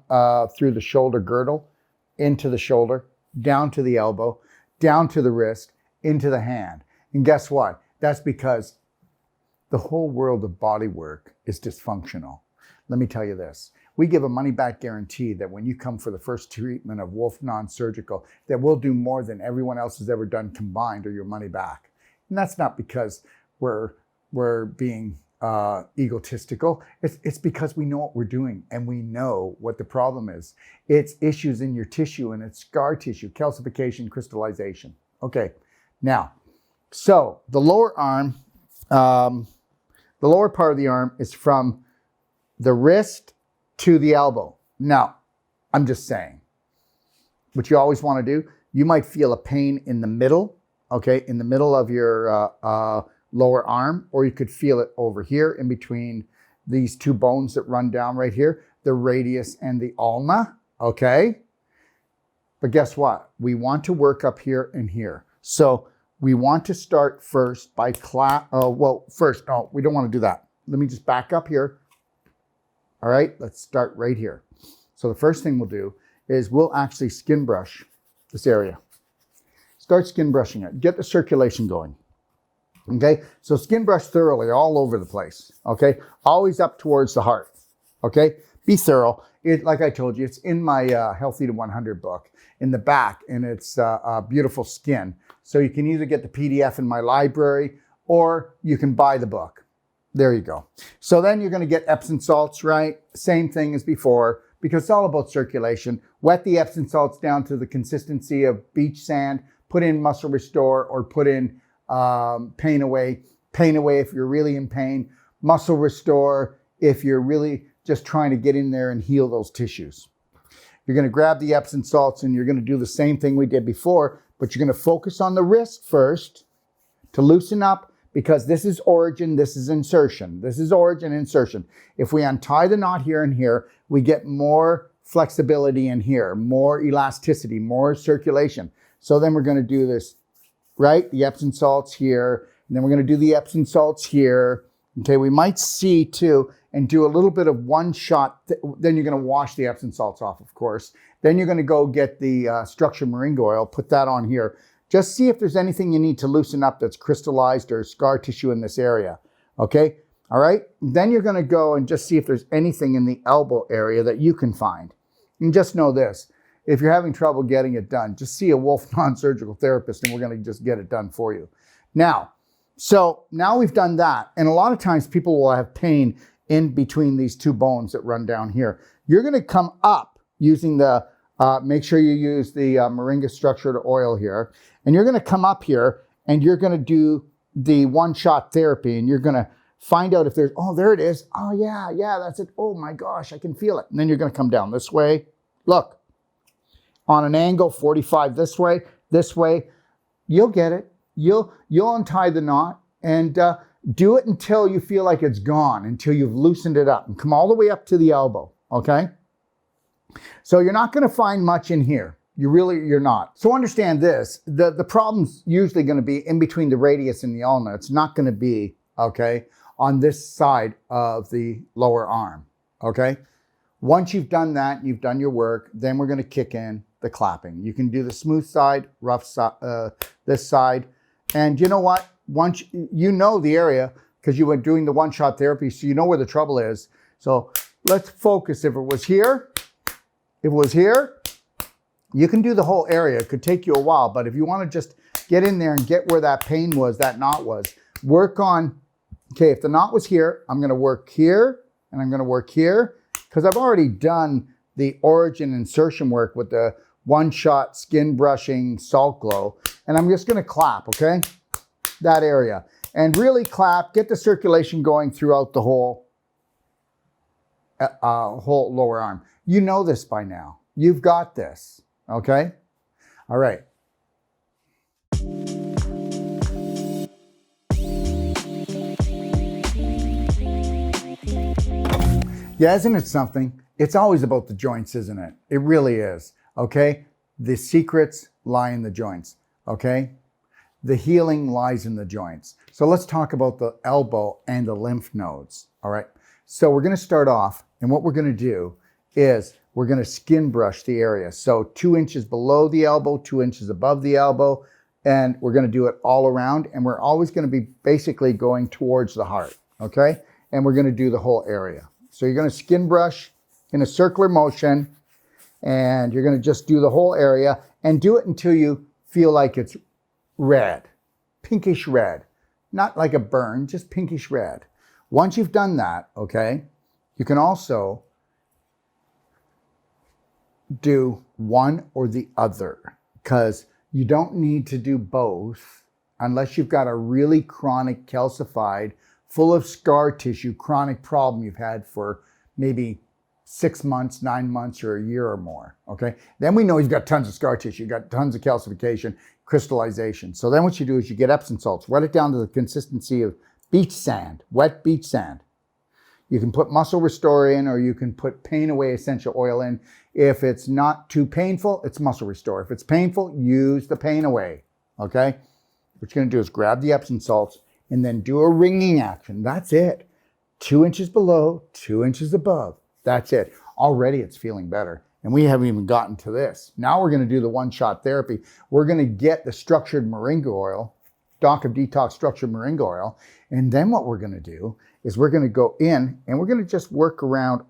through the shoulder girdle, into the shoulder, down to the elbow, down to the wrist, into the hand. And guess what? That's because the whole world of body work is dysfunctional. Let me tell you this. We give a money-back guarantee that when you come for the first treatment of Wolfe Non-Surgical, that we'll do more than everyone else has ever done combined, or your money back. And that's not because we're being egotistical. It's because we know what we're doing, and we know what the problem is. It's issues in your tissue, and it's scar tissue, calcification, crystallization. Okay, now, so the lower arm, the lower part of the arm is from the wrist to the elbow. Now, I'm just saying, what you always want to do, you might feel a pain in the middle, okay, in the middle of your lower arm, or you could feel it over here in between these two bones that run down right here, the radius and the ulna, okay? But guess what? We want to work up here and here. So we want to start first by first, no, we don't want to do that. Let me just back up here. All right, let's start right here. So the first thing we'll do is we'll actually skin brush this area. Start skin brushing it. Get the circulation going. Okay, so skin brush thoroughly all over the place. Okay, always up towards the heart. Okay, be thorough. Like I told you, it's in my Healthy to 100 book in the back, and it's beautiful skin. So you can either get the PDF in my library or you can buy the book. There you go. So then you're going to get Epsom salts, right? Same thing as before, because it's all about circulation. Wet the Epsom salts down to the consistency of beach sand. Put in Muscle Restore or put in Pain Away. Pain Away if you're really in pain. Muscle Restore if you're really just trying to get in there and heal those tissues. You're going to grab the Epsom salts and you're going to do the same thing we did before, but you're going to focus on the wrist first to loosen up, because this is origin, this is insertion. This is origin, insertion. If we untie the knot here and here, we get more flexibility in here, more elasticity, more circulation. So then we're going to do this, right? The Epsom salts here, and then we're going to do the Epsom salts here. Okay, we might see too, and do a little bit of one shot. Then you're going to wash the Epsom salts off, of course. Then you're going to go get the structured moringa oil, put that on here. Just see if there's anything you need to loosen up that's crystallized or scar tissue in this area. Okay, all right? Then you're going to go and just see if there's anything in the elbow area that you can find. And just know this, if you're having trouble getting it done, just see a Wolfe Non-Surgical therapist and we're going to just get it done for you. Now we've done that. And a lot of times people will have pain in between these two bones that run down here. You're going to come up using the, make sure you use the moringa structured oil here. And you're going to come up here and you're going to do the one-shot therapy and you're going to find out if there's, oh, there it is. Oh, yeah, that's it. Oh my gosh, I can feel it. And then you're going to come down this way. Look, on an angle, 45 this way. You'll get it. You'll untie the knot and do it until you feel like it's gone, until you've loosened it up, and come all the way up to the elbow, okay? So you're not going to find much in here. You're not. So understand this, the problem's usually going to be in between the radius and the ulna. It's not going to be, okay, on this side of the lower arm, okay? Once you've done that, you've done your work, then we're going to kick in the clapping. You can do the smooth side, rough side, this side. And you know what? Once you know the area, because you were doing the one-shot therapy, so you know where the trouble is. So let's focus. If it was here, you can do the whole area. It could take you a while, but if you want to just get in there and get where that pain was, that knot was, work on, okay, if the knot was here, I'm going to work here and I'm going to work here, because I've already done the origin insertion work with the one-shot skin brushing salt glow, and I'm just going to clap, okay, that area, and really clap, get the circulation going throughout the whole lower arm. You know this by now. You've got this. Okay? All right. Yeah, isn't it something? It's always about the joints, isn't it? It really is. Okay? The secrets lie in the joints. Okay? The healing lies in the joints. So let's talk about the elbow and the lymph nodes. All right? So we're going to start off, and what we're going to do is we're going to skin brush the area. So 2 inches below the elbow, 2 inches above the elbow, and we're going to do it all around. And we're always going to be basically going towards the heart, okay? And we're going to do the whole area. So you're going to skin brush in a circular motion, and you're going to just do the whole area and do it until you feel like it's red, pinkish red, not like a burn, just pinkish red. Once you've done that, okay, you can also do one or the other, because you don't need to do both unless you've got a really chronic, calcified, full of scar tissue, chronic problem you've had for maybe 6 months, 9 months, or a year or more, okay? Then we know he's got tons of scar tissue, got tons of calcification, crystallization. So then what you do is you get Epsom salts, wet it down to the consistency of beach sand, wet beach sand. You can put muscle restore in, or you can put pain away essential oil in. If it's not too painful, it's muscle restore. If it's painful, use the pain away, okay? What you're gonna do is grab the Epsom salts and then do a ringing action. That's it. 2 inches below, 2 inches above. That's it. Already it's feeling better. And we haven't even gotten to this. Now we're gonna do the one-shot therapy. We're gonna get the structured moringa oil, Doc of Detox structured moringa oil. And then what we're gonna do is we're gonna go in and we're gonna just work around,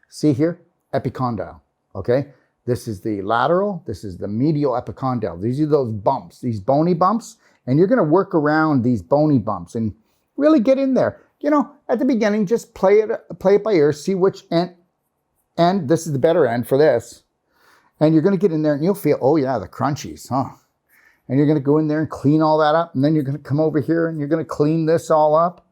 see here, epicondyle, okay? This is the lateral, this is the medial epicondyle. These are those bumps, these bony bumps, and you're gonna work around these bony bumps and really get in there. You know, at the beginning, just play it by ear, see which end, this is the better end for this. And you're gonna get in there and you'll feel, oh yeah, the crunchies, huh? And you're gonna go in there and clean all that up. And then you're gonna come over here and you're gonna clean this all up.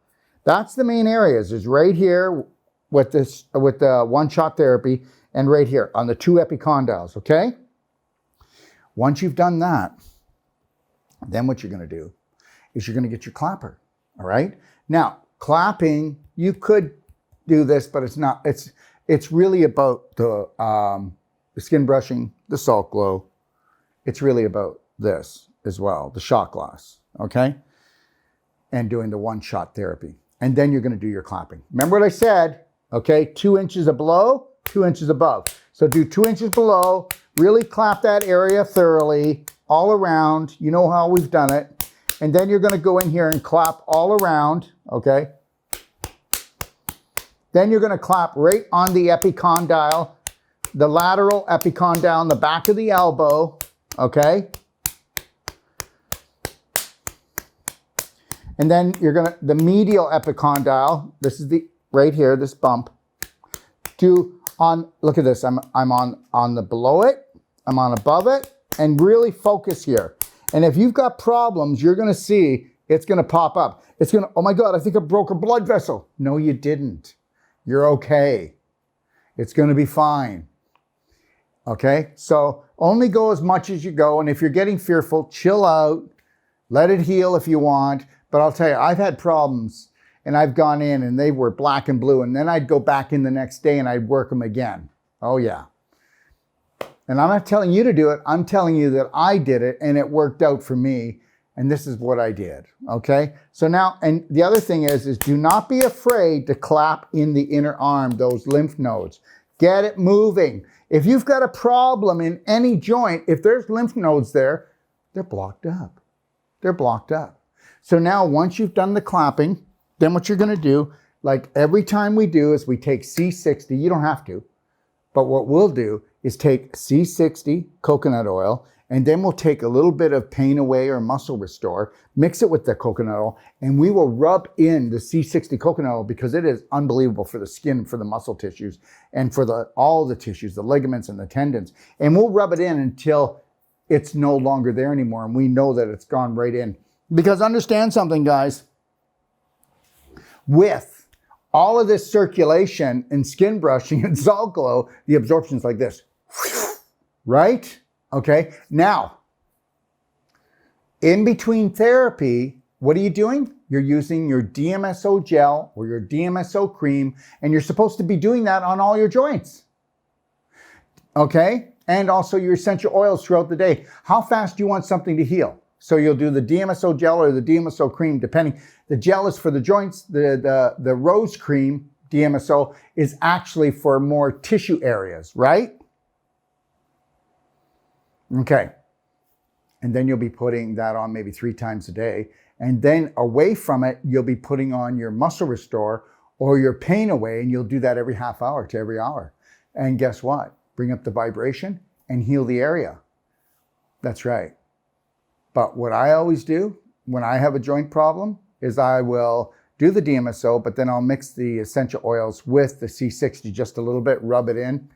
That's the main areas, is right here with the one-shot therapy and right here on the 2 epicondyles, okay? Once you've done that, then what you're gonna do is you're gonna get your clapper, all right? Now, clapping, you could do this, but it's not, it's really about the skin brushing, the salt glow. It's really about this as well, the shot glass, okay? And doing the one-shot therapy. And then you're gonna do your clapping. Remember what I said, okay? 2 inches below, 2 inches above. So do 2 inches below, really clap that area thoroughly, all around. You know how we've done it. And then you're gonna go in here and clap all around, okay? Then you're gonna clap right on the epicondyle, the lateral epicondyle in the back of the elbow, okay? And then you're gonna, the medial epicondyle, this is the, right here, this bump, look at this, I'm on the below it, I'm on above it, and really focus here. And if you've got problems, you're gonna see it's gonna pop up. It's gonna, oh my God, I think I broke a blood vessel. No, you didn't. You're okay. It's gonna be fine. Okay, so only go as much as you go. And if you're getting fearful, chill out, let it heal if you want. But I'll tell you, I've had problems and I've gone in and they were black and blue, and then I'd go back in the next day and I'd work them again. Oh yeah. And I'm not telling you to do it. I'm telling you that I did it and it worked out for me. And this is what I did, okay? So now, and the other thing is do not be afraid to clap in the inner arm, those lymph nodes. Get it moving. If you've got a problem in any joint, if there's lymph nodes there, they're blocked up. They're blocked up. So now once you've done the clapping, then what you're gonna do, like every time we do, is we take C60, you don't have to, but what we'll do is take C60 coconut oil, and then we'll take a little bit of pain away or muscle restore, mix it with the coconut oil, and we will rub in the C60 coconut oil because it is unbelievable for the skin, for the muscle tissues, and for all the tissues, the ligaments and the tendons. And we'll rub it in until it's no longer there anymore, and we know that it's gone right in. Because understand something, guys, with all of this circulation and skin brushing and salt glow, the absorption's like this, right? Okay, now, in between therapy, what are you doing? You're using your DMSO gel or your DMSO cream, and you're supposed to be doing that on all your joints. Okay, and also your essential oils throughout the day. How fast do you want something to heal? So you'll do the DMSO gel or the DMSO cream, depending. The gel is for the joints, the rose cream, DMSO, is actually for more tissue areas, right? Okay, and then you'll be putting that on maybe 3 times a day. And then away from it, you'll be putting on your muscle restore or your pain away, and you'll do that every half hour to every hour. And guess what? Bring up the vibration and heal the area. That's right. But what I always do when I have a joint problem is I will do the DMSO, but then I'll mix the essential oils with the C60 just a little bit, rub it in,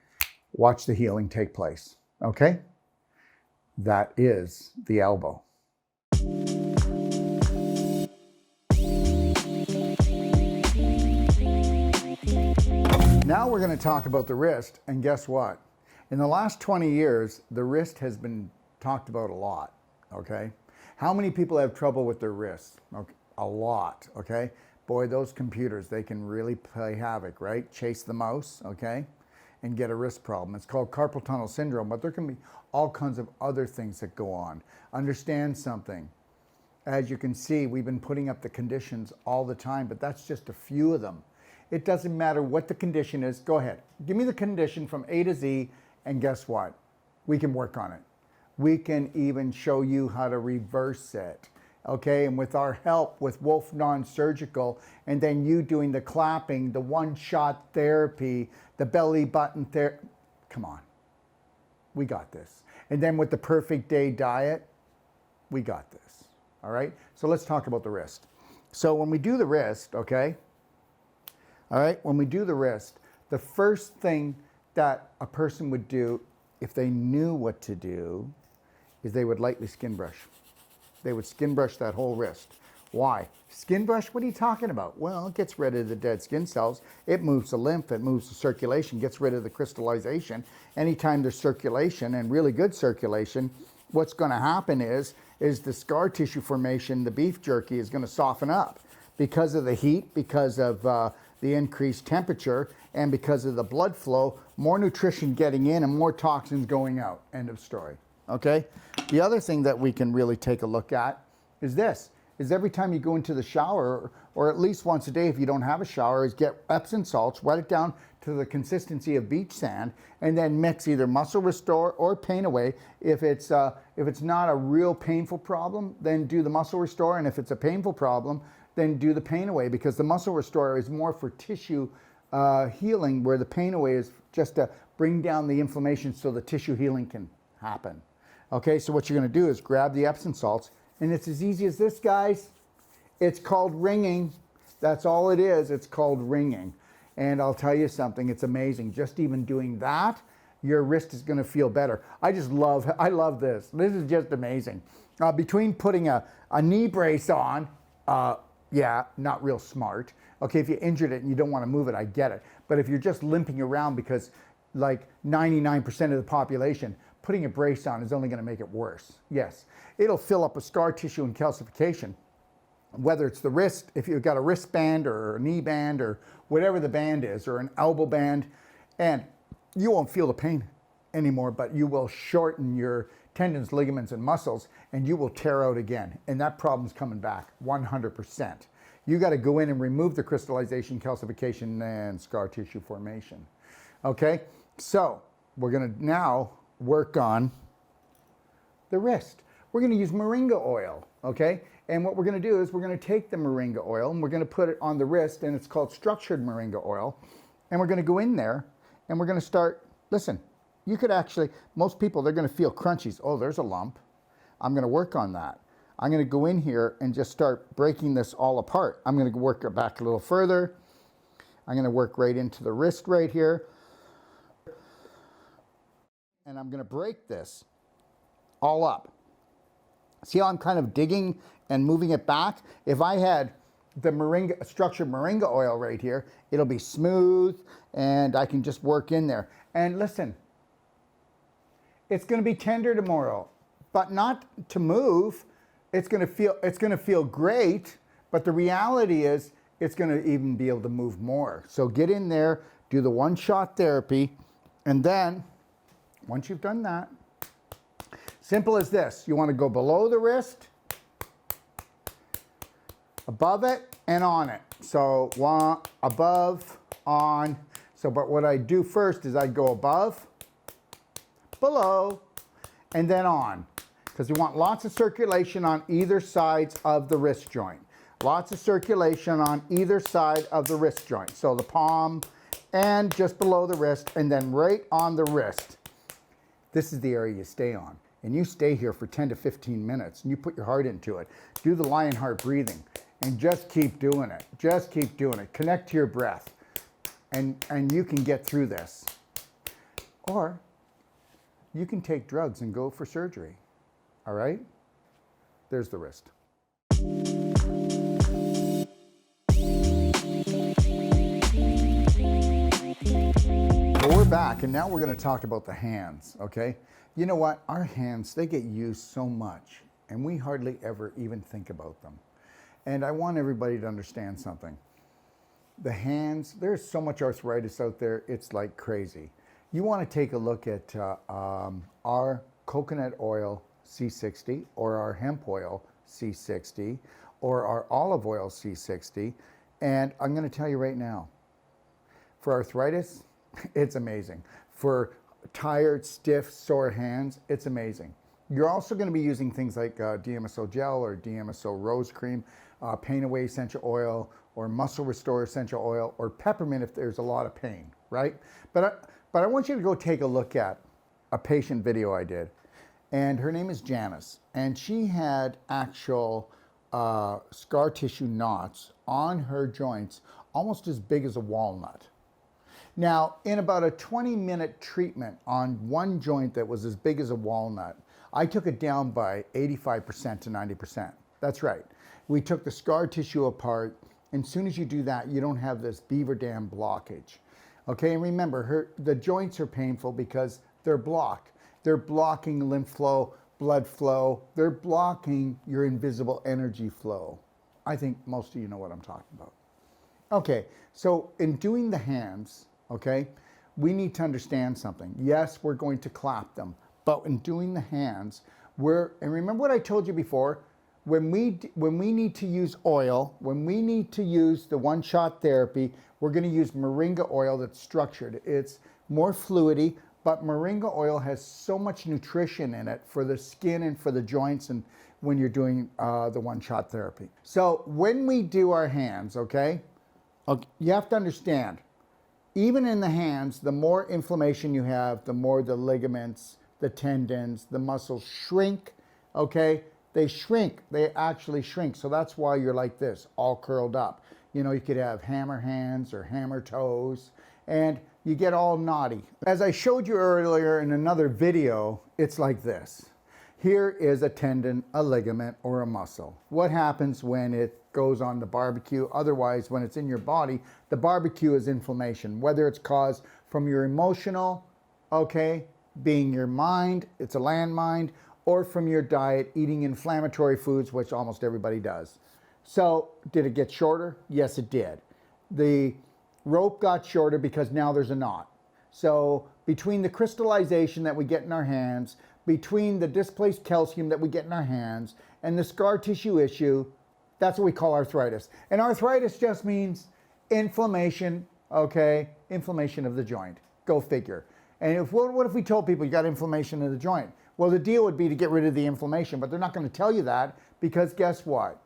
watch the healing take place, okay? That is the elbow. Now Now we're going to talk about the wrist, and guess what? In the last 20 years, the wrist has been talked about a lot, okay? How many people have trouble with their wrists? Okay, a lot, okay? Boy, those computers, they can really play havoc, right? Chase the mouse, okay? And get a wrist problem. It's called carpal tunnel syndrome, but there can be all kinds of other things that go on. Understand something. As you can see, we've been putting up the conditions all the time, but that's just a few of them. It doesn't matter what the condition is. Go ahead. Give me the condition from A to Z, and guess what? We can work on it. We can even show you how to reverse it. Okay, and with our help with Wolfe Non-Surgical, and then you doing the clapping, the one-shot therapy, the belly button therapy, come on, we got this. And then with the perfect day diet, we got this, all right? So let's talk about the wrist. So when we do the wrist, okay, all right, when we do the wrist, the first thing that a person would do if they knew what to do is they would lightly skin brush. They would skin brush that whole wrist. Why? Skin brush, what are you talking about? Well, it gets rid of the dead skin cells. It moves the lymph, it moves the circulation, gets rid of the crystallization. Anytime there's circulation and really good circulation, what's gonna happen is the scar tissue formation, the beef jerky is gonna soften up because of the heat, because of the increased temperature, and because of the blood flow, more nutrition getting in and more toxins going out. End of story. Okay? The other thing that we can really take a look at is this, is every time you go into the shower, or at least once a day if you don't have a shower, is get Epsom salts, wet it down to the consistency of beach sand, and then mix either Muscle Restore or Pain Away. If it's not a real painful problem, then do the Muscle Restore, and if it's a painful problem, then do the Pain Away, because the Muscle Restore is more for tissue healing, where the Pain Away is just to bring down the inflammation so the tissue healing can happen. Okay, so what you're gonna do is grab the Epsom salts, and it's as easy as this, guys. It's called ringing. That's all it is, it's called ringing. And I'll tell you something, it's amazing. Just even doing that, your wrist is gonna feel better. I love this. This is just amazing. Between putting a knee brace on, yeah, not real smart. Okay, if you injured it and you don't wanna move it, I get it. But if you're just limping around because like 99% of the population, putting a brace on is only going to make it worse. Yes, it'll fill up with scar tissue and calcification. Whether it's the wrist, if you've got a wristband or a knee band or whatever the band is, or an elbow band, and you won't feel the pain anymore, but you will shorten your tendons, ligaments, and muscles, and you will tear out again. And that problem's coming back 100%. You got to go in and remove the crystallization, calcification, and scar tissue formation. Okay, so we're going to now work on the wrist. We're going to use moringa oil, okay? And what we're going to do is we're going to take the moringa oil and we're going to put it on the wrist, and it's called structured moringa oil. And we're going to go in there and we're going to start, listen, you could actually, most people, they're going to feel crunchies. Oh, there's a lump. I'm going to work on that. I'm going to go in here and just start breaking this all apart. I'm going to work it back a little further. I'm going to work right into the wrist right here. And I'm going to break this all up. See how I'm kind of digging and moving it back? If I had the moringa, structured moringa oil right here, it'll be smooth and I can just work in there. And listen, it's going to be tender tomorrow, but not to move. It's going to feel great, but the reality is it's going to even be able to move more. So get in there, do the one-shot therapy, and then once you've done that, simple as this. You want to go below the wrist, above it, and on it. So one, above, on. So, but what I do first is I go above, below, and then on. Because you want lots of circulation on either sides of the wrist joint. Lots of circulation on either side of the wrist joint. So the palm and just below the wrist, and then right on the wrist. This is the area you stay on. And you stay here for 10 to 15 minutes and you put your heart into it. Do the lion heart breathing and just keep doing it. Just keep doing it. Connect to your breath and you can get through this. Or you can take drugs and go for surgery. All right? There's the wrist. back, and now we're going to talk about the hands, okay? You know what? Our hands, they get used so much, and we hardly ever even think about them. And I want everybody to understand something. The hands, there's so much arthritis out there, it's like crazy. You want to take a look at our coconut oil C60 or our hemp oil C60 or our olive oil C60, and I'm going to tell you right now, for arthritis, it's amazing. For tired, stiff, sore hands, it's amazing. You're also going to be using things like DMSO gel or DMSO rose cream, pain away essential oil, or muscle restore essential oil, or peppermint if there's a lot of pain, right? But I want you to go take a look at a patient video I did. And her name is Janice. And she had actual scar tissue knots on her joints, almost as big as a walnut. Now, in about a 20-minute treatment on one joint that was as big as a walnut, I took it down by 85% to 90%. That's right. We took the scar tissue apart, and as soon as you do that, you don't have this beaver dam blockage. Okay, and remember, the joints are painful because they're blocked. They're blocking lymph flow, blood flow. They're blocking your invisible energy flow. I think most of you know what I'm talking about. Okay, so in doing the hands, okay, we need to understand something. Yes, we're going to clap them, but in doing the hands, and remember what I told you before, when we need to use oil, when we need to use the one-shot therapy, we're going to use moringa oil that's structured. It's more fluidy, but moringa oil has so much nutrition in it for the skin and for the joints and when you're doing the one-shot therapy. So when we do our hands, okay, you have to understand, even in the hands, the more inflammation you have, the more the ligaments, the tendons, the muscles shrink, okay? They shrink, they actually shrink. So that's why you're like this, all curled up. You know, you could have hammer hands or hammer toes, and you get all knotty. As I showed you earlier in another video, it's like this. Here is a tendon, a ligament, or a muscle. What happens when it goes on the barbecue? Otherwise, when it's in your body, the barbecue is inflammation, whether it's caused from your emotional, okay, being your mind, it's a landmine, or from your diet, eating inflammatory foods, which almost everybody does. So, did it get shorter? Yes, it did. The rope got shorter because now there's a knot. So, between the crystallization that we get in our hands, between the displaced calcium that we get in our hands, and the scar tissue issue, that's what we call arthritis. And arthritis just means inflammation, okay? Inflammation of the joint. Go figure. And what if we told people you got inflammation in the joint? Well, the deal would be to get rid of the inflammation, but they're not going to tell you that because guess what?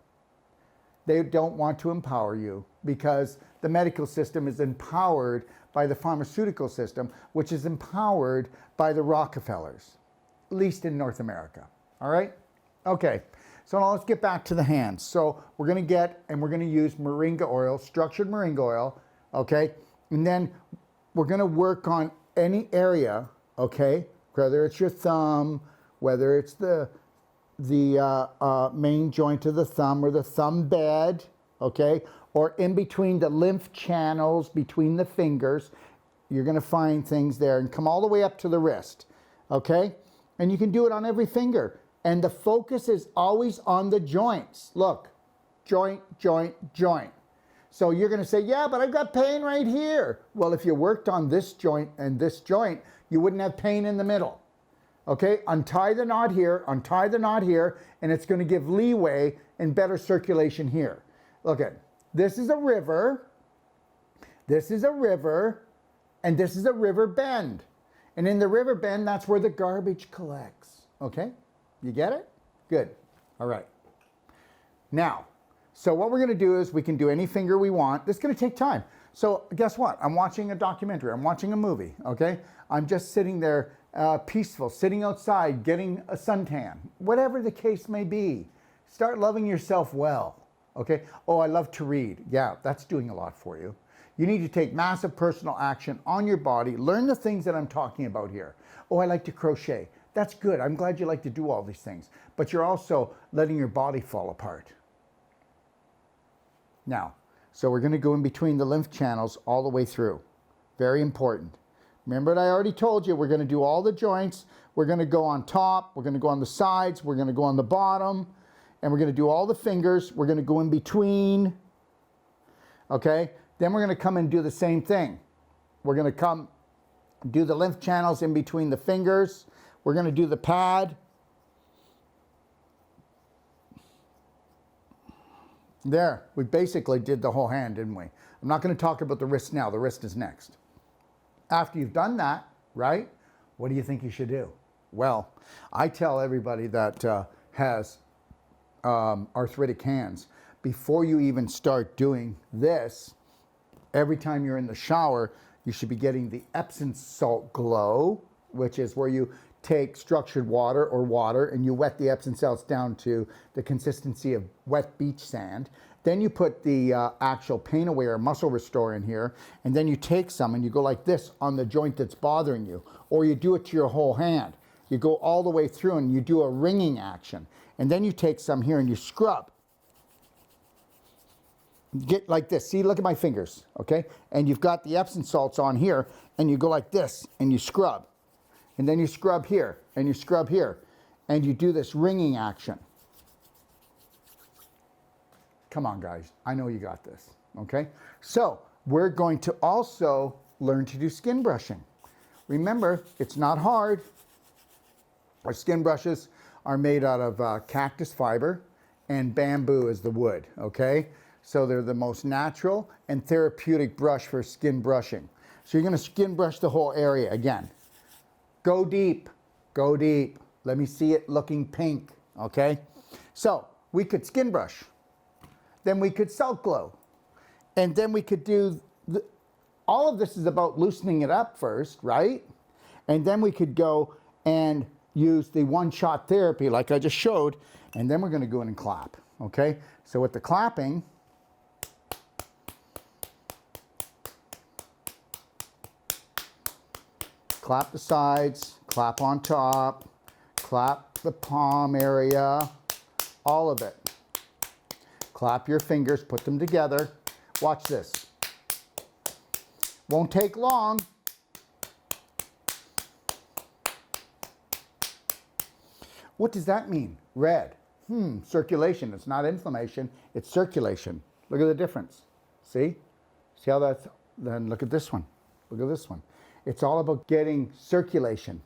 They don't want to empower you because the medical system is empowered by the pharmaceutical system, which is empowered by the Rockefellers, at least in North America. All right? Okay. So now let's get back to the hands. So we're going to use moringa oil, structured moringa oil, okay? And then we're going to work on any area, okay? Whether it's your thumb, whether it's the main joint of the thumb or the thumb bed, okay? Or in between the lymph channels, between the fingers, you're going to find things there and come all the way up to the wrist, okay? And you can do it on every finger. And the focus is always on the joints. Look, joint, joint, joint. So you're going to say, yeah, but I've got pain right here. Well, if you worked on this joint and this joint, you wouldn't have pain in the middle. Okay, untie the knot here, and it's going to give leeway and better circulation here. Look at, this is a river, and this is a river bend. And in the river bend, that's where the garbage collects. Okay, you get it? Good. All right. Now, so what we're going to do is we can do any finger we want. This is going to take time. So guess what? I'm watching a documentary. I'm watching a movie, okay? I'm just sitting there peaceful, sitting outside, getting a suntan. Whatever the case may be, start loving yourself well, okay? Oh, I love to read. Yeah, that's doing a lot for you. You need to take massive personal action on your body. Learn the things that I'm talking about here. Oh, I like to crochet. That's good. I'm glad you like to do all these things. But you're also letting your body fall apart. Now, so we're going to go in between the lymph channels all the way through. Very important. Remember what I already told you, we're going to do all the joints. We're going to go on top, we're going to go on the sides, we're going to go on the bottom, and we're going to do all the fingers. We're going to go in between, okay? Then we're going to come and do the same thing. We're going to come do the lymph channels in between the fingers. We're going to do the pad. There, we basically did the whole hand, didn't we? I'm not going to talk about the wrist now. The wrist is next. After you've done that, right, what do you think you should do? Well, I tell everybody that has arthritic hands, before you even start doing this, every time you're in the shower, you should be getting the Epsom salt glow, which is where you take structured water or water and you wet the Epsom salts down to the consistency of wet beach sand. Then you put the actual pain away or muscle restore in here, and then you take some and you go like this on the joint that's bothering you, or you do it to your whole hand. You go all the way through and you do a wringing action, and then you take some here and you scrub. Get like this. See, look at my fingers, okay? And you've got the Epsom salts on here, and you go like this and you scrub. And then you scrub here and you scrub here, and you do this wringing action. Come on, guys. I know you got this, okay? So we're going to also learn to do skin brushing. Remember, it's not hard. Our skin brushes are made out of cactus fiber, and bamboo is the wood, okay? So they're the most natural and therapeutic brush for skin brushing. So you're gonna skin brush the whole area again. Go deep, go deep. Let me see it looking pink, okay? So we could skin brush, then we could salt glow, and then we could do, all of this is about loosening it up first, right? And then we could go and use the one-shot therapy like I just showed, and then we're gonna go in and clap, okay? So with the clapping, clap the sides, clap on top, clap the palm area, all of it. Clap your fingers, put them together. Watch this. Won't take long. What does that mean? Red. Circulation. It's not inflammation, it's circulation. Look at the difference. See? See how that's, then look at this one. Look at this one. It's all about getting circulation.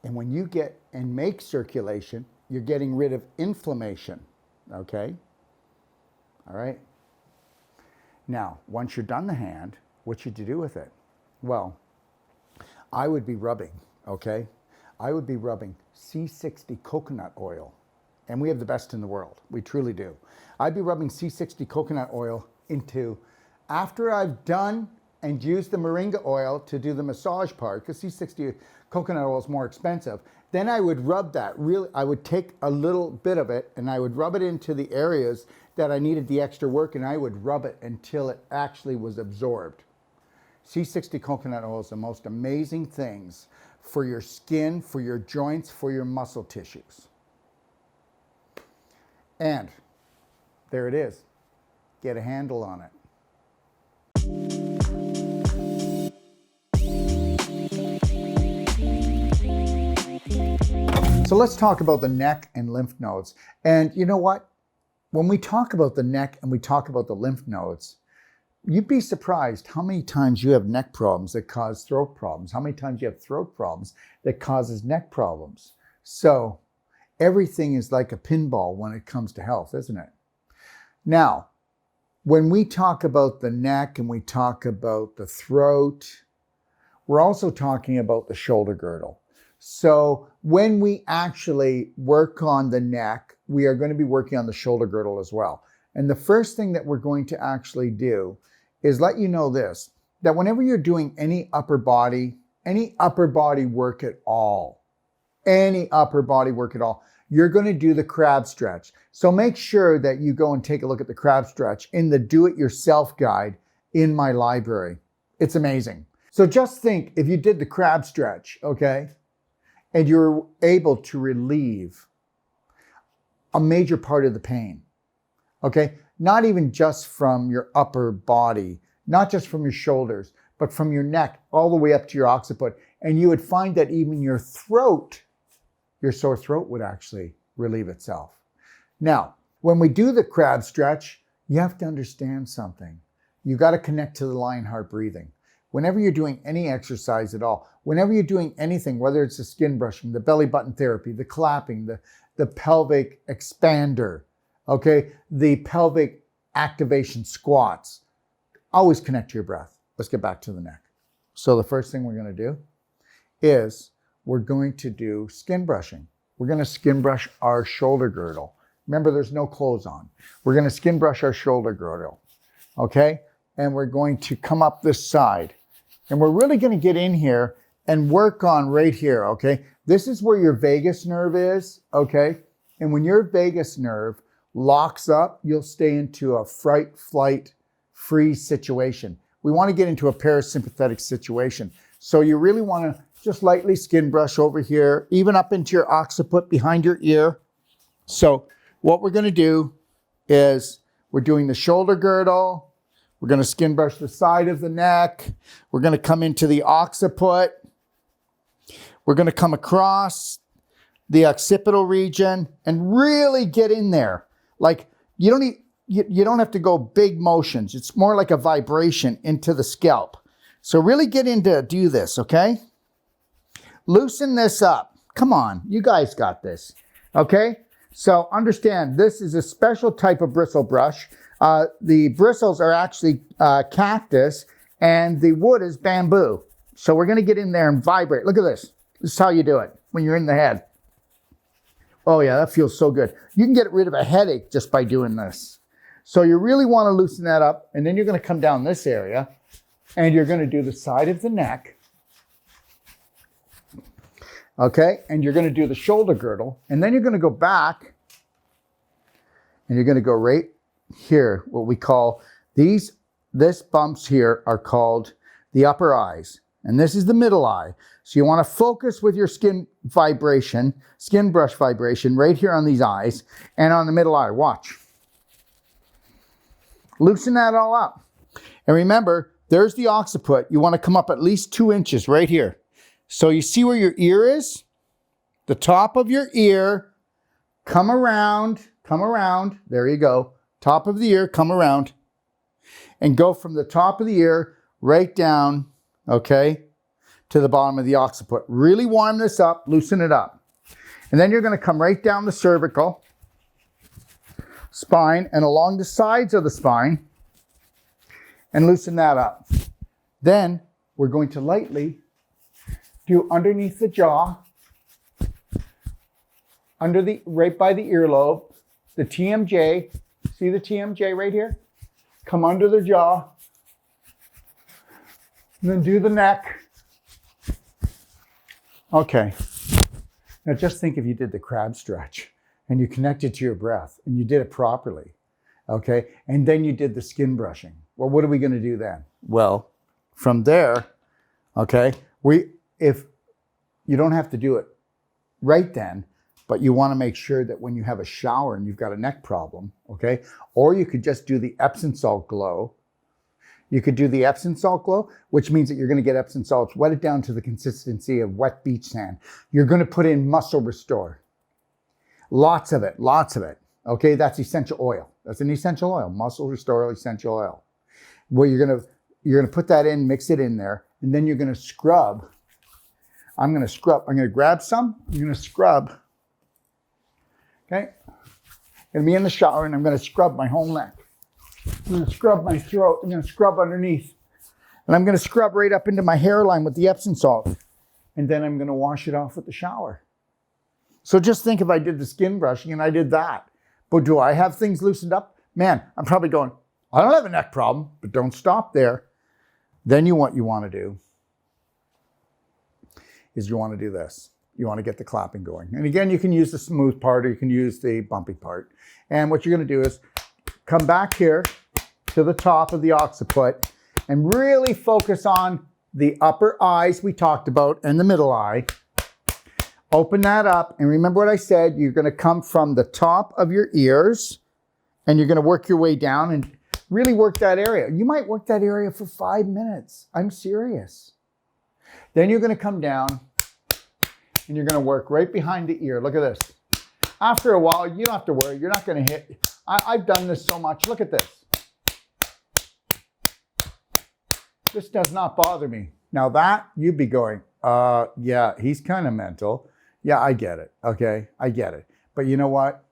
And when you get and make circulation, you're getting rid of inflammation, okay? All right? Now, once you're done the hand, what should you do with it? Well, I would be rubbing, okay? I would be rubbing C60 coconut oil. And we have the best in the world. We truly do. I'd be rubbing C60 coconut oil into, after I've done and used the moringa oil to do the massage part, because C60 coconut oil is more expensive, then I would rub that really, I would take a little bit of it and I would rub it into the areas that I needed the extra work, and I would rub it until it actually was absorbed. C60 coconut oil is the most amazing things for your skin, for your joints, for your muscle tissues. And there it is. Get a handle on it. So let's talk about the neck and lymph nodes. And you know what? When we talk about the neck and we talk about the lymph nodes, you'd be surprised how many times you have neck problems that cause throat problems, how many times you have throat problems that causes neck problems. So everything is like a pinball when it comes to health, isn't it? Now, when we talk about the neck and we talk about the throat, we're also talking about the shoulder girdle. So when we actually work on the neck, we are going to be working on the shoulder girdle as well. And the first thing that we're going to actually do is let you know this, that whenever you're doing any upper body work at all, you're going to do the crab stretch. So make sure that you go and take a look at the crab stretch in the do-it-yourself guide in my library. It's amazing. So just think if you did the crab stretch, okay, and you're able to relieve a major part of the pain, okay? Not even just from your upper body, not just from your shoulders, but from your neck all the way up to your occiput. And you would find that even your throat, your sore throat would actually relieve itself. Now, when we do the crab stretch, you have to understand something. You got to connect to the lion heart breathing. Whenever you're doing any exercise at all, whenever you're doing anything, whether it's the skin brushing, the belly button therapy, the clapping, the pelvic expander, okay, the pelvic activation squats, always connect to your breath. Let's get back to the neck. So the first thing we're going to do is we're going to do skin brushing. We're going to skin brush our shoulder girdle. Remember, there's no clothes on. We're going to skin brush our shoulder girdle, okay? And we're going to come up this side. And we're really going to get in here and work on right here, okay? This is where your vagus nerve is, okay? And when your vagus nerve locks up, you'll stay into a fright, flight, freeze situation. We want to get into a parasympathetic situation. So you really want to just lightly skin brush over here, even up into your occiput behind your ear. So what we're going to do is we're doing the shoulder girdle. We're going to skin brush the side of the neck. We're going to come into the occiput. We're going to come across the occipital region and really get in there. Like you don't have to go big motions. It's more like a vibration into the scalp. So really get into do this, okay? Loosen this up. Come on, you guys got this, okay? So understand this is a special type of bristle brush. The bristles are actually cactus and the wood is bamboo. So we're going to get in there and vibrate. Look at this. This is how you do it when you're in the head. Oh yeah, that feels so good. You can get rid of a headache just by doing this. So you really want to loosen that up, and then you're going to come down this area and you're going to do the side of the neck. Okay, and you're going to do the shoulder girdle, and then you're going to go back and you're going to go right here, what we call this bumps here are called the upper eyes, and this is the middle eye. So you want to focus with your skin vibration, skin brush vibration right here on these eyes and on the middle eye. Watch. Loosen that all up. And remember, there's the occiput. You want to come up at least 2 inches right here. So you see where your ear is? The top of your ear, come around, there you go. Top of the ear, come around, and go from the top of the ear right down, okay, to the bottom of the occiput. Really warm this up, loosen it up. And then you're going to come right down the cervical spine and along the sides of the spine and loosen that up. Then we're going to lightly do underneath the jaw, right by the earlobe, the TMJ. See the TMJ right here? Come under the jaw. And then do the neck. Okay. Now just think if you did the crab stretch and you connected to your breath and you did it properly. Okay. And then you did the skin brushing. Well, what are we going to do then? Well, from there, okay, if you don't have to do it right then, but you want to make sure that when you have a shower and you've got a neck problem, okay, or you could just do the Epsom salt glow. You could do the Epsom salt glow, which means that you're going to get Epsom salts, wet it down to the consistency of wet beach sand. You're going to put in Muscle Restore. Lots of it, okay? That's essential oil. That's an essential oil, Muscle Restore essential oil. Well, you're going to put that in, mix it in there, and then you're going to scrub. I'm going to grab some, I'm going to scrub. Okay? I'm going to be in the shower and I'm going to scrub my whole neck. I'm going to scrub my throat. I'm going to scrub underneath. And I'm going to scrub right up into my hairline with the Epsom salt. And then I'm going to wash it off with the shower. So just think if I did the skin brushing and I did that. But do I have things loosened up? Man, I'm probably going, I don't have a neck problem, but don't stop there. Then what you want to do is you want to do this. You want to get the clapping going. And again, you can use the smooth part or you can use the bumpy part. And what you're going to do is come back here to the top of the occiput and really focus on the upper eyes we talked about and the middle eye. Open that up. And remember what I said, you're going to come from the top of your ears and you're going to work your way down. And Really work that area. You might work that area for 5 minutes. I'm serious. Then you're going to come down and you're going to work right behind the ear. Look at this. After a while, you don't have to worry. You're not going to hit. I've done this so much. Look at this. This does not bother me. Now that, you'd be going, yeah, he's kind of mental. Yeah, I get it. Okay, I get it. But you know what?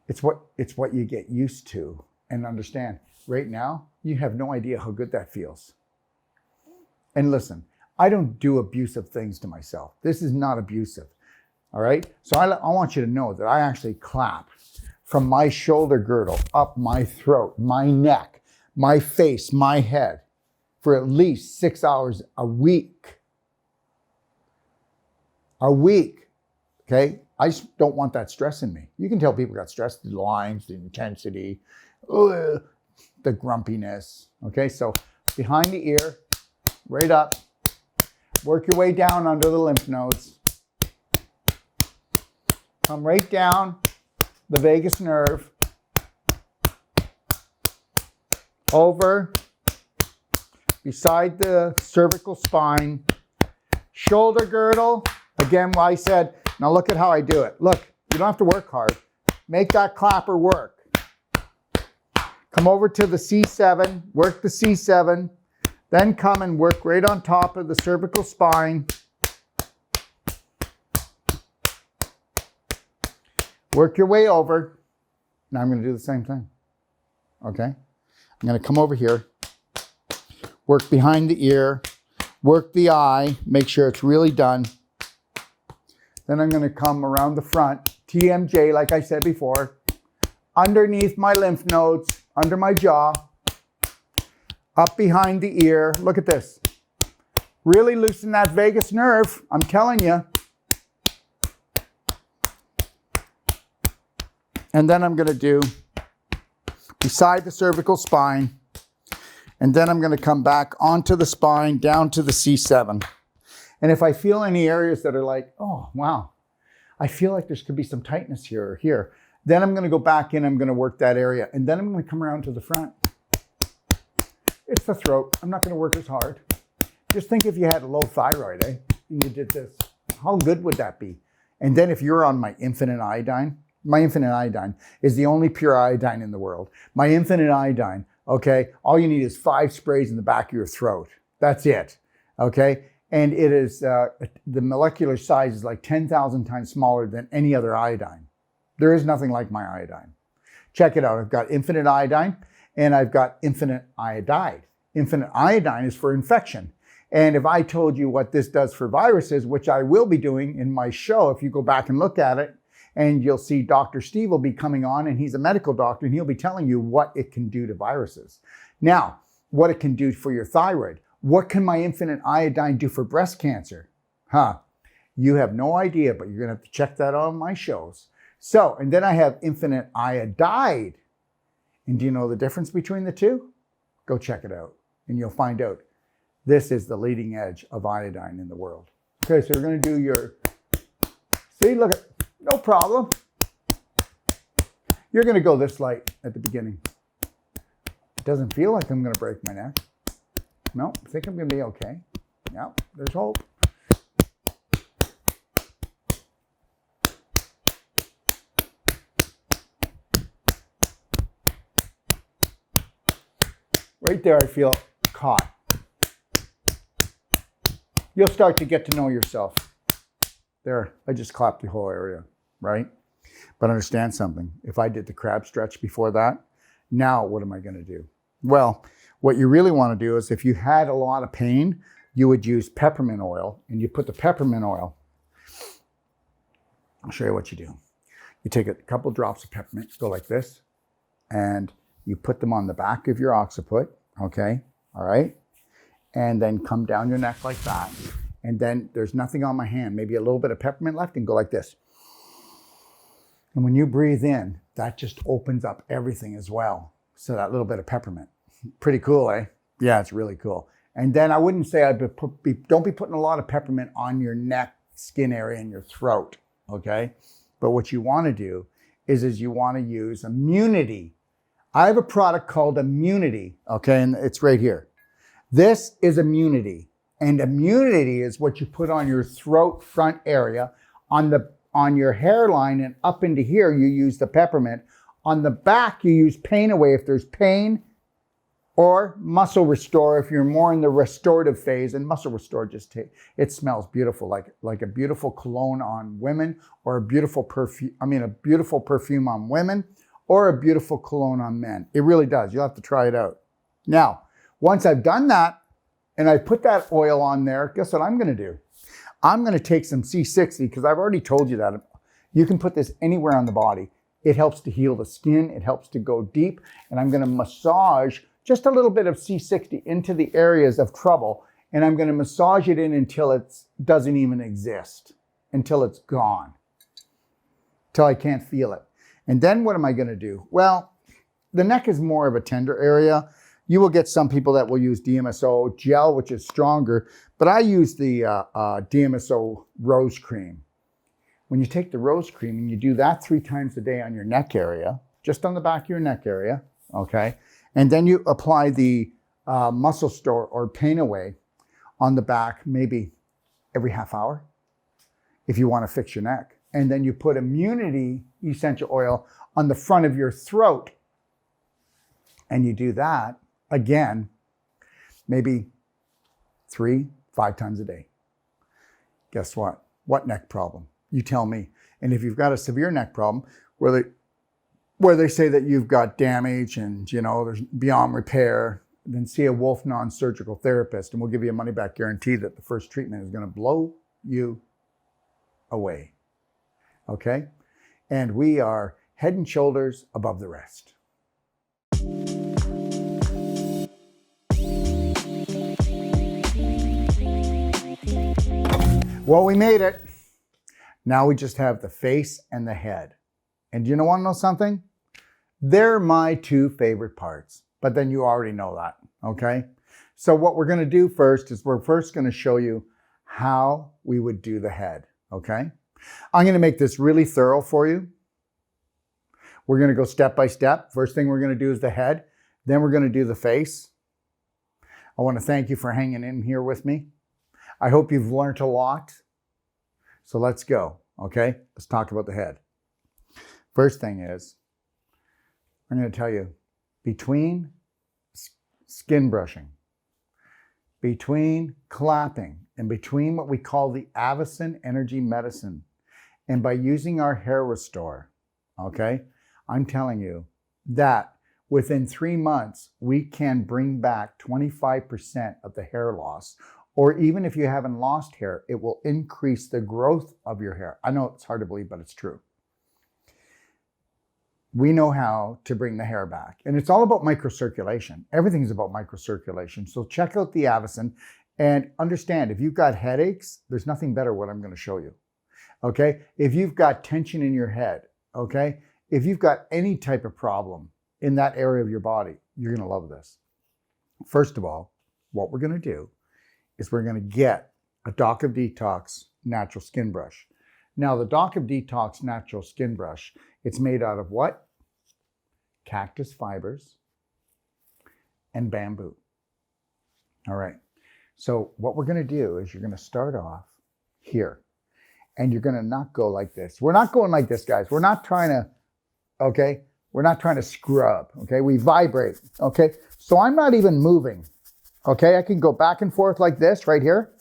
It's what you get used to and understand. Right now, you have no idea how good that feels. And listen, I don't do abusive things to myself. This is not abusive. All right? So I want you to know that I actually clap from my shoulder girdle up my throat, my neck, my face, my head for at least 6 hours a week. A week. Okay? I just don't want that stress in me. You can tell people got stress, the lines, the intensity, the grumpiness. Okay? So behind the ear, right up. Work your way down under the lymph nodes. Come right down the vagus nerve. Over. Beside the cervical spine. Shoulder girdle. Again, I said, now look at how I do it. Look, you don't have to work hard. Make that clapper work. Come over to the C7. Work the C7. Then come and work right on top of the cervical spine. Work your way over. Now I'm going to do the same thing. Okay? I'm going to come over here. Work behind the ear. Work the eye. Make sure it's really done. Then I'm going to come around the front. TMJ, like I said before. Underneath my lymph nodes. Under my jaw. Up behind the ear. Look at this. Really loosen that vagus nerve. I'm telling you. And then I'm going to do beside the cervical spine. And then I'm going to come back onto the spine, down to the C7. And if I feel any areas that are like, oh, wow, I feel like there could be some tightness here or here, then I'm going to go back in. I'm going to work that area. And then I'm going to come around to the front. It's the throat. I'm not going to work as hard. Just think if you had a low thyroid, and you did this. How good would that be? And then if you're on my infinite iodine is the only pure iodine in the world. My infinite iodine, okay, all you need is 5 sprays in the back of your throat. That's it, okay? And it is, the molecular size is like 10,000 times smaller than any other iodine. There is nothing like my iodine. Check it out. I've got infinite iodine. And I've got infinite iodide. Infinite iodine is for infection. And if I told you what this does for viruses, which I will be doing in my show, if you go back and look at it, and you'll see Dr. Steve will be coming on, and he's a medical doctor, and he'll be telling you what it can do to viruses. Now, what it can do for your thyroid. What can my infinite iodine do for breast cancer? You have no idea, but you're going to have to check that out on my shows. So, and then I have infinite iodide. And do you know the difference between the two? Go check it out and you'll find out. This is the leading edge of iodine in the world. Okay, so we're going to do your, see, look at, no problem. You're going to go this light at the beginning. It doesn't feel like I'm going to break my neck. No, I think I'm going to be okay. Yeah, there's hope. Right there, I feel caught. You'll start to get to know yourself. There, I just clapped the whole area, right? But understand something. If I did the crab stretch before that, now what am I going to do? Well, what you really want to do is if you had a lot of pain, you would use peppermint oil, and you put the peppermint oil. I'll show you what you do. You take a couple drops of peppermint, go like this, and you put them on the back of your occiput, okay? All right? And then come down your neck like that. And then there's nothing on my hand, maybe a little bit of peppermint left, and go like this. And when you breathe in, that just opens up everything as well. So that little bit of peppermint. Pretty cool, eh? Yeah, it's really cool. And then I wouldn't say don't be putting a lot of peppermint on your neck, skin area, and your throat, okay? But what you want to do is you want to use immunity I have a product called Immunity, okay, and it's right here. This is Immunity, and Immunity is what you put on your throat front area. On your hairline and up into here, you use the peppermint. On the back, you use Pain Away if there's pain, or Muscle Restore if you're more in the restorative phase. And Muscle Restore it smells beautiful, like a beautiful cologne on women, or a beautiful perfume on women, or a beautiful cologne on men. It really does. You'll have to try it out. Now, once I've done that and I put that oil on there, guess what I'm going to do? I'm going to take some C60, because I've already told you that. You can put this anywhere on the body. It helps to heal the skin. It helps to go deep. And I'm going to massage just a little bit of C60 into the areas of trouble. And I'm going to massage it in until it doesn't even exist, until it's gone, till I can't feel it. And then what am I going to do? Well, the neck is more of a tender area. You will get some people that will use DMSO gel, which is stronger, but I use the DMSO rose cream. When you take the rose cream and you do that 3 times a day on your neck area, just on the back of your neck area, okay? And then you apply the Muscle Store or Pain Away on the back, maybe every half hour, if you want to fix your neck. And then you put Immunity essential oil on the front of your throat. And you do that again, maybe 3-5 times a day. Guess what? What neck problem? You tell me. And if you've got a severe neck problem where they say that you've got damage and there's beyond repair, then see a Wolfe Non-Surgical therapist, and we'll give you a money-back guarantee that the first treatment is going to blow you away. Okay? And we are head and shoulders above the rest. Well, we made it. Now we just have the face and the head. And do you want to know something? They're my 2 favorite parts, but then you already know that, okay? So what we're going to do first is we're first going to show you how we would do the head, okay? I'm going to make this really thorough for you. We're going to go step by step. First thing we're going to do is the head. Then we're going to do the face. I want to thank you for hanging in here with me. I hope you've learned a lot. So let's go, okay? Let's talk about the head. First thing is, I'm going to tell you, between skin brushing, between clapping, and between what we call the Avicen Energy Medicine, and by using our hair restore, okay, I'm telling you that within 3 months, we can bring back 25% of the hair loss. Or even if you haven't lost hair, it will increase the growth of your hair. I know it's hard to believe, but it's true. We know how to bring the hair back. And it's all about microcirculation. Everything's about microcirculation. So check out the Avicen and understand, if you've got headaches, there's nothing better what I'm going to show you. Okay? If you've got tension in your head, okay? If you've got any type of problem in that area of your body, you're going to love this. First of all, what we're going to do is we're going to get a Doc of Detox natural skin brush. Now, the Doc of Detox natural skin brush, it's made out of what? Cactus fibers and bamboo. All right. So what we're going to do is you're going to start off here, and you're going to not go like this. We're not going like this, guys. We're not trying to, okay? We're not trying to scrub, okay? We vibrate, okay? So I'm not even moving. Okay, I can go back and forth like this right here.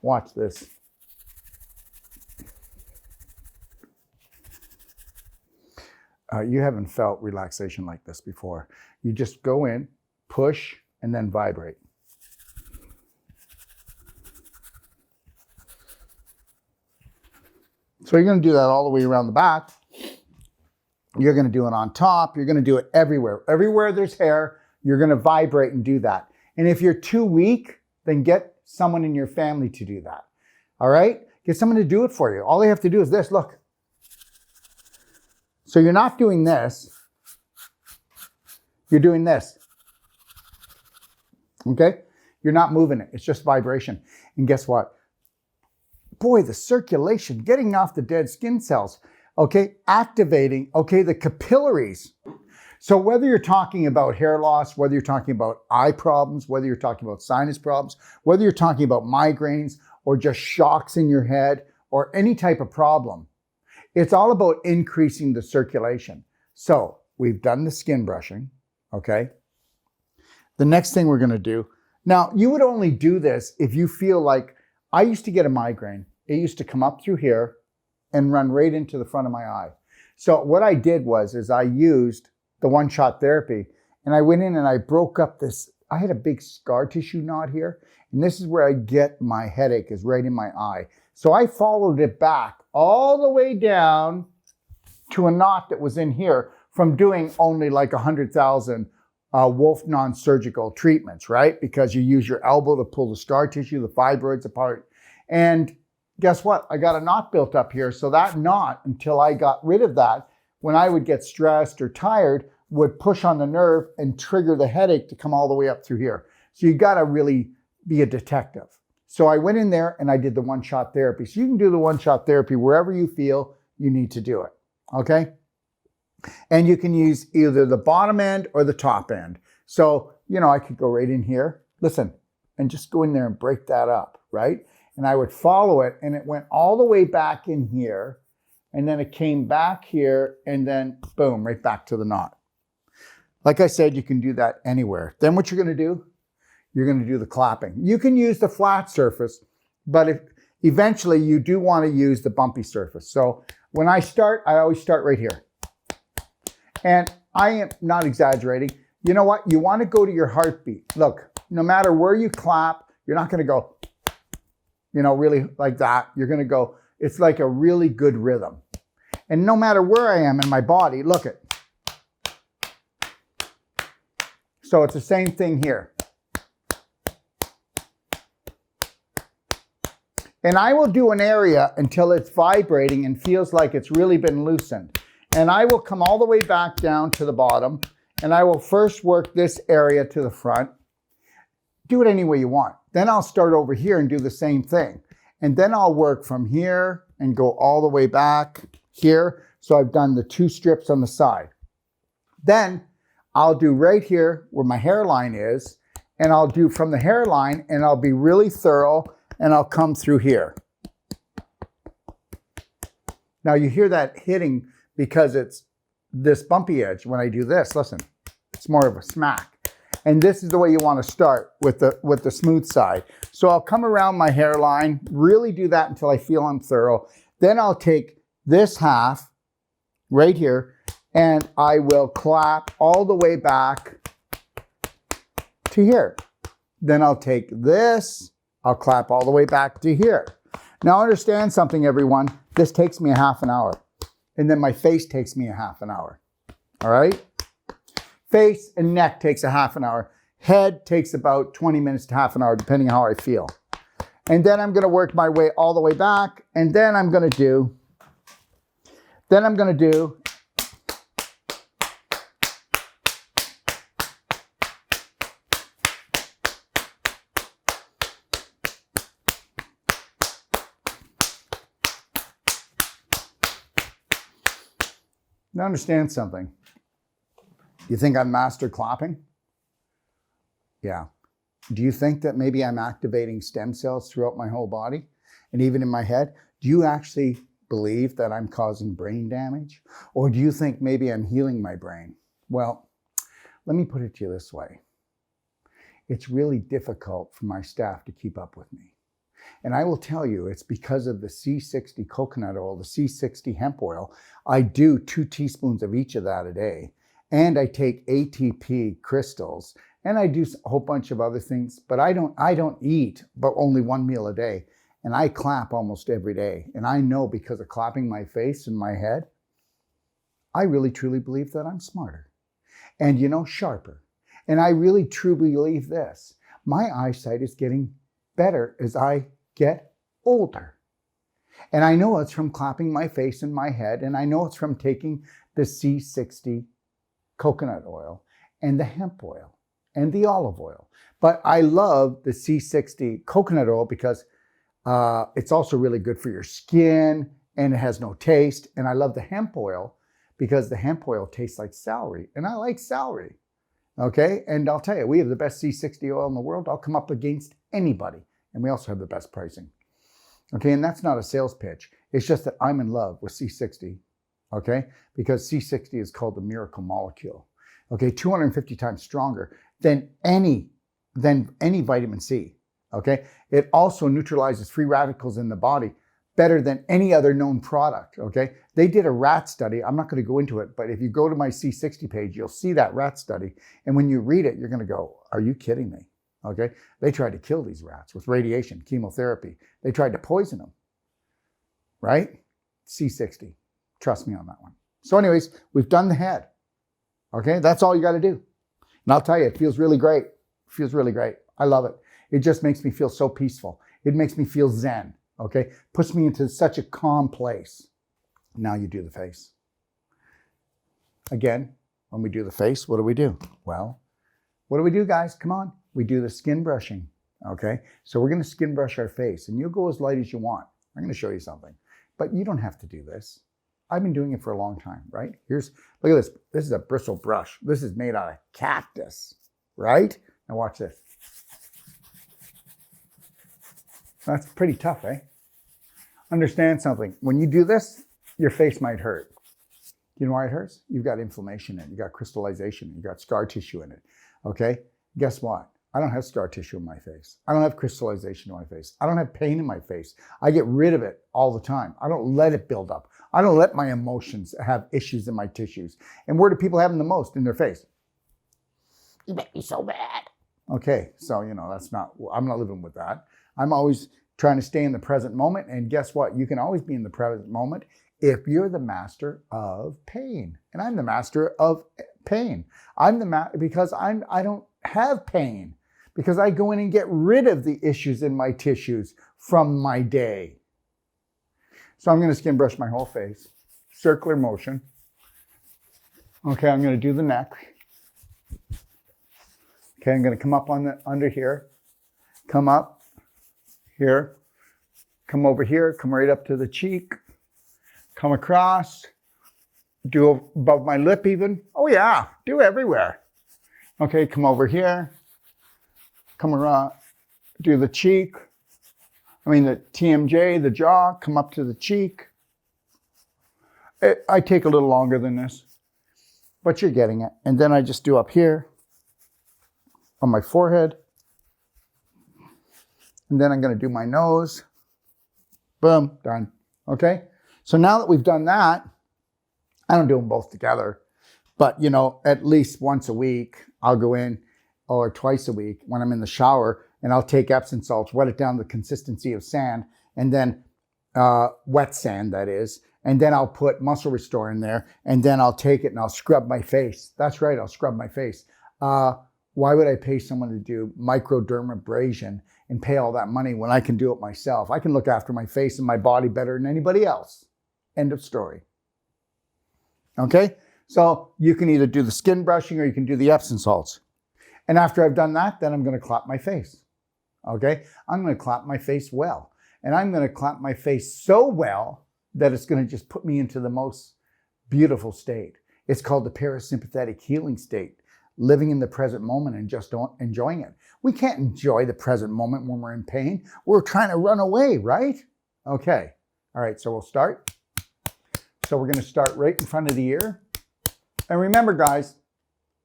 Watch this. You haven't felt relaxation like this before. You just go in, push, and then vibrate. So you're going to do that all the way around the back. You're going to do it on top. You're going to do it everywhere. Everywhere there's hair, you're going to vibrate and do that. And if you're too weak, then get someone in your family to do that. All right? Get someone to do it for you. All they have to do is this. Look. So you're not doing this. You're doing this. Okay? You're not moving it. It's just vibration. And guess what? boy, the circulation, getting off the dead skin cells, okay, activating, okay, the capillaries. So whether you're talking about hair loss, whether you're talking about eye problems, whether you're talking about sinus problems, whether you're talking about migraines or just shocks in your head or any type of problem, it's all about increasing the circulation. So we've done the skin brushing, okay? The next thing we're going to do, now you would only do this if you feel like, I used to get a migraine. It used to come up through here and run right into the front of my eye. So what I did is I used the one-shot therapy, and I went in and I broke up this, I had a big scar tissue knot here, and this is where I get my headache, is right in my eye. So I followed it back all the way down to a knot that was in here from doing only like 100,000 Wolfe Non-Surgical treatments, right? Because you use your elbow to pull the scar tissue, the fibroids apart. And guess what? I got a knot built up here. So that knot, until I got rid of that, when I would get stressed or tired, would push on the nerve and trigger the headache to come all the way up through here. So you got to really be a detective. So I went in there and I did the one-shot therapy. So you can do the one-shot therapy wherever you feel you need to do it, okay? And you can use either the bottom end or the top end. So, you know, I could go right in here, listen, and just go in there and break that up, right? And I would follow it, and it went all the way back in here, and then it came back here, and then boom, right back to the knot. Like I said, you can do that anywhere. Then what you're going to do, you're going to do the clapping. You can use the flat surface, but if eventually you do want to use the bumpy surface. So when I start, I always start right here. And I am not exaggerating. You know what? You want to go to your heartbeat. Look, no matter where you clap, you're not going to go, you know, really like that. You're going to go, it's like a really good rhythm. And no matter where I am in my body, look it. So it's the same thing here. And I will do an area until it's vibrating and feels like it's really been loosened. And I will come all the way back down to the bottom, and I will first work this area to the front. Do it any way you want. Then I'll start over here and do the same thing. And then I'll work from here and go all the way back here. So I've done the 2 strips on the side. Then I'll do right here where my hairline is, and I'll do from the hairline, and I'll be really thorough, and I'll come through here. Now you hear that hitting because it's this bumpy edge. When I do this, listen, it's more of a smack. And this is the way you want to start with the smooth side. So I'll come around my hairline, really do that until I feel I'm thorough. Then I'll take this half right here, and I will clap all the way back to here. Then I'll take this, I'll clap all the way back to here. Now understand something, everyone. This takes me a half an hour. And then my face takes me a half an hour. All right? Face and neck takes a half an hour. Head takes about 20 minutes to half an hour, depending on how I feel. And then I'm going to work my way all the way back. And then I'm going to do, now understand something. You think I'm master clapping? Yeah. Do you think that maybe I'm activating stem cells throughout my whole body and even in my head? Do you actually believe that I'm causing brain damage? Or do you think maybe I'm healing my brain? Well, let me put it to you this way. It's really difficult for my staff to keep up with me. And I will tell you, it's because of the C60 coconut oil, the C60 hemp oil. I do 2 teaspoons of each of that a day. And I take ATP crystals, and I do a whole bunch of other things, but I don't eat but only 1 meal a day. And I clap almost every day. And I know because of clapping my face and my head, I really truly believe that I'm smarter and, you know, sharper. And I really truly believe this. My eyesight is getting better as I get older. And I know it's from clapping my face and my head, and I know it's from taking the C60 coconut oil and the hemp oil and the olive oil. But I love the C60 coconut oil because It's also really good for your skin, and it has no taste. And I love the hemp oil because the hemp oil tastes like celery, and I like celery. Okay, and I'll tell you, we have the best C60 oil in the world. I'll come up against anybody, and we also have the best pricing. Okay, and that's not a sales pitch. It's just that I'm in love with C60. Okay, because C60 is called the miracle molecule. Okay, 250 times stronger than any vitamin C. Okay, it also neutralizes free radicals in the body better than any other known product. Okay, they did a rat study. I'm not going to go into it, but if you go to my C60 page, you'll see that rat study. And when you read it, you're going to go, are you kidding me? Okay, they tried to kill these rats with radiation, chemotherapy. They tried to poison them, right? C60. Trust me on that one. So anyways, we've done the head. Okay, that's all you got to do. And I'll tell you, it feels really great. It feels really great. I love it. It just makes me feel so peaceful. It makes me feel zen. Okay, puts me into such a calm place. Now you do the face. Again, when we do the face, what do? Well, what do, guys? Come on. We do the skin brushing. Okay, so we're going to skin brush our face, and you'll go as light as you want. I'm going to show you something, but you don't have to do this. I've been doing it for a long time, right? Look at this. This is a bristle brush. This is made out of cactus, right? Now watch this. That's pretty tough, eh? Understand something. When you do this, your face might hurt. You know why it hurts? You've got inflammation in it. You've got crystallization. You've got scar tissue in it. Okay? Guess what? I don't have scar tissue in my face. I don't have crystallization in my face. I don't have pain in my face. I get rid of it all the time. I don't let it build up. I don't let my emotions have issues in my tissues. And where do people have them the most? In their face. You make me so mad. Okay, so, I'm not living with that. I'm always trying to stay in the present moment. And guess what? You can always be in the present moment if you're the master of pain. And I'm the master of pain. Because I don't have pain. Because I go in and get rid of the issues in my tissues from my day. So I'm going to skin brush my whole face. Circular motion. Okay, I'm going to do the neck. Okay, I'm going to come up under here. Come up here. Come over here. Come right up to the cheek. Come across. Do above my lip even. Oh yeah, do everywhere. Okay, come over here. Come around. Do the cheek. The TMJ, the jaw, come up to the cheek. I take a little longer than this, but you're getting it. And then I just do up here on my forehead. And then I'm going to do my nose. Boom, done. Okay? So now that we've done that, I don't do them both together, but at least once a week, I'll go in, or twice a week when I'm in the shower, and I'll take Epsom salts, wet it down to the consistency of sand, and then wet sand, that is. And then I'll put Muscle Restore in there, and then I'll take it and I'll scrub my face. That's right, I'll scrub my face. Why would I pay someone to do microdermabrasion and pay all that money when I can do it myself? I can look after my face and my body better than anybody else. End of story. Okay? So you can either do the skin brushing or you can do the Epsom salts. And after I've done that, then I'm going to clap my face. Okay? I'm going to clap my face well. And I'm going to clap my face so well that it's going to just put me into the most beautiful state. It's called the parasympathetic healing state, living in the present moment and just enjoying it. We can't enjoy the present moment when we're in pain. We're trying to run away, right? Okay. All right, so we'll start. So we're going to start right in front of the ear. And remember, guys,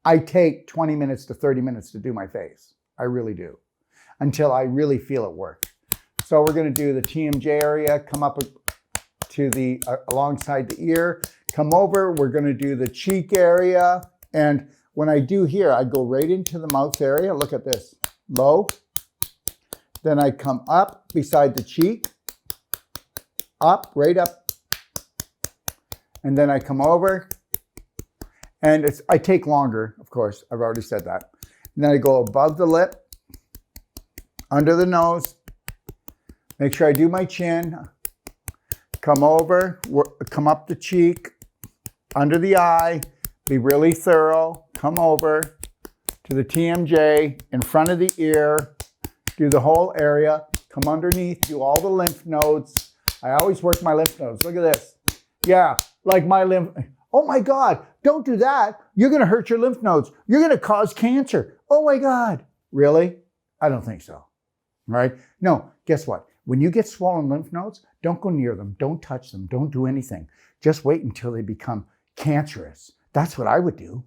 I take 20 minutes to 30 minutes to do my face. I really do. Until I really feel it work. So we're going to do the TMJ area, come up to the alongside the ear, come over. We're going to do the cheek area. And when I do here, I go right into the mouth area. Look at this. Low. Then I come up beside the cheek. Up, right up. And then I come over. And I take longer, of course. I've already said that. And then I go above the lip, under the nose. Make sure I do my chin. Come over, come up the cheek, under the eye. Be really thorough. Come over to the TMJ, in front of the ear. Do the whole area. come underneath, do all the lymph nodes. I always work my lymph nodes. Look at this. Yeah, like my lymph. Oh my God, don't do that. You're going to hurt your lymph nodes. You're going to cause cancer. Oh my God. Really? I don't think so. Right? No, guess what? When you get swollen lymph nodes, don't go near them. Don't touch them. Don't do anything. Just wait until they become cancerous. That's what I would do.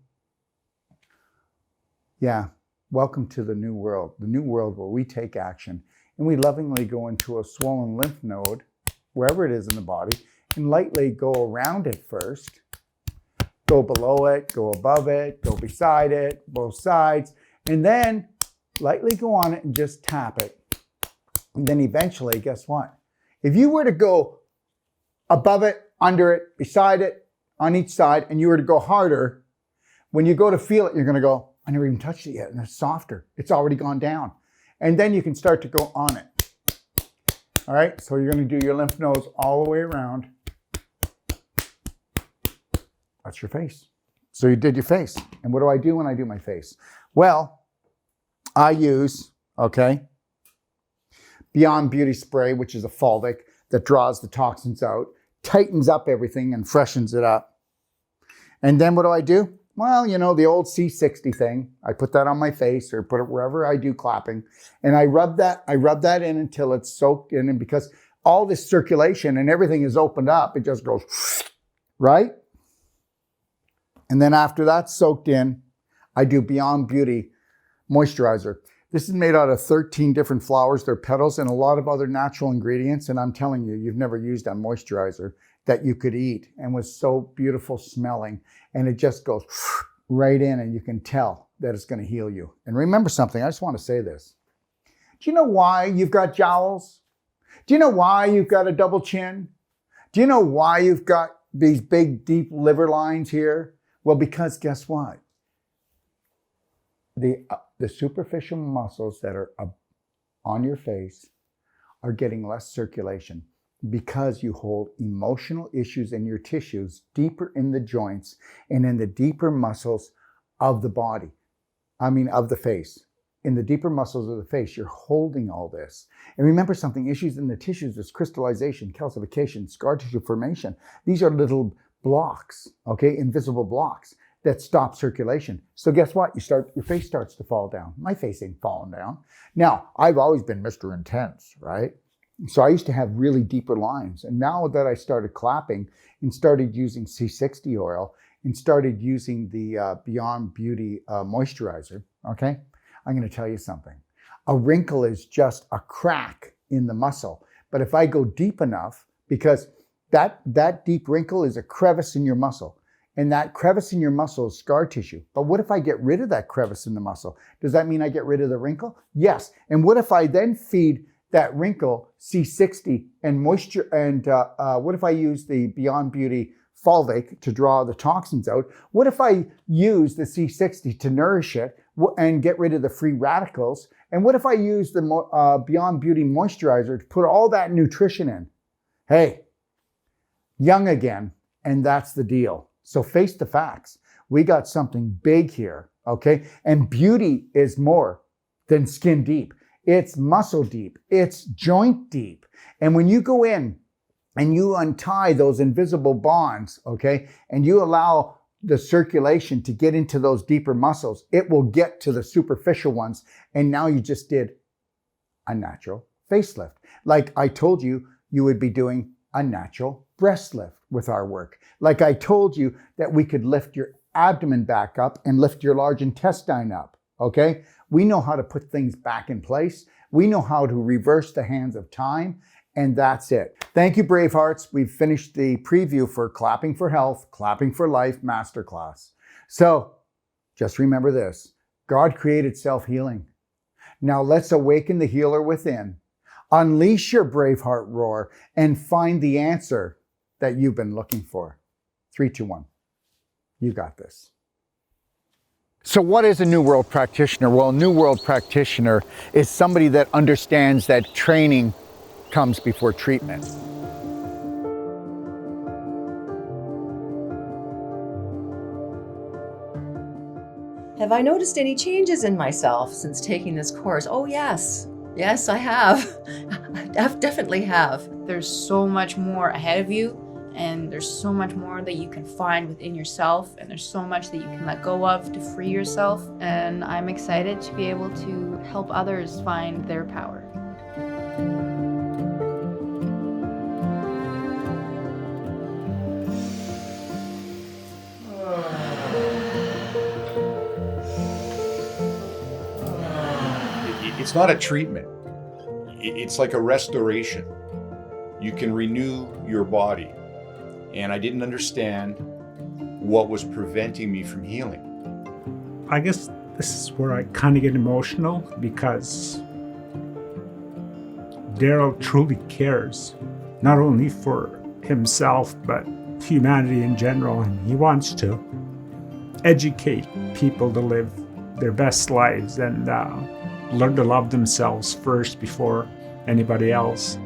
Yeah. Welcome to the new world where we take action and we lovingly go into a swollen lymph node, wherever it is in the body, and lightly go around it first, go below it, go above it, go beside it, both sides, and then lightly go on it and just tap it. And then eventually, guess what? If you were to go above it, under it, beside it, on each side, and you were to go harder, when you go to feel it, you're going to go, I never even touched it yet, and it's softer. It's already gone down. And then you can start to go on it. All right, so you're going to do your lymph nodes all the way around. That's your face. So you did your face. And what do I do when I do my face? Well, I use, Beyond Beauty Spray, which is a fulvic that draws the toxins out, tightens up everything and freshens it up. And then what do? Well, you know, the old C60 thing. I put that on my face or put it wherever I do clapping. And I rub that in until it's soaked in. And because all this circulation and everything is opened up, it just goes, right? And then after that's soaked in, I do Beyond Beauty Moisturizer. This is made out of 13 different flowers, their petals, and a lot of other natural ingredients. And I'm telling you, you've never used a moisturizer that you could eat and was so beautiful smelling. And it just goes right in and you can tell that it's going to heal you. And remember something, I just want to say this. Do you know why you've got jowls? Do you know why you've got a double chin? Do you know why you've got these big, deep liver lines here? Well, because guess what? The superficial muscles that are on your face are getting less circulation because you hold emotional issues in your tissues deeper in the joints and in the deeper muscles of the body. Of the face. In the deeper muscles of the face, you're holding all this. And remember something, issues in the tissues is crystallization, calcification, scar tissue formation. These are little blocks, invisible blocks that stop circulation. So guess what? Your face starts to fall down. My face ain't falling down. Now, I've always been Mr. Intense, right? So I used to have really deeper lines. And now that I started clapping and started using C60 oil and started using the Beyond Beauty moisturizer, I'm going to tell you something. A wrinkle is just a crack in the muscle. But if I go deep enough, because that deep wrinkle is a crevice in your muscle. And that crevice in your muscle is scar tissue. But what if I get rid of that crevice in the muscle? Does that mean I get rid of the wrinkle? Yes. And what if I then feed that wrinkle C60 and moisture? And what if I use the Beyond Beauty fulvic to draw the toxins out? What if I use the C60 to nourish it and get rid of the free radicals? And what if I use the Beyond Beauty moisturizer to put all that nutrition in? Hey, young again. And that's the deal. So face the facts. We got something big here, And beauty is more than skin deep. It's muscle deep. It's joint deep. And when you go in and you untie those invisible bonds, and you allow the circulation to get into those deeper muscles, it will get to the superficial ones. And now you just did a natural facelift. Like I told you, you would be doing a natural breast lift with our work. Like I told you that we could lift your abdomen back up and lift your large intestine up, We know how to put things back in place. We know how to reverse the hands of time, and that's it. Thank you, Bravehearts. We've finished the preview for Clapping for Health, Clapping for Life Masterclass. So just remember this, God created self-healing. Now let's awaken the healer within. Unleash your Braveheart roar and find the answer that you've been looking for. 3, 2, 1. You got this. So what is a New World Practitioner? Well, a New World Practitioner is somebody that understands that training comes before treatment. Have I noticed any changes in myself since taking this course? Oh yes, Yes, I have. I definitely have. There's so much more ahead of you, and there's so much more that you can find within yourself, and there's so much that you can let go of to free yourself. And I'm excited to be able to help others find their power. It's not a treatment. It's like a restoration. You can renew your body. And I didn't understand what was preventing me from healing. I guess this is where I kind of get emotional, because Daryl truly cares, not only for himself, but humanity in general. And he wants to educate people to live their best lives and learn to love themselves first before anybody else.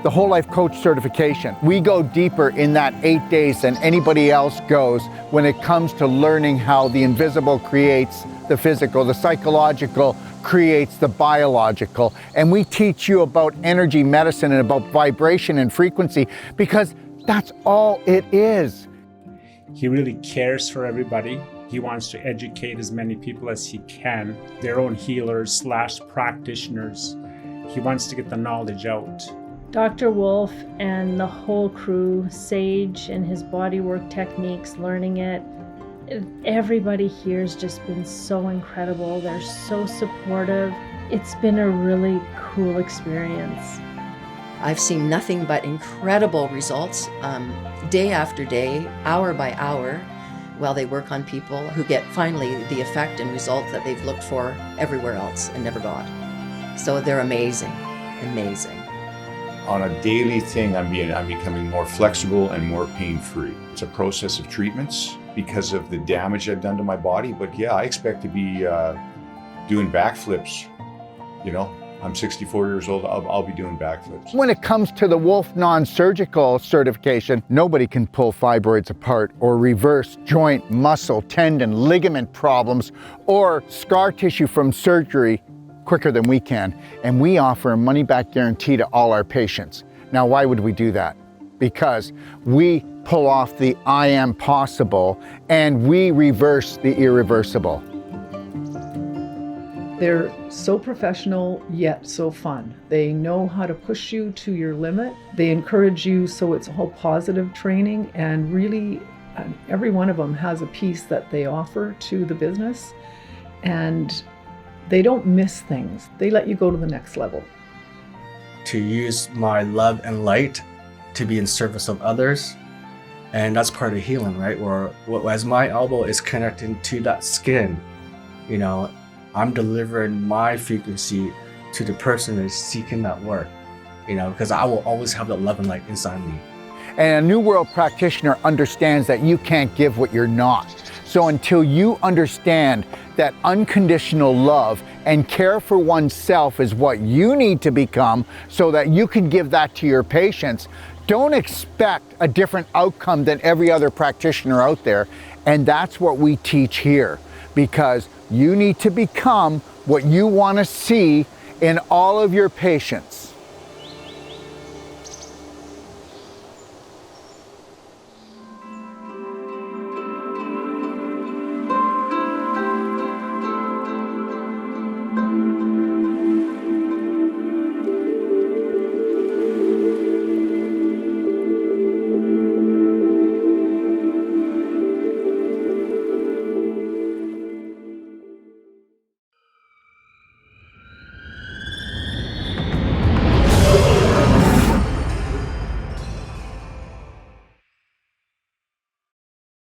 The Whole Life Coach certification. We go deeper in that 8 days than anybody else goes when it comes to learning how the invisible creates the physical, the psychological creates the biological. And we teach you about energy medicine and about vibration and frequency, because that's all it is. He really cares for everybody. He wants to educate as many people as he can, their own healers / practitioners. He wants to get the knowledge out. Dr. Wolfe and the whole crew, Sage and his bodywork techniques, learning it, everybody here has just been so incredible. They're so supportive. It's been a really cool experience. I've seen nothing but incredible results, day after day, hour by hour, while they work on people who get finally the effect and result that they've looked for everywhere else and never got. So they're amazing, amazing. On a daily thing, I'm becoming more flexible and more pain-free. It's a process of treatments because of the damage I've done to my body. But yeah, I expect to be doing backflips. You know, I'm 64 years old, I'll be doing backflips. When it comes to the Wolfe Non-Surgical certification, nobody can pull fibroids apart or reverse joint, muscle, tendon, ligament problems or scar tissue from surgery quicker than we can. And we offer a money-back guarantee to all our patients. Now, why would we do that? Because we pull off the I am possible and we reverse the irreversible. They're so professional, yet so fun. They know how to push you to your limit. They encourage you, so it's all positive training, and really every one of them has a piece that they offer to the business, and they don't miss things. They let you go to the next level. To use my love and light to be in service of others, and that's part of healing, right? Where as my elbow is connecting to that skin, you know, I'm delivering my frequency to the person that is seeking that work, you know, because I will always have that love and light inside me. And a New World practitioner understands that you can't give what you're not. So until you understand that unconditional love and care for oneself is what you need to become so that you can give that to your patients, don't expect a different outcome than every other practitioner out there. And that's what we teach here, because you need to become what you want to see in all of your patients.